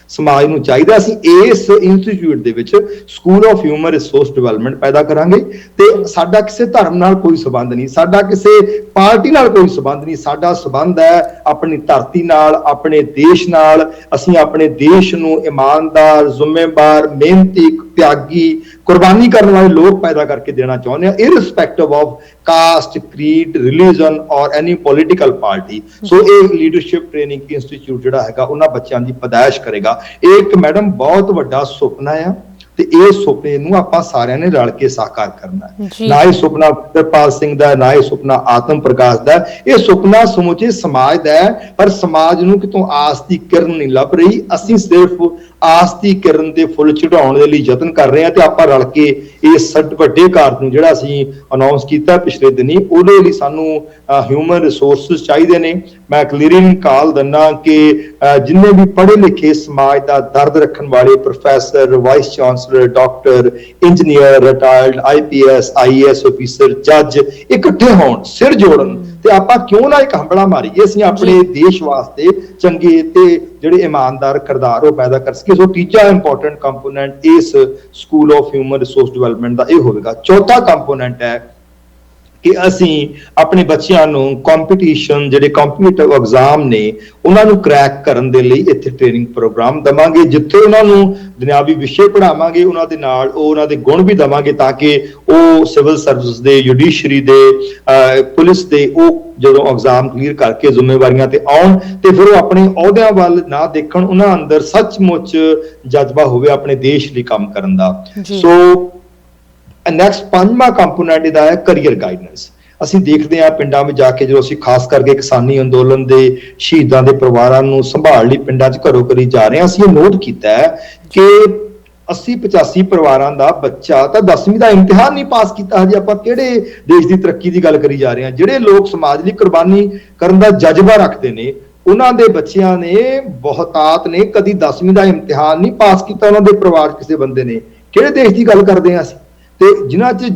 ਸਮਾਜ ਨੂੰ ਚਾਹੀਦਾ ਅਸੀਂ ਇਸ ਇੰਸਟੀਚਿਊਟ ਦੇ ਵਿੱਚ school of human resource development ਪੈਦਾ ਕਰਾਂਗੇ। ਤੇ ਸਾਡਾ ਕਿਸੇ ਧਰਮ ਨਾਲ ਕੋਈ ਸਬੰਧ ਨਹੀਂ, ਸਾਡਾ ਕਿਸੇ ਪਾਰਟੀ ਨਾਲ ਕੋਈ ਸਬੰਧ ਨਹੀਂ, ਸਾਡਾ ਸਬੰਧ ਹੈ ਆਪਣੀ ਧਰਤੀ ਨਾਲ, ਆਪਣੇ ਦੇਸ਼ ਨਾਲ। ਅਸੀਂ ਆਪਣੇ ਦੇਸ਼ ਨੂੰ ਇਮਾਨਦਾਰ, ਜ਼ਿੰਮੇਵਾਰ, ਮਿਹਨਤੀ, ਤਿਆਗੀ, ਕੁਰਬਾਨੀ ਕਰਨ ਵਾਲੇ ਲੋਕ ਪੈਦਾ ਕਰਕੇ ਦੇਣਾ ਚਾਹੁੰਦੇ ਹਾਂ, irrespective of cost, creed, religion ਔਰ ਐਨੀ ਪੋਲੀਟੀਕਲ ਪਾਰਟੀ। ਸੋ ਇਹ ਲੀਡਰਸ਼ਿਪ ਟ੍ਰੇਨਿੰਗ ਇੰਸਟੀਚਿਊਟ ਜਿਹੜਾ ਹੈਗਾ ਉਹਨਾਂ ਬੱਚਿਆਂ ਦੀ ਪੈਦਾਇਸ਼ ਕਰੇਗਾ। ਇਹ ਇੱਕ ਮੈਡਮ ਬਹੁਤ ਵੱਡਾ ਸੁਪਨਾ ਆ ਤੇ ਇਹ ਸੁਪਨੇ ਨੂੰ ਆਪਾਂ ਸਾਰਿਆਂ ਨੇ ਰਲ ਕੇ ਸਾਕਾਰ ਕਰਨਾ ਹੈ। ਨਾ ਇਹ ਸੁਪਨਾ ਵਿੰਦਰਪਾਲ ਸਿੰਘ ਦਾ, ਨਾ ਇਹ ਸੁਪਨਾ ਆਤਮ ਪ੍ਰਕਾਸ਼ ਦਾ, ਇਹ ਸੁਪਨਾ ਸਮੁੱਚੇ ਸਮਾਜ ਦਾ ਹੈ। ਪਰ ਸਮਾਜ ਨੂੰ ਕਿਤੋਂ ਆਸ ਦੀ ਕਿਰਨ ਨਹੀਂ ਲੱਭ ਰਹੀ। ਅਸੀਂ ਸਿਰਫ ਆਸ ਦੀ ਕਿਰਨ ਤੇ ਫੁੱਲ ਚੜਾਉਣ ਦੇ ਲਈ ਯਤਨ ਕਰ ਰਹੇ ਹਾਂ ਤੇ ਆਪਾਂ ਰਲ ਕੇ ਇਸ ਵੱਡੇ ਕਾਰਜ ਨੂੰ ਜਿਹੜਾ ਅਸੀਂ ਅਨਾਉਂਸ ਕੀਤਾ ਪਿਛਲੇ ਦਿਨੀ, ਉਹਦੇ ਲਈ ਸਾਨੂੰ ਹਿਊਮਨ ਰਿਸੋਰਸਿਸ ਚਾਹੀਦੇ ਨੇ। ਮੈਂ ਕਲੀਅਰਿੰਗ ਕਾਲ ਦਿੰਦਾ ਕਿ ਜਿੰਨੇ ਵੀ ਪੜ੍ਹੇ ਲਿਖੇ ਸਮਾਜ ਦਾ ਦਰਦ ਰੱਖਣ ਵਾਲੇ professor, vice chancellor, doctor, engineer, retired IPS IAS officer, ਜੱਜ ਇਕੱਠੇ ਹੋਣ, ਸਿਰ ਜੋੜਨ ਤੇ ਆਪਾਂ ਕਿਉਂ ਨਾ ਇੱਕ ਹੰਬਲਾ ਮਾਰੀਏ, ਅਸੀਂ ਆਪਣੇ ਦੇਸ਼ ਵਾਸਤੇ ਚੰਗੇ ਤੇ ਜਿਹੜੇ ਇਮਾਨਦਾਰ ਕਿਰਦਾਰ ਉਹ ਪੈਦਾ ਕਰ ਸਕੀਏ। ਸੋ ਤੀਜਾ ਇੰਪੋਰਟੈਂਟ ਕੰਪੋਨੈਂਟ ਇਸ school of human resource development ਦਾ ਇਹ ਹੋਵੇਗਾ। ਚੌਥਾ ਕੰਪੋਨੈਂਟ ਹੈ ਕਿ ਅਸੀਂ ਆਪਣੇ ਬੱਚਿਆਂ ਨੂੰ ਕੰਪੀਟੀਸ਼ਨ, ਜਿਹੜੇ ਕੰਪੀਟੀਟਿਵ ਐਗਜ਼ਾਮ ਨੇ, ਉਹਨਾਂ ਨੂੰ ਕ੍ਰੈਕ ਕਰਨ ਦੇ ਲਈ ਇੱਥੇ ਟ੍ਰੇਨਿੰਗ ਪ੍ਰੋਗਰਾਮ ਦੇਵਾਂਗੇ, ਜਿੱਥੇ ਉਹਨਾਂ ਨੂੰ ਦੁਨਿਆਵੀ ਵਿਸ਼ੇ ਪੜ੍ਹਾਵਾਂਗੇ, ਉਹਨਾਂ ਦੇ ਨਾਲ ਉਹਨਾਂ ਦੇ ਗੁਣ ਵੀ ਦੇਵਾਂਗੇ ਤਾਂ ਕਿ ਉਹ ਸਿਵਲ ਸਰਵਿਸ ਦੇ, ਜੁਡੀਸ਼ਰੀ ਦੇ, ਪੁਲਿਸ ਦੇ ਉਹ ਜਦੋਂ ਐਗਜ਼ਾਮ ਕਲੀਅਰ ਕਰਕੇ ਜ਼ਿੰਮੇਵਾਰੀਆਂ ਤੇ ਆਉਣ ਤੇ ਫਿਰ ਉਹ ਆਪਣੇ ਅਹੁਦਿਆਂ ਵੱਲ ਨਾ ਦੇਖਣ, ਉਹਨਾਂ ਅੰਦਰ ਸੱਚਮੁੱਚ ਜਜ਼ਬਾ ਹੋਵੇ ਆਪਣੇ ਦੇਸ਼ ਲਈ ਕੰਮ ਕਰਨ ਦਾ। ਸੋ ਨੈਕਸਟ ਪੰਜਵਾਂ ਕੰਪੋਨੈਂਟ ਇਹਦਾ ਹੈ ਕਰੀਅਰ ਗਾਈਡੈਂਸ। ਅਸੀਂ ਦੇਖਦੇ ਹਾਂ ਪਿੰਡਾਂ ਵਿੱਚ ਜਾ ਕੇ ਜਦੋਂ ਅਸੀਂ ਖਾਸ ਕਰਕੇ ਕਿਸਾਨੀ ਅੰਦੋਲਨ ਦੇ ਸ਼ਹੀਦਾਂ ਦੇ ਪਰਿਵਾਰਾਂ ਨੂੰ ਸੰਭਾਲ ਲਈ ਪਿੰਡਾਂ 'ਚ ਘਰੋਂ ਘਰੀ ਜਾ ਰਹੇ ਹਾਂ, ਅਸੀਂ ਇਹ ਨੋਟ ਕੀਤਾ ਹੈ ਕਿ 80-85 ਪਰਿਵਾਰਾਂ ਦਾ ਬੱਚਾ ਤਾਂ 10ਵੀਂ ਦਾ ਇਮਤਿਹਾਨ ਨਹੀਂ ਪਾਸ ਕੀਤਾ। ਹਜੇ ਆਪਾਂ ਕਿਹੜੇ ਦੇਸ਼ ਦੀ ਤਰੱਕੀ ਦੀ ਗੱਲ ਕਰੀ ਜਾ ਰਹੇ ਹਾਂ? ਜਿਹੜੇ ਲੋਕ ਸਮਾਜ ਲਈ ਕੁਰਬਾਨੀ ਕਰਨ ਦਾ ਜਜ਼ਬਾ ਰੱਖਦੇ ਨੇ, ਉਹਨਾਂ ਦੇ ਬੱਚਿਆਂ ਨੇ, ਬਹੁਤਾਤ ਨੇ ਕਦੀ 10ਵੀਂ ਦਾ ਇਮਤਿਹਾਨ ਨਹੀਂ ਪਾਸ ਕੀਤਾ। ਉਹਨਾਂ ਦੇ ਪਰਿਵਾਰ ਕਿਸੇ ਬੰਦੇ ਨੇ, ਕਿਹੜੇ ਦੇਸ਼ ਦੀ ਗੱਲ ਕਰਦੇ ਹਾਂ ਅਸੀਂ? ਤੇ ਜਿਨ੍ਹਾਂ 'ਚ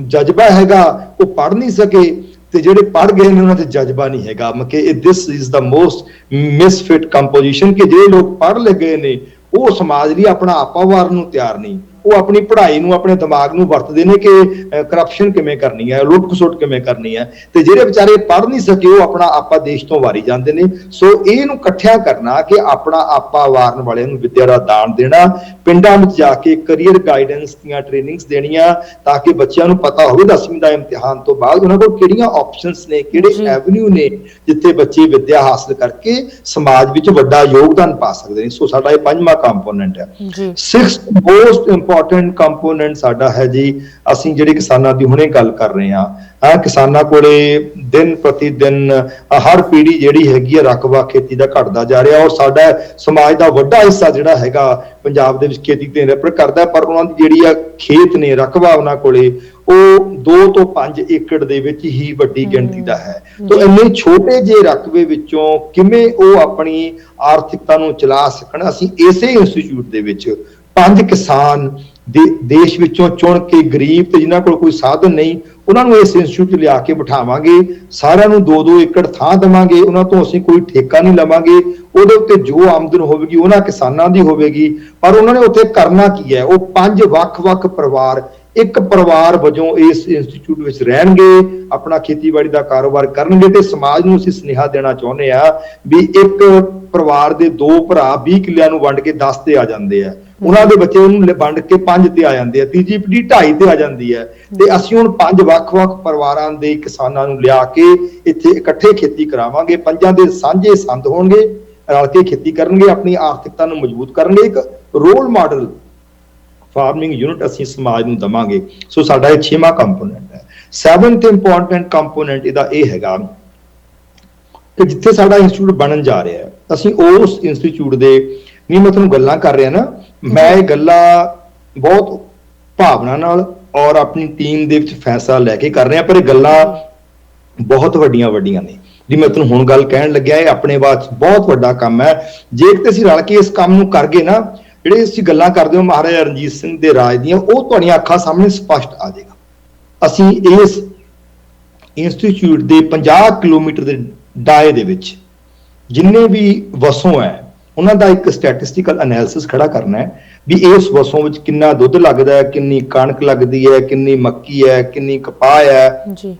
ਜਜ਼ਬਾ ਹੈਗਾ ਉਹ ਪੜ੍ਹ ਨਹੀਂ ਸਕੇ ਤੇ ਜਿਹੜੇ ਪੜ੍ਹ ਗਏ ਨੇ ਉਹਨਾਂ 'ਚ ਜਜ਼ਬਾ ਨਹੀਂ ਹੈਗਾ। ਮਤਲਬ this is the most misfit composition ਕਿ ਜਿਹੜੇ ਲੋਕ ਪੜ੍ਹ ਲੈ ਗਏ ਨੇ ਉਹ ਸਮਾਜ ਲਈ ਆਪਣਾ ਆਪਾ ਵਾਰਨ ਨੂੰ ਤਿਆਰ ਨਹੀਂ। ਉਹ ਆਪਣੀ ਪੜ੍ਹਾਈ ਨੂੰ, ਆਪਣੇ ਦਿਮਾਗ ਨੂੰ ਵਰਤਦੇ ਨੇ ਕਿ ਕਰਪਸ਼ਨ ਕਿਵੇਂ ਕਰਨੀ ਹੈ, ਲੁੱਟ ਖਸੁੱਟ ਕਿਵੇਂ ਕਰਨੀ ਹੈ। ਤੇ ਜਿਹੜੇ ਵਿਚਾਰੇ ਪੜ੍ਹ ਨਹੀਂ ਸਕੇ ਉਹ ਆਪਣਾ ਆਪਾ ਦੇਸ਼ ਤੋਂ ਵਾਰੀ ਜਾਂਦੇ ਨੇ। ਸੋ ਇਹਨੂੰ ਇਕੱਠਿਆਂ ਕਰਨਾ ਕਿ ਆਪਣਾ ਆਪਾ ਵਾਰਨ ਵਾਲਿਆਂ ਨੂੰ ਵਿੱਦਿਆ ਦਾ ਦਾਨ ਦੇਣਾ, ਪਿੰਡਾਂ ਵਿੱਚ ਜਾ ਕੇ ਕਰੀਅਰ ਗਾਈਡੈਂਸ ਦੀਆਂ ਟ੍ਰੇਨਿੰਗਸ ਦੇਣੀਆਂ ਤਾਂ ਕਿ ਬੱਚਿਆਂ ਨੂੰ ਪਤਾ ਹੋਵੇ 10ਵੀਂ ਦਾ ਇਮਤਿਹਾਨ ਤੋਂ ਬਾਅਦ ਉਹਨਾਂ ਕੋਲ ਕਿਹੜੀਆਂ ਆਪਸ਼ਨਸ ਨੇ, ਕਿਹੜੇ ਐਵਨਿਊ ਨੇ ਜਿੱਥੇ ਬੱਚੇ ਵਿੱਦਿਆ ਹਾਸਲ ਕਰਕੇ ਸਮਾਜ ਵਿੱਚ ਵੱਡਾ ਯੋਗਦਾਨ ਪਾ ਸਕਦੇ ਨੇ। ਸੋ ਸਾਡਾ ਇਹ ਪੰਜਵਾਂ ਕੰਪੋਨੈਂਟ ਹੈ। ਸਿਕਸਥ ਮੋਸਟ ਇੰਪੋਰਟੈਂਟ ਕੰਪੋਨੈਂਟ ਸਾਡਾ ਹੈ ਜੀ, ਅਸੀਂ ਜਿਹੜੇ ਕਿਸਾਨਾਂ ਦੀ ਹੁਣੇ ਗੱਲ ਕਰ ਰਹੇ ਹਾਂ, ਕਿਸਾਨਾਂ ਕੋਲੇ ਦਿਨ ਪ੍ਰਤੀ ਦਿਨ ਹਰ ਪੀੜ੍ਹੀ ਜਿਹੜੀ ਹੈਗੀ ਹੈ ਰਕਬਾ ਖੇਤੀ ਦਾ ਘਟਦਾ ਜਾ ਰਿਹਾ ਔਰ ਸਾਡਾ ਸਮਾਜ ਦਾ ਵੱਡਾ ਹਿੱਸਾ ਜਿਹੜਾ ਹੈਗਾ ਪੰਜਾਬ ਦੇ ਵਿੱਚ ਖੇਤੀ ਤੇ ਨਿਰਭਰ ਕਰਦਾ। ਪਰ ਉਹਨਾਂ ਦੀ ਜਿਹੜੀ ਆ ਖੇਤ ਨੇ, ਰਕਬਾ ਉਹਨਾਂ ਕੋਲੇ ਉਹ 2 ਤੋਂ 5 ਏਕੜ ਦੇ ਵਿੱਚ ਹੀ ਵੱਡੀ ਗਿਣਤੀ ਦਾ ਹੈ। ਤਾਂ ਇੰਨੇ ਛੋਟੇ ਜਿਹੇ ਰਕਬੇ ਵਿੱਚੋਂ ਕਿਵੇਂ ਉਹ ਆਪਣੀ ਆਰਥਿਕਤਾ ਨੂੰ ਚਲਾ ਸਕਣ? ਅਸੀਂ ਇਸੇ ਇੰਸਟੀਚਿਊਟ ਦੇ ਵਿੱਚ 5 ਕਿਸਾਨ ਦੇਸ਼ ਵਿੱਚੋਂ ਚੁਣ ਕੇ ਗਰੀਬ ਤੇ ਜਿਨ੍ਹਾਂ ਕੋਲ ਕੋਈ ਸਾਧਨ ਨਹੀਂ ਉਹਨਾਂ ਨੂੰ ਇਸ ਇੰਸਟੀਚਿਊਟ ਲਿਆ ਕੇ ਬਿਠਾਵਾਂਗੇ। ਸਾਰਿਆਂ ਨੂੰ 2-2 ਏਕੜ ਥਾਂ ਦੇਵਾਂਗੇ, ਉਹਨਾਂ ਤੋਂ ਅਸੀਂ ਕੋਈ ਠੇਕਾ ਨਹੀਂ ਲਵਾਂਗੇ। ਉਹਦੇ ਉੱਤੇ ਜੋ ਆਮਦਨ ਹੋਵੇਗੀ ਉਹਨਾਂ ਕਿਸਾਨਾਂ ਦੀ ਹੋਵੇਗੀ। ਪਰ ਉਹਨਾਂ ਨੇ ਉੱਥੇ ਕਰਨਾ ਕੀ ਹੈ? ਉਹ 5 ਵੱਖ-ਵੱਖ ਪਰਿਵਾਰ ਇੱਕ ਪਰਿਵਾਰ ਵਜੋਂ ਇਸ ਇੰਸਟੀਚਿਊਟ ਵਿੱਚ ਰਹਿਣਗੇ, ਆਪਣਾ ਖੇਤੀਬਾੜੀ ਦਾ ਕਾਰੋਬਾਰ ਕਰਨਗੇ। ਤੇ ਸਮਾਜ ਨੂੰ ਅਸੀਂ ਸੁਨੇਹਾ ਦੇਣਾ ਚਾਹੁੰਦੇ ਆ ਵੀ ਇੱਕ ਪਰਿਵਾਰ ਦੇ 2 ਭਰਾ 20 ਕਿੱਲਿਆਂ ਨੂੰ ਵੰਡ ਕੇ 10 ਤੇ ਆ ਜਾਂਦੇ ਆ। ਉਹਨਾਂ ਦੇ ਬੱਚੇ ਉਹਨੂੰ ਵੰਡ ਕੇ 5 ਤੇ ਆ ਜਾਂਦੇ ਆ, ਤੀਜੀ ਪੀੜ੍ਹੀ 2.5 ਤੇ ਆ ਜਾਂਦੀ ਹੈ। ਤੇ ਅਸੀਂ ਹੁਣ 5 ਵੱਖ-ਵੱਖ ਪਰਿਵਾਰਾਂ ਦੇ ਕਿਸਾਨਾਂ ਨੂੰ ਲਿਆ ਕੇ ਇੱਥੇ ਇਕੱਠੇ ਖੇਤੀ ਕਰਾਵਾਂਗੇ। 5 ਦੇ ਸਾਂਝੇ ਸੰਦ ਹੋਣਗੇ, ਰਲ ਕੇ ਖੇਤੀ ਕਰਨਗੇ, ਆਪਣੀ ਆਰਥਿਕਤਾ ਨੂੰ ਮਜ਼ਬੂਤ ਕਰਨਗੇ। ਇੱਕ ਰੋਲ ਮਾਡਲ ਫਾਰਮਿੰਗ ਯੂਨਿਟ ਅਸੀਂ ਸਮਾਜ ਨੂੰ ਦਵਾਂਗੇ। ਸੋ ਸਾਡਾ ਇਹ 6ਵਾਂ ਕੰਪੋਨੈਂਟ ਹੈ। 7th ਇੰਪੋਰਟੈਂਟ ਕੰਪੋਨੈਂਟ ਇਹਦਾ ਇਹ ਹੈਗਾ ਕਿ ਜਿੱਥੇ ਸਾਡਾ ਇੰਸਟੀਚਿਊਟ ਬਣਨ ਜਾ ਰਿਹਾ ਹੈ, ਅਸੀਂ ਉਸ ਇੰਸਟੀਚਿਊਟ ਦੇ ਨਹੀਂ, ਮੈਂ ਤੁਹਾਨੂੰ ਗੱਲਾਂ ਕਰ ਰਿਹਾ ਨਾ, ਮੈਂ ਇਹ ਗੱਲਾਂ ਬਹੁਤ ਭਾਵਨਾ ਨਾਲ ਔਰ ਆਪਣੀ ਟੀਮ ਦੇ ਵਿੱਚ ਫੈਸਲਾ ਲੈ ਕੇ ਕਰ ਰਿਹਾ, ਪਰ ਇਹ ਗੱਲਾਂ ਬਹੁਤ ਵੱਡੀਆਂ ਨੇ। ਜੀ ਮੈਂ ਤੁਹਾਨੂੰ ਹੁਣ ਗੱਲ ਕਹਿਣ ਲੱਗਿਆ, ਇਹ ਆਪਣੇ ਬਾਅਦ ਬਹੁਤ ਵੱਡਾ ਕੰਮ ਹੈ। ਜੇ ਕਿਤੇ ਅਸੀਂ ਰਲ ਕੇ ਇਸ ਕੰਮ ਨੂੰ ਕਰ ਗਏ ਨਾ, ਜਿਹੜੇ ਅਸੀਂ ਗੱਲਾਂ ਕਰਦੇ ਹੋ ਮਹਾਰਾਜਾ ਰਣਜੀਤ ਸਿੰਘ ਦੇ ਰਾਜ ਦੀਆਂ, ਉਹ ਤੁਹਾਡੀਆਂ ਅੱਖਾਂ ਸਾਹਮਣੇ ਸਪਸ਼ਟ ਆ ਜਾਏਗਾ। ਅਸੀਂ ਇਸ ਇੰਸਟੀਚਿਊਟ ਦੇ 50 ਕਿਲੋਮੀਟਰ ਦੇ ਦਾਇਰੇ ਦੇ ਵਿੱਚ ਜਿੰਨੇ ਵੀ ਵਸੋਂ ਹੈ ਉਹਨਾਂ ਦਾ ਇੱਕ ਸਟੈਟਿਸਟੀਕਲ ਐਨਾਲਿਸਿਸ ਖੜਾ ਕਰਨਾ ਹੈ ਵੀ ਇਸ ਵਸੋਂ ਵਿੱਚ ਕਿੰਨਾ ਦੁੱਧ ਲੱਗਦਾ ਹੈ, ਕਿੰਨੀ ਕਣਕ ਲੱਗਦੀ ਹੈ, ਕਿੰਨੀ ਮੱਕੀ ਹੈ, ਕਿੰਨੀ ਕਪਾਹ ਹੈ ਜੀ,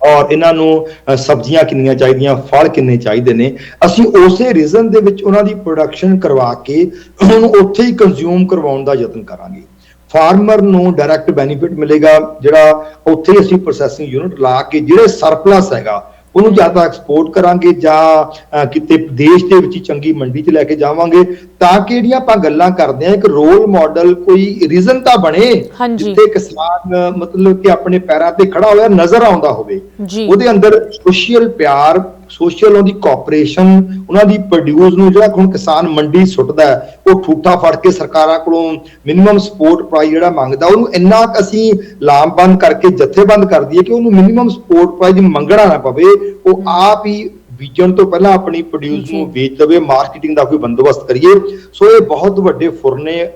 ਔਰ ਇਹਨਾਂ ਨੂੰ ਸਬਜ਼ੀਆਂ ਕਿੰਨੀਆਂ ਚਾਹੀਦੀਆਂ, ਫਲ ਕਿੰਨੇ ਚਾਹੀਦੇ ਨੇ। ਅਸੀਂ ਉਸੇ ਰੀਜ਼ਨ ਦੇ ਵਿੱਚ ਉਹਨਾਂ ਦੀ ਪ੍ਰੋਡਕਸ਼ਨ ਕਰਵਾ ਕੇ ਉਹਨੂੰ ਉੱਥੇ ਹੀ ਕੰਜ਼ਿਊਮ ਕਰਵਾਉਣ ਦਾ ਯਤਨ ਕਰਾਂਗੇ। ਫਾਰਮਰ ਨੂੰ ਡਾਇਰੈਕਟ ਬੈਨੀਫਿਟ ਮਿਲੇਗਾ, ਜਿਹੜਾ ਉੱਥੇ ਅਸੀਂ ਪ੍ਰੋਸੈਸਿੰਗ ਯੂਨਿਟ ਲਾ ਕੇ ਜਿਹੜੇ ਸਰਪਲਸ ਹੈਗਾ ਉਹਨੂੰ ਜਾਂ ਤਾਂ ਐਕਸਪੋਰਟ ਕਰਾਂਗੇ ਜਾਂ ਕਿਤੇ ਦੇਸ਼ ਦੇ ਵਿੱਚ ਚੰਗੀ ਮੰਡੀ 'ਚ ਲੈ ਕੇ ਜਾਵਾਂਗੇ, ਤਾਂ ਕਿ ਜਿਹੜੀਆਂ ਆਪਾਂ ਗੱਲਾਂ ਕਰਦੇ ਹਾਂ ਇੱਕ ਰੋਲ ਮਾਡਲ ਕੋਈ ਰੀਜ਼ਨ ਤਾਂ ਬਣੇ ਜਿੱਥੇ ਕਿਸਾਨ ਮਤਲਬ ਕਿ ਆਪਣੇ ਪੈਰਾਂ ਤੇ ਖੜਾ ਹੋਇਆ ਨਜ਼ਰ ਆਉਂਦਾ ਹੋਵੇ, ਉਹਦੇ ਅੰਦਰ ਸੋਸ਼ਲ ਪਿਆਰ, ਸੋਸ਼ਲ ਉਹਦੀ ਕੋਆਪਰੇਸ਼ਨ, ਉਹਨਾਂ ਦੀ ਪ੍ਰੋਡਿਊਸ ਨੂੰ ਜਿਹੜਾ ਹੁਣ ਕਿਸਾਨ ਮੰਡੀ ਸੁੱਟਦਾ ਉਹ ਠੂਠਾ ਫੜ ਕੇ ਸਰਕਾਰਾਂ ਕੋਲੋਂ ਮਿਨੀਮਮ ਸਪੋਰਟ ਪ੍ਰਾਈਸ ਜਿਹੜਾ ਮੰਗਦਾ ਉਹਨੂੰ ਇੰਨਾ ਅਸੀਂ ਲਾਮਬੰਦ ਕਰਕੇ ਜਥੇਬੰਦ ਕਰ ਦਈਏ ਕਿ ਉਹਨੂੰ ਮਿਨੀਮਮ ਸਪੋਰਟ ਪ੍ਰਾਈਸ ਮੰਗਣਾ ਨਾ ਪਵੇ, ਉਹ ਆਪ ਹੀ ਬੀਜਣ ਤੋਂ ਪਹਿਲਾਂ ਆਪਣੀ ਪ੍ਰੋਡਿਊਸ ਨੂੰ ਵੇਚ ਦੇਵੇ। ਮਾਰਕੀਟਿੰਗ ਦਾ ਕੋਈ ਬੰਦੋਬਸਤ ਕਰੀਏ। ਸੋ ਇਹ ਬਹੁਤ ਵੱਡੇ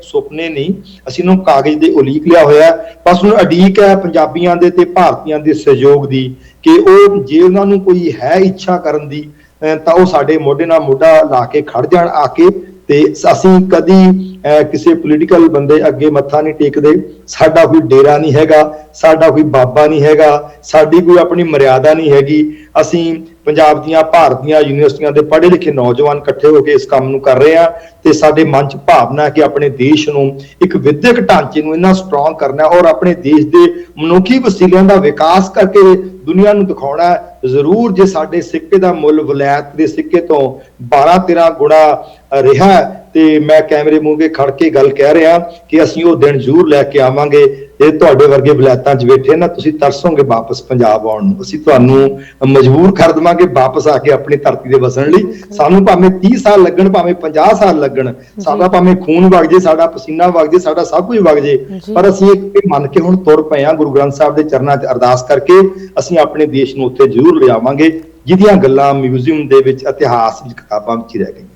ਸੁਪਨੇ ਨਹੀਂ, ਅਸੀਂ ਇਹਨੂੰ ਕਾਗਜ਼ ਦੇ ਉਲੀਕ ਲਿਆ ਹੋਇਆ, ਬਸ ਹੁਣ ਉਡੀਕ ਹੈ ਪੰਜਾਬੀਆਂ ਦੇ ਤੇ ਭਾਰਤੀਆਂ ਦੇ ਸਹਿਯੋਗ ਦੀ ਕਿ ਉਹ ਜੇ ਉਹਨਾਂ ਨੂੰ ਕੋਈ ਹੈ ਇੱਛਾ ਕਰਨ ਦੀ ਤਾਂ ਉਹ ਸਾਡੇ ਮੋਢੇ ਨਾਲ ਮੋਢਾ ਲਾ ਕੇ ਖੜ ਜਾਣ ਆ ਕੇ। ਤੇ ਅਸੀਂ ਕਦੀ ਕਿਸੇ ਪੋਲੀਟੀਕਲ ਬੰਦੇ ਅੱਗੇ ਮੱਥਾ ਨਹੀਂ ਟੇਕਦੇ, ਸਾਡਾ ਕੋਈ ਡੇਰਾ ਨਹੀਂ ਹੈਗਾ, ਸਾਡਾ ਕੋਈ ਬਾਬਾ ਨਹੀਂ ਹੈਗਾ, ਸਾਡੀ ਕੋਈ ਆਪਣੀ ਮਰਿਆਦਾ ਨਹੀਂ ਹੈਗੀ। ਅਸੀਂ ਪੰਜਾਬ ਦੀਆਂ ਭਾਰਤ ਦੀਆਂ ਯੂਨੀਵਰਸਿਟੀਆਂ ਦੇ ਪੜ੍ਹੇ ਲਿਖੇ ਨੌਜਵਾਨ ਇਕੱਠੇ ਹੋ ਕੇ ਇਸ ਕੰਮ ਨੂੰ ਕਰ ਰਹੇ ਆ ਤੇ ਸਾਡੇ ਮਨ 'ਚ ਭਾਵਨਾ ਹੈ ਕਿ ਆਪਣੇ ਦੇਸ਼ ਨੂੰ ਇੱਕ ਵਿਦਿਅਕ ਢਾਂਚੇ ਨੂੰ ਇੰਨਾ ਸਟਰੋਂਗ ਕਰਨਾ ਔਰ ਆਪਣੇ ਦੇਸ਼ ਦੇ ਮਨੁੱਖੀ ਵਸੀਲਿਆਂ ਦਾ ਵਿਕਾਸ ਕਰਕੇ ਦੁਨੀਆ ਨੂੰ ਦਿਖਾਉਣਾ ਜ਼ਰੂਰ। ਜੇ ਸਾਡੇ ਸਿੱਕੇ ਦਾ ਮੁੱਲ ਵਲਾਇਤ ਦੇ ਸਿੱਕੇ ਤੋਂ 12-13 ਗੁਣਾ ਰਿਹਾ ਤੇ ਮੈਂ ਕੈਮਰੇ ਮੂਹਰੇ ਖੜ ਕੇ ਗੱਲ ਕਹਿ ਰਿਹਾ ਕਿ ਅਸੀਂ ਉਹ ਦਿਨ ਜ਼ਰੂਰ ਲੈ ਕੇ ਆਵਾਂਗੇ। ਜੇ ਤੁਹਾਡੇ ਵਰਗੇ ਵਲਾਇਤਾਂ 'ਚ ਬੈਠੇ ਨਾ, ਤੁਸੀਂ ਤਰਸੋਗੇ ਵਾਪਸ ਪੰਜਾਬ ਆਉਣ ਨੂੰ। ਅਸੀਂ ਤੁਹਾਨੂੰ ਮਜਬੂਰ ਕਰ ਦੇਵਾਂਗੇ ਵਾਪਸ ਆ ਕੇ ਆਪਣੀ ਧਰਤੀ ਦੇ ਵਸਣ ਲਈ। ਸਾਨੂੰ ਭਾਵੇਂ 30 ਸਾਲ ਲੱਗਣ, ਭਾਵੇਂ 50 ਸਾਲ ਲੱਗਣ, ਸਾਡਾ ਭਾਵੇਂ ਖੂਨ ਵਗ ਜੇ, ਸਾਡਾ ਪਸੀਨਾ ਵਗ ਜੇ, ਸਾਡਾ ਸਭ ਕੁਝ ਵਗ ਜੇ, ਪਰ ਅਸੀਂ ਇੱਕ ਮੰਨ ਕੇ ਹੁਣ ਤੁਰ ਪਏ ਹਾਂ। ਗੁਰੂ ਗ੍ਰੰਥ ਸਾਹਿਬ ਦੇ ਚਰਨਾਂ 'ਚ ਅਰਦਾਸ ਕਰਕੇ ਅਸੀਂ ਆਪਣੇ ਦੇਸ਼ ਨੂੰ ਉੱਥੇ ਜ਼ਰੂਰ ਲਿਆਵਾਂਗੇ ਜਿਹਦੀਆਂ ਗੱਲਾਂ ਮਿਊਜ਼ੀਅਮ ਦੇ ਵਿੱਚ, ਇਤਿਹਾਸ ਵਿੱਚ, ਕਿਤਾਬਾਂ ਵਿੱਚ ਹੀ ਰਹਿ ਗਈਆਂ।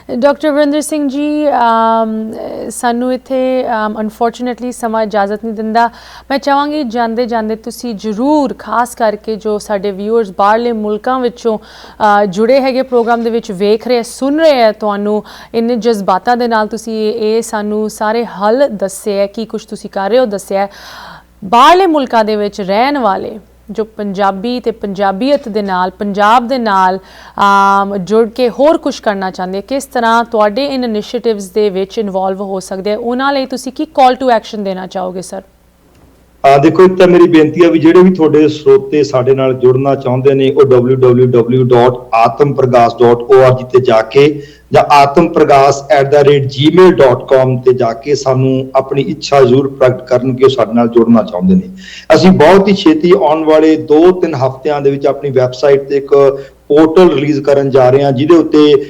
ਡਾਕਟਰ ਵਰਿੰਦਰ ਸਿੰਘ ਜੀ, ਸਾਨੂੰ ਇੱਥੇ ਅਨਫੋਰਚੂਨੇਟਲੀ ਸਮਾਂ ਇਜਾਜ਼ਤ ਨਹੀਂ ਦਿੰਦਾ। ਮੈਂ ਚਾਹਾਂਗੀ ਜਾਂਦੇ ਜਾਂਦੇ ਤੁਸੀਂ ਜ਼ਰੂਰ ਖਾਸ ਕਰਕੇ ਜੋ ਸਾਡੇ ਵਿਊਅਰਸ ਬਾਹਰਲੇ ਮੁਲਕਾਂ ਵਿੱਚੋਂ ਜੁੜੇ ਹੈਗੇ ਪ੍ਰੋਗਰਾਮ ਦੇ ਵਿੱਚ ਵੇਖ ਰਹੇ, ਸੁਣ ਰਹੇ ਹੈ, ਤੁਹਾਨੂੰ ਇੰਨੇ ਜਜ਼ਬਾਤਾਂ ਦੇ ਨਾਲ ਤੁਸੀਂ ਇਹ ਸਾਨੂੰ ਸਾਰੇ ਹੱਲ ਦੱਸੇ ਹੈ, ਕੀ ਕੁਛ ਤੁਸੀਂ ਕਰ ਰਹੇ ਹੋ ਦੱਸਿਆ। ਬਾਹਰਲੇ ਮੁਲਕਾਂ ਦੇ ਵਿੱਚ ਰਹਿਣ ਵਾਲੇ ਜੋ ਪੰਜਾਬੀ ਤੇ ਪੰਜਾਬੀਅਤ ਦੇ ਨਾਲ, ਪੰਜਾਬ ਦੇ ਨਾਲ ਜੁੜ ਕੇ ਹੋਰ ਕੁਝ ਕਰਨਾ ਚਾਹੁੰਦੇ, ਕਿਸ ਤਰ੍ਹਾਂ ਤੁਹਾਡੇ ਇਨ ਇਨੀਸ਼ੀਏਟਿਵਸ ਦੇ ਵਿੱਚ ਇਨਵੋਲਵ ਹੋ ਸਕਦੇ, ਉਹਨਾਂ ਲਈ ਤੁਸੀਂ ਕੀ ਕਾਲ ਟੂ ਐਕਸ਼ਨ ਦੇਣਾ ਚਾਹੋਗੇ ਸਰ? ਦੇਖੋ, ਇੱਕ ਤਾਂ ਮੇਰੀ ਬੇਨਤੀ ਹੈ ਵੀ ਜਿਹੜੇ ਵੀ ਤੁਹਾਡੇ ਸਰੋਤੇ ਸਾਡੇ ਨਾਲ ਜੁੜਨਾ ਚਾਹੁੰਦੇ ਨੇ ਉਹ www.atampragash.org ਤੇ ਜਾ ਕੇ ਜਾਂ atampragash@gmail.com ਤੇ ਜਾ ਕੇ ਸਾਨੂੰ ਆਪਣੀ ਇੱਛਾ ਜ਼ਰੂਰ ਪ੍ਰਗਟ ਕਰਨ ਕਿ ਉਹ ਸਾਡੇ ਨਾਲ ਜੁੜਨਾ ਚਾਹੁੰਦੇ ਨੇ। ਅਸੀਂ ਬਹੁਤ ਹੀ ਛੇਤੀ ਆਉਣ ਵਾਲੇ 2-3 ਹਫ਼ਤਿਆਂ ਦੇ ਵਿੱਚ ਆਪਣੀ ਵੈਬਸਾਈਟ ਤੇ ਇੱਕ ਪੋਰਟਲ ਰਿਲੀਜ਼ ਕਰਨ ਜਾ ਰਹੇ ਹਾਂ ਜਿਹਦੇ ਉੱਤੇ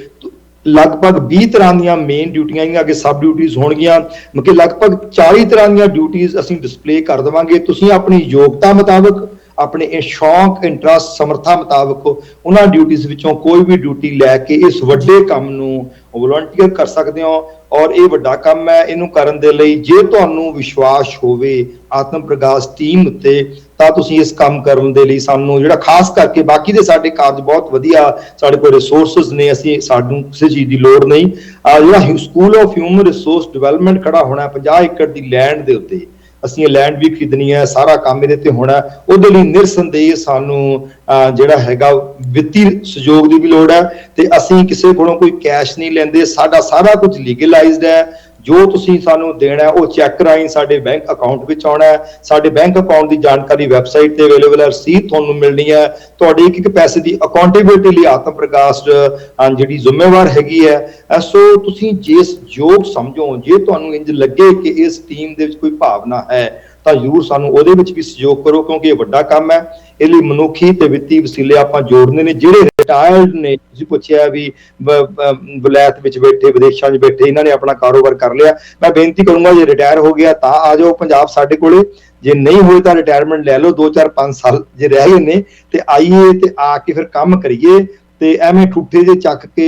ਲਗਭਗ 20 ਤਰ੍ਹਾਂ ਦੀਆਂ ਮੇਨ ਡਿਊਟੀਆਂ ਜਾਂ ਅੱਗੇ ਸਬ ਡਿਊਟੀਜ਼ ਹੋਣਗੀਆਂ, ਮਤਲਬ ਲਗਭਗ 40 ਤਰ੍ਹਾਂ ਦੀਆਂ ਡਿਊਟੀਜ਼ ਅਸੀਂ ਡਿਸਪਲੇ ਕਰ ਦੇਵਾਂਗੇ। ਤੁਸੀਂ ਆਪਣੀ ਯੋਗਤਾ ਮੁਤਾਬਕ, ਆਪਣੇ ਸ਼ੌਂਕ, ਇੰਟਰਸਟ, ਸਮਰੱਥਾ ਮੁਤਾਬਕ ਉਹਨਾਂ ਡਿਊਟੀਜ਼ ਵਿੱਚੋਂ ਕੋਈ ਵੀ ਡਿਊਟੀ ਲੈ ਕੇ ਇਸ ਵੱਡੇ ਕੰਮ ਨੂੰ ਵਲੰਟੀਅਰ ਕਰ ਸਕਦੇ ਹੋ। ਔਰ ਇਹ ਵੱਡਾ ਕੰਮ ਹੈ, ਇਹਨੂੰ ਕਰਨ ਦੇ ਲਈ ਜੇ ਤੁਹਾਨੂੰ ਵਿਸ਼ਵਾਸ ਹੋਵੇ ਆਤਮ ਪ੍ਰਕਾਸ਼ ਟੀਮ ਉੱਤੇ ਤਾਂ ਤੁਸੀਂ ਇਸ ਕੰਮ ਕਰਨ ਦੇ ਲਈ ਸਾਨੂੰ ਜਿਹੜਾ ਖਾਸ ਕਰਕੇ ਬਾਕੀ ਦੇ ਸਾਡੇ ਕਾਰਜ ਬਹੁਤ ਵਧੀਆ, ਸਾਡੇ ਕੋਲ ਰਿਸੋਰਸਿਸ ਨੇ, ਅਸੀਂ ਸਾਨੂੰ ਕਿਸੇ ਚੀਜ਼ ਦੀ ਲੋੜ ਨਹੀਂ। ਜਿਹੜਾ school of human resource development ਖੜਾ ਹੋਣਾ 50 ਏਕੜ ਦੀ ਲੈਂਡ ਦੇ ਉੱਤੇ, ਅਸੀਂ ਇਹ ਲੈਂਡ ਵੀ ਖਰੀਦਣੀ ਹੈ, ਸਾਰਾ ਕੰਮ ਇਹਦੇ ਤੇ ਹੋਣਾ। ਉਹਦੇ ਲਈ ਨਿਰਸੰਦੇਹ ਸਾਨੂੰ ਜਿਹੜਾ ਹੈਗਾ ਵਿੱਤੀ ਸਹਿਯੋਗ ਦੀ ਵੀ ਲੋੜ ਹੈ ਤੇ ਅਸੀਂ ਕਿਸੇ ਕੋਲੋਂ ਕੋਈ ਕੈਸ਼ ਨਹੀਂ ਲੈਂਦੇ। ਸਾਡਾ ਸਾਰਾ ਕੁਝ ਲੀਗਲਾਈਜ਼ਡ ਹੈ। ਜੋ ਤੁਸੀਂ ਸਾਨੂੰ ਦੇਣਾ ਉਹ ਚੈੱਕ ਰਾਹੀਂ ਸਾਡੇ ਬੈਂਕ ਅਕਾਊਂਟ ਵਿੱਚ ਆਉਣਾ ਹੈ। ਸਾਡੇ ਬੈਂਕ ਅਕਾਊਂਟ ਦੀ ਜਾਣਕਾਰੀ ਵੈਬਸਾਈਟ ਤੇ ਅਵੇਲੇਬਲ ਹੈ, ਰਸੀਦ ਤੁਹਾਨੂੰ ਮਿਲਣੀ ਹੈ। ਤੁਹਾਡੇ ਇੱਕ ਪੈਸੇ ਦੀ ਅਕਾਊਂਟੇਬਿਲਟੀ ਲਈ ਆਤਮ ਪ੍ਰਕਾਸ਼ ਜਿਹੜੀ ਜ਼ਿੰਮੇਵਾਰ ਹੈਗੀ ਹੈ। ਸੋ ਤੁਸੀਂ ਜਿਸ ਯੋਗ ਸਮਝੋ, ਜੇ ਤੁਹਾਨੂੰ ਇੰਜ ਲੱਗੇ ਕਿ ਇਸ ਟੀਮ ਦੇ ਵਿੱਚ ਕੋਈ ਭਾਵਨਾ ਹੈ ਤਾਂ ਜ਼ਰੂਰ ਸਾਨੂੰ ਉਹਦੇ ਵਿੱਚ ਵੀ ਸਹਿਯੋਗ ਕਰੋ, ਕਿਉਂਕਿ ਇਹ ਵੱਡਾ ਕੰਮ ਹੈ। ਇਹ ਲਈ ਮਨੁੱਖੀ ਤੇ ਵਿੱਤੀ ਵਸੀਲੇ ਆਪਾਂ ਜੋੜਨੇ ਨੇ। ਜਿਹੜੇ ਰਿਟਾਇਰਡ ਨੇ, ਤੁਸੀਂ ਪੁੱਛਿਆ ਵੀ ਵਲਾਇਤ ਵਿੱਚ ਬੈਠੇ, ਵਿਦੇਸ਼ਾਂ 'ਚ ਬੈਠੇ, ਇਹਨਾਂ ਨੇ ਆਪਣਾ ਕਾਰੋਬਾਰ ਕਰ ਲਿਆ, ਮੈਂ ਬੇਨਤੀ ਕਰੂੰਗਾ ਜੇ ਰਿਟਾਇਰ ਹੋ ਗਿਆ ਤਾਂ ਆ ਜਾਓ ਪੰਜਾਬ ਸਾਡੇ ਕੋਲੇ, ਜੇ ਨਹੀਂ ਹੋਏ ਤਾਂ ਰਿਟਾਇਰਮੈਂਟ ਲੈ ਲਓ, 2-4-5 ਸਾਲ ਜੇ ਰਹਿ ਗਏ ਨੇ ਤੇ ਆਈਏ ਤੇ ਆ ਕੇ ਫਿਰ ਕੰਮ ਕਰੀਏ। ਤੇ ਐਵੇਂ ਠੂਠੇ ਜੇ ਚੱਕ ਕੇ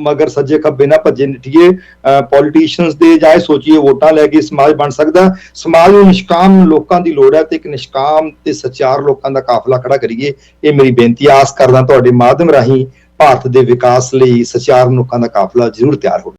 ਮਗਰ ਸੱਜੇ ਖੱਬੇ ਨਾ ਭੱਜੇ ਨੱਠੀਏ ਪੋਲੀਟੀਸ਼ੀਅਨਸ ਦੇ, ਜਾਏ ਸੋਚੀਏ ਵੋਟਾਂ ਲੈ ਕੇ ਸਮਾਜ ਬਣ ਸਕਦਾ। ਸਮਾਜ ਨੂੰ ਨਿਸ਼ਕਾਮ ਲੋਕਾਂ ਦੀ ਲੋੜ ਹੈ ਤੇ ਇੱਕ ਨਿਸ਼ਕਾਮ ਤੇ ਸੱਚਾਰ ਲੋਕਾਂ ਦਾ ਕਾਫਲਾ ਖੜਾ ਕਰੀਏ। ਇਹ ਮੇਰੀ ਬੇਨਤੀ, ਆਸ ਕਰਦਾ ਤੁਹਾਡੇ ਮਾਧਿਅਮ ਰਾਹੀਂ ਭਾਰਤ ਦੇ ਵਿਕਾਸ ਲਈ ਸੱਚਾਰ ਲੋਕਾਂ ਦਾ ਕਾਫਲਾ ਜ਼ਰੂਰ ਤਿਆਰ ਹੋਵੇ।